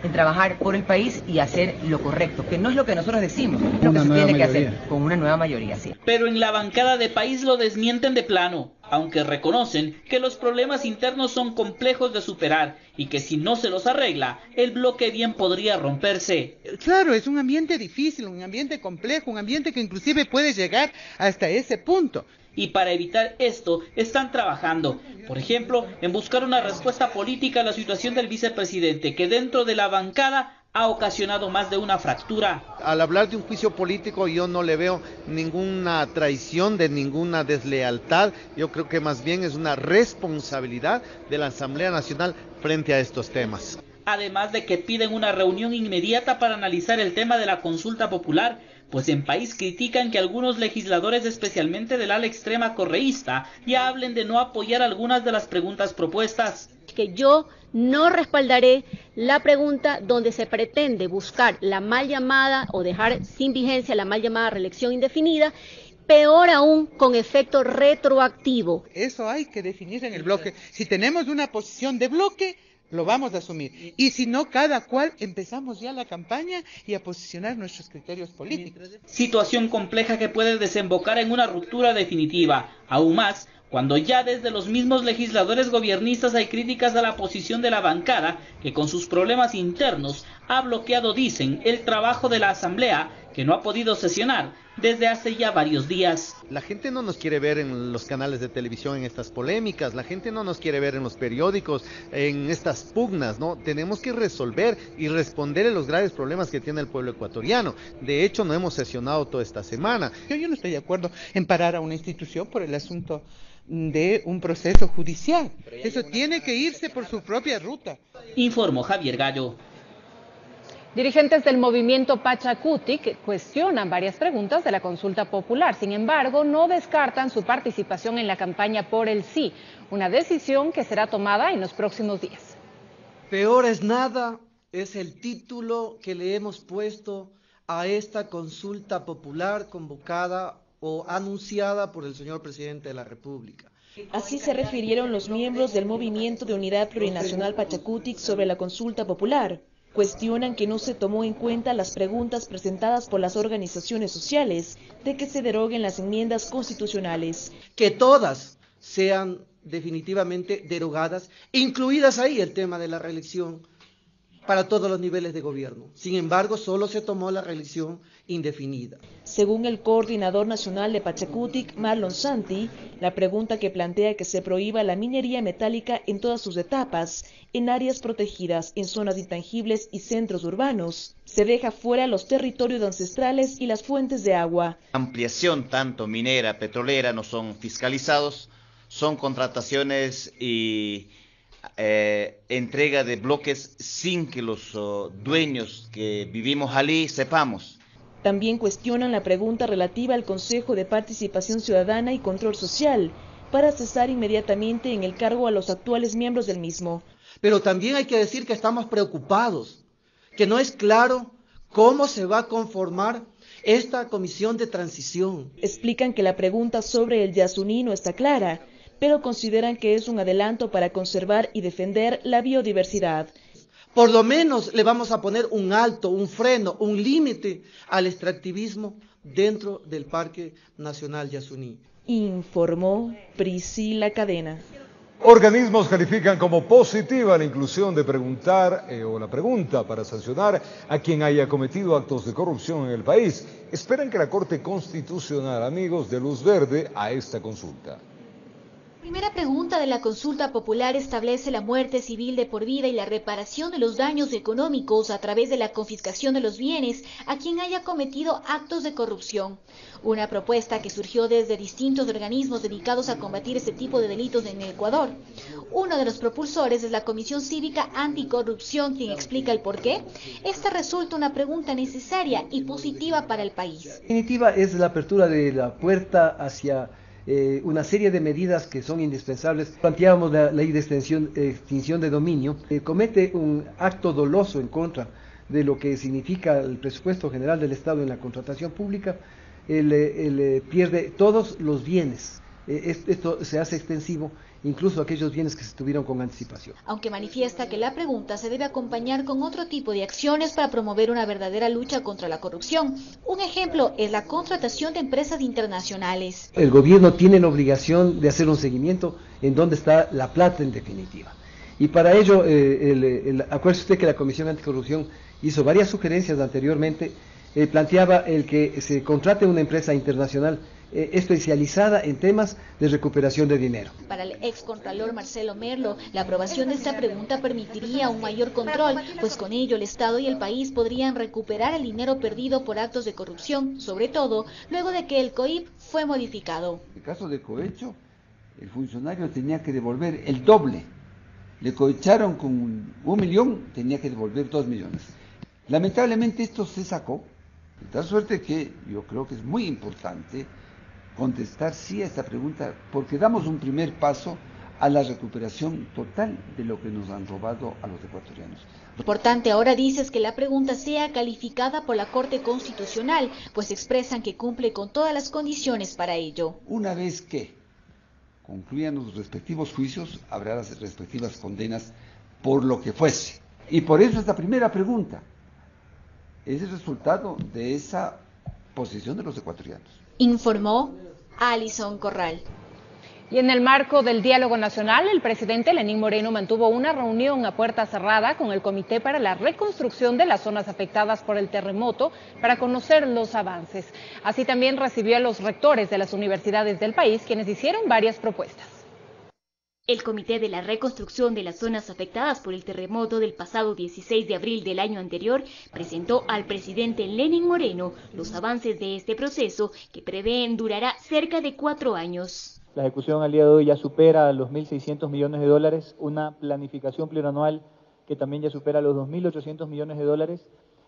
en trabajar por el país y hacer lo correcto, que no es lo que nosotros decimos, es lo que se tiene que hacer, con una nueva mayoría, sí. Pero en la bancada de País lo desmienten de plano, aunque reconocen que los problemas internos son complejos de superar y que si no se los arregla, el bloque bien podría romperse. Claro, es un ambiente difícil, un ambiente complejo, un ambiente que inclusive puede llegar hasta ese punto. Y para evitar esto, están trabajando, por ejemplo, en buscar una respuesta política a la situación del vicepresidente, que dentro de la bancada ha ocasionado más de una fractura. Al hablar de un juicio político, yo no le veo ninguna traición, de ninguna deslealtad. Yo creo que más bien es una responsabilidad de la Asamblea Nacional frente a estos temas. Además de que piden una reunión inmediata para analizar el tema de la consulta popular, pues en País critican que algunos legisladores, especialmente del ala extrema correísta, ya hablen de no apoyar algunas de las preguntas propuestas. Que yo no respaldaré la pregunta donde se pretende buscar la mal llamada o dejar sin vigencia la mal llamada reelección indefinida, peor aún con efecto retroactivo. Eso hay que definir en el bloque. Si tenemos una posición de bloque, lo vamos a asumir. Y si no, cada cual empezamos ya la campaña y a posicionar nuestros criterios políticos. Situación compleja que puede desembocar en una ruptura definitiva, aún más cuando ya desde los mismos legisladores gobiernistas hay críticas a la posición de la bancada, que con sus problemas internos ha bloqueado, dicen, el trabajo de la Asamblea, que no ha podido sesionar desde hace ya varios días. La gente no nos quiere ver en los canales de televisión en estas polémicas, la gente no nos quiere ver en los periódicos, en estas pugnas, ¿no? Tenemos que resolver y responder a los graves problemas que tiene el pueblo ecuatoriano. De hecho, no hemos sesionado toda esta semana. Yo no estoy de acuerdo en parar a una institución por el asunto de un proceso judicial. Eso tiene que irse por su propia ruta. Informó Javier Gallo. Dirigentes del movimiento Pachacuti cuestionan varias preguntas de la consulta popular. Sin embargo, no descartan su participación en la campaña por el sí, una decisión que será tomada en los próximos días. Peor es nada, es el título que le hemos puesto a esta consulta popular convocada o anunciada por el señor presidente de la República. Así se refirieron los miembros del Movimiento de Unidad Plurinacional Pachacuti sobre la consulta popular. Cuestionan que no se tomó en cuenta las preguntas presentadas por las organizaciones sociales de que se deroguen las enmiendas constitucionales. Que todas sean definitivamente derogadas, incluidas ahí el tema de la reelección para todos los niveles de gobierno. Sin embargo, solo se tomó la reelección indefinida. Según el coordinador nacional de Pachacutic, Marlon Santi, la pregunta que plantea que se prohíba la minería metálica en todas sus etapas, en áreas protegidas, en zonas intangibles y centros urbanos, se deja fuera los territorios ancestrales y las fuentes de agua. Ampliación tanto minera, petrolera, no son fiscalizados, son contrataciones y entrega de bloques sin que los dueños que vivimos allí sepamos. También cuestionan la pregunta relativa al Consejo de Participación Ciudadana y Control Social para cesar inmediatamente en el cargo a los actuales miembros del mismo. Pero también hay que decir que estamos preocupados, que no es claro cómo se va a conformar esta comisión de transición. Explican que la pregunta sobre el Yasuní no está clara, pero consideran que es un adelanto para conservar y defender la biodiversidad. Por lo menos le vamos a poner un alto, un freno, un límite al extractivismo dentro del Parque Nacional Yasuní. Informó Priscila Cadena. Organismos califican como positiva la inclusión de preguntar o la pregunta para sancionar a quien haya cometido actos de corrupción en el país. Esperan que la Corte Constitucional, amigos, dé luz verde a esta consulta. La primera pregunta de la consulta popular establece la muerte civil de por vida y la reparación de los daños económicos a través de la confiscación de los bienes a quien haya cometido actos de corrupción. Una propuesta que surgió desde distintos organismos dedicados a combatir este tipo de delitos en Ecuador. Uno de los propulsores es la Comisión Cívica Anticorrupción, quien explica el porqué. Esta resulta una pregunta necesaria y positiva para el país. En definitiva, es la apertura de la puerta hacia una serie de medidas que son indispensables. Planteábamos la ley de extinción de dominio, comete un acto doloso en contra de lo que significa el presupuesto general del Estado en la contratación pública, él pierde todos los bienes. Esto se hace extensivo incluso a aquellos bienes que se tuvieron con anticipación. Aunque manifiesta que la pregunta se debe acompañar con otro tipo de acciones para promover una verdadera lucha contra la corrupción. Un ejemplo es la contratación de empresas internacionales. El gobierno tiene la obligación de hacer un seguimiento en dónde está la plata en definitiva. Y para ello, acuérdese usted que la Comisión Anticorrupción hizo varias sugerencias anteriormente, planteaba el que se contrate una empresa internacional especializada en temas de recuperación de dinero. Para el excontralor Marcelo Merlo, la aprobación de esta pregunta permitiría un mayor control, pues con ello el Estado y el país podrían recuperar el dinero perdido por actos de corrupción, sobre todo luego de que el COIP fue modificado. En el caso de cohecho, el funcionario tenía que devolver el doble. Le cohecharon con 1 millón, tenía que devolver 2 millones. Lamentablemente esto se sacó, de tal suerte que yo creo que es muy importante contestar sí a esta pregunta, porque damos un primer paso a la recuperación total de lo que nos han robado a los ecuatorianos. Lo importante ahora dices que la pregunta sea calificada por la Corte Constitucional, pues expresan que cumple con todas las condiciones para ello. Una vez que concluyan los respectivos juicios, habrá las respectivas condenas por lo que fuese. Y por eso esta primera pregunta es el resultado de esa posición de los ecuatorianos. Informó Alison Corral. Y en el marco del diálogo nacional, el presidente Lenín Moreno mantuvo una reunión a puerta cerrada con el Comité para la Reconstrucción de las Zonas Afectadas por el Terremoto para conocer los avances. Así también recibió a los rectores de las universidades del país, quienes hicieron varias propuestas. El Comité de la Reconstrucción de las Zonas Afectadas por el Terremoto del pasado 16 de abril del año anterior presentó al presidente Lenín Moreno los avances de este proceso que prevén durará cerca de 4 años. La ejecución al día de hoy ya supera los 1.600 millones de dólares, una planificación plurianual que también ya supera los 2.800 millones de dólares.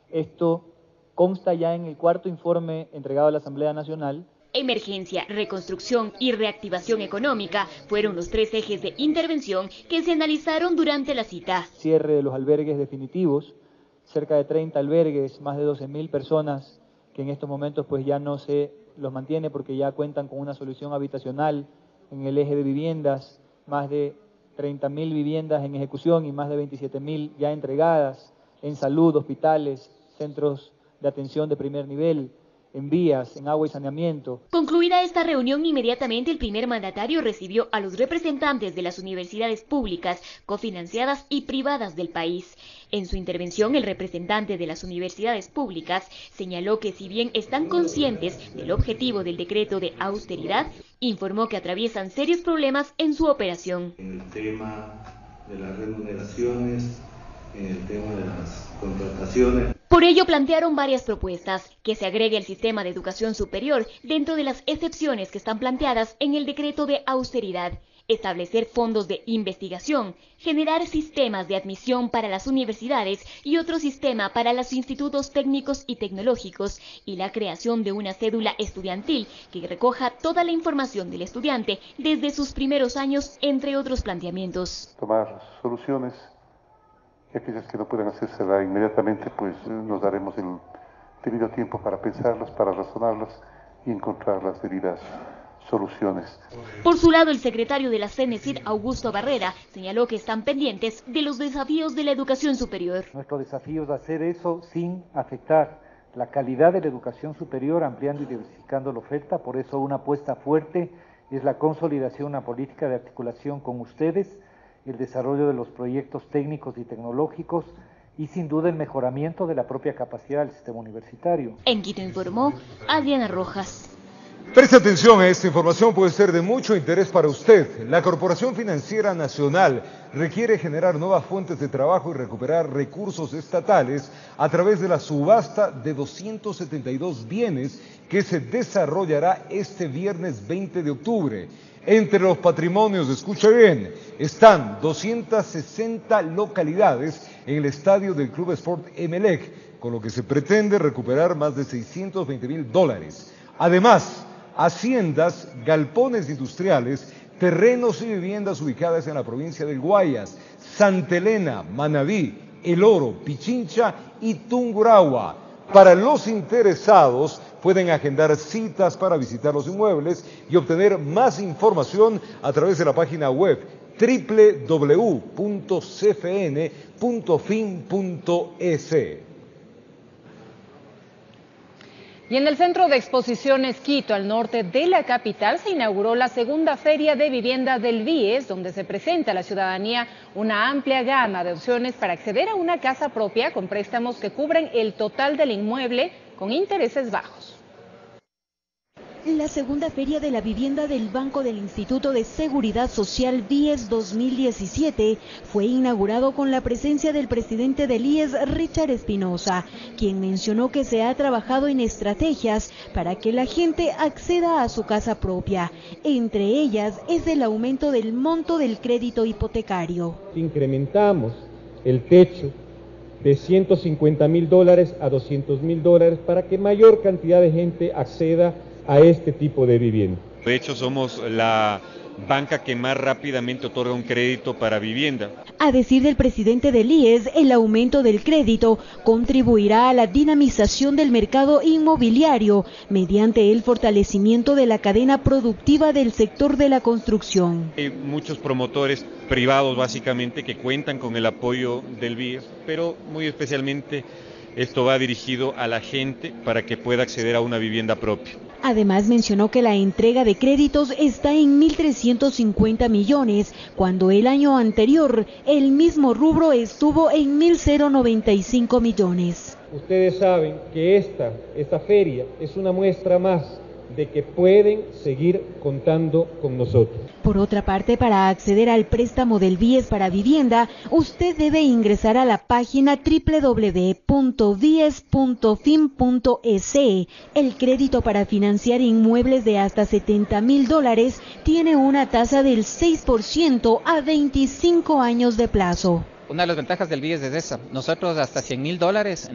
Esto consta ya en el 4º informe entregado a la Asamblea Nacional. Emergencia, reconstrucción y reactivación económica fueron los 3 ejes de intervención que se analizaron durante la cita. Cierre de los albergues definitivos, cerca de 30 albergues, más de 12.000 personas que en estos momentos pues ya no se los mantiene porque ya cuentan con una solución habitacional. En el eje de viviendas, más de 30.000 viviendas en ejecución y más de 27.000 ya entregadas. En salud, hospitales, centros de atención de primer nivel. en vías, en agua y saneamiento. Concluida esta reunión, inmediatamente el primer mandatario recibió a los representantes de las universidades públicas, cofinanciadas y privadas del país. En su intervención, el representante de las universidades públicas señaló que si bien están conscientes del objetivo del decreto de austeridad, informó que atraviesan serios problemas en su operación. En el tema de las remuneraciones, en el tema de las contrataciones. Por ello plantearon varias propuestas, que se agregue el sistema de educación superior dentro de las excepciones que están planteadas en el decreto de austeridad, establecer fondos de investigación, generar sistemas de admisión para las universidades y otro sistema para los institutos técnicos y tecnológicos, y la creación de una cédula estudiantil que recoja toda la información del estudiante desde sus primeros años, entre otros planteamientos. Tomar soluciones y aquellas que no puedan hacérsela inmediatamente, pues nos daremos el debido tiempo para pensarlas, para razonarlas y encontrar las debidas soluciones. Por su lado, el secretario de la CENESID, Augusto Barrera, señaló que están pendientes de los desafíos de la educación superior. Nuestro desafío es hacer eso sin afectar la calidad de la educación superior, ampliando y diversificando la oferta. Por eso una apuesta fuerte es la consolidación de una política de articulación con ustedes, el desarrollo de los proyectos técnicos y tecnológicos y sin duda el mejoramiento de la propia capacidad del sistema universitario. En Quito informó Adriana Rojas. Preste atención, esta información puede ser de mucho interés para usted. La Corporación Financiera Nacional requiere generar nuevas fuentes de trabajo y recuperar recursos estatales a través de la subasta de 272 bienes que se desarrollará este viernes 20 de octubre. Entre los patrimonios, escuche bien, están 260 localidades en el estadio del Club Sport Emelec, con lo que se pretende recuperar más de $620.000. Además, haciendas, galpones industriales, terrenos y viviendas ubicadas en la provincia del Guayas, Santa Elena, Manabí, El Oro, Pichincha y Tungurahua. Para los interesados, pueden agendar citas para visitar los inmuebles y obtener más información a través de la página web www.cfn.fin.es. Y en el Centro de Exposiciones Quito, al norte de la capital, se inauguró la segunda Feria de Vivienda del BIES, donde se presenta a la ciudadanía una amplia gama de opciones para acceder a una casa propia con préstamos que cubren el total del inmueble con intereses bajos. La segunda Feria de la Vivienda del Banco del Instituto de Seguridad Social BIES 2017 fue inaugurado con la presencia del presidente del IES, Richard Espinosa, quien mencionó que se ha trabajado en estrategias para que la gente acceda a su casa propia. Entre ellas es el aumento del monto del crédito hipotecario. Incrementamos el techo de $150.000 a $200.000 para que mayor cantidad de gente acceda a este tipo de vivienda. De hecho, somos la banca que más rápidamente otorga un crédito para vivienda. A decir del presidente del IES, el aumento del crédito contribuirá a la dinamización del mercado inmobiliario mediante el fortalecimiento de la cadena productiva del sector de la construcción. Hay muchos promotores privados básicamente que cuentan con el apoyo del BIES, pero muy especialmente esto va dirigido a la gente para que pueda acceder a una vivienda propia. Además mencionó que la entrega de créditos está en 1.350 millones, cuando el año anterior el mismo rubro estuvo en 1.095 millones. Ustedes saben que esta feria es una muestra más de que pueden seguir contando con nosotros. Por otra parte, para acceder al préstamo del BIES para vivienda, usted debe ingresar a la página www.bies.fin.es. El crédito para financiar inmuebles de hasta $70.000 tiene una tasa del 6% a 25 años de plazo. Una de las ventajas del BIES es esa. Nosotros hasta $100.000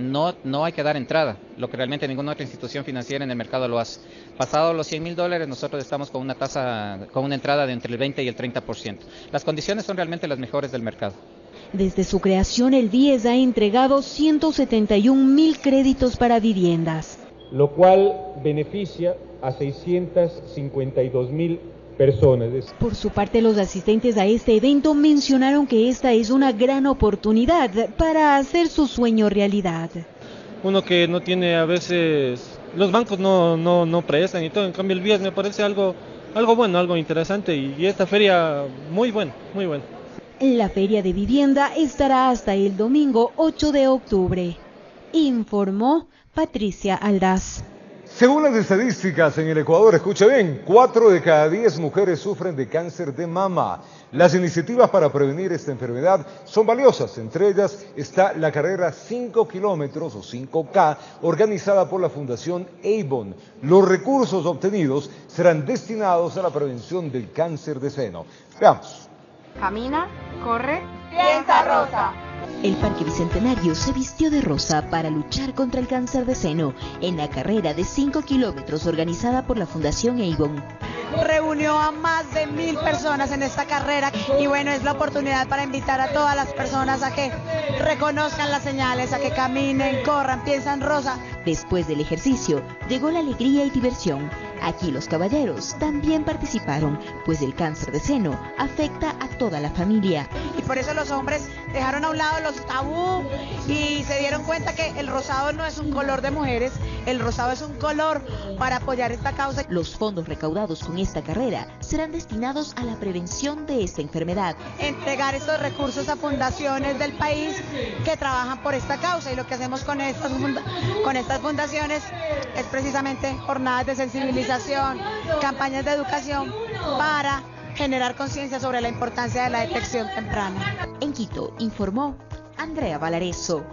no hay que dar entrada, lo que realmente ninguna otra institución financiera en el mercado lo hace. Pasado los $100.000, nosotros estamos con una tasa, con una entrada de entre el 20 y el 30%. Las condiciones son realmente las mejores del mercado. Desde su creación, el BIES ha entregado 171.000 créditos para viviendas, lo cual beneficia a 652.000 personas. Por su parte, los asistentes a este evento mencionaron que esta es una gran oportunidad para hacer su sueño realidad. Uno que no tiene a veces los bancos no prestan y todo. En cambio el BIES me parece algo bueno, algo interesante, y esta feria muy buena, muy buena. La Feria de Vivienda estará hasta el domingo 8 de octubre, informó Patricia Aldaz. Según las estadísticas en el Ecuador, escucha bien, 4 de cada 10 mujeres sufren de cáncer de mama. Las iniciativas para prevenir esta enfermedad son valiosas. Entre ellas está la carrera 5 kilómetros o 5K organizada por la Fundación Avon. Los recursos obtenidos serán destinados a la prevención del cáncer de seno. Veamos. Camina, corre, piensa rosa. El Parque Bicentenario se vistió de rosa para luchar contra el cáncer de seno en la carrera de 5 kilómetros organizada por la Fundación Avon. Reunió a más de 1000 personas en esta carrera y bueno, es la oportunidad para invitar a todas las personas a que reconozcan las señales, a que caminen, corran, piensan rosa. Después del ejercicio, llegó la alegría y diversión. Aquí los caballeros también participaron, pues el cáncer de seno afecta a toda la familia. Y por eso los hombres dejaron a un lado los tabú y se dieron cuenta que el rosado no es un color de mujeres, el rosado es un color para apoyar esta causa. Los fondos recaudados con esta carrera serán destinados a la prevención de esta enfermedad. Entregar estos recursos a fundaciones del país que trabajan por esta causa, y lo que hacemos con estas fundaciones es precisamente jornadas de sensibilización, campañas de educación para generar conciencia sobre la importancia de la detección temprana. En Quito informó Andrea Valareso.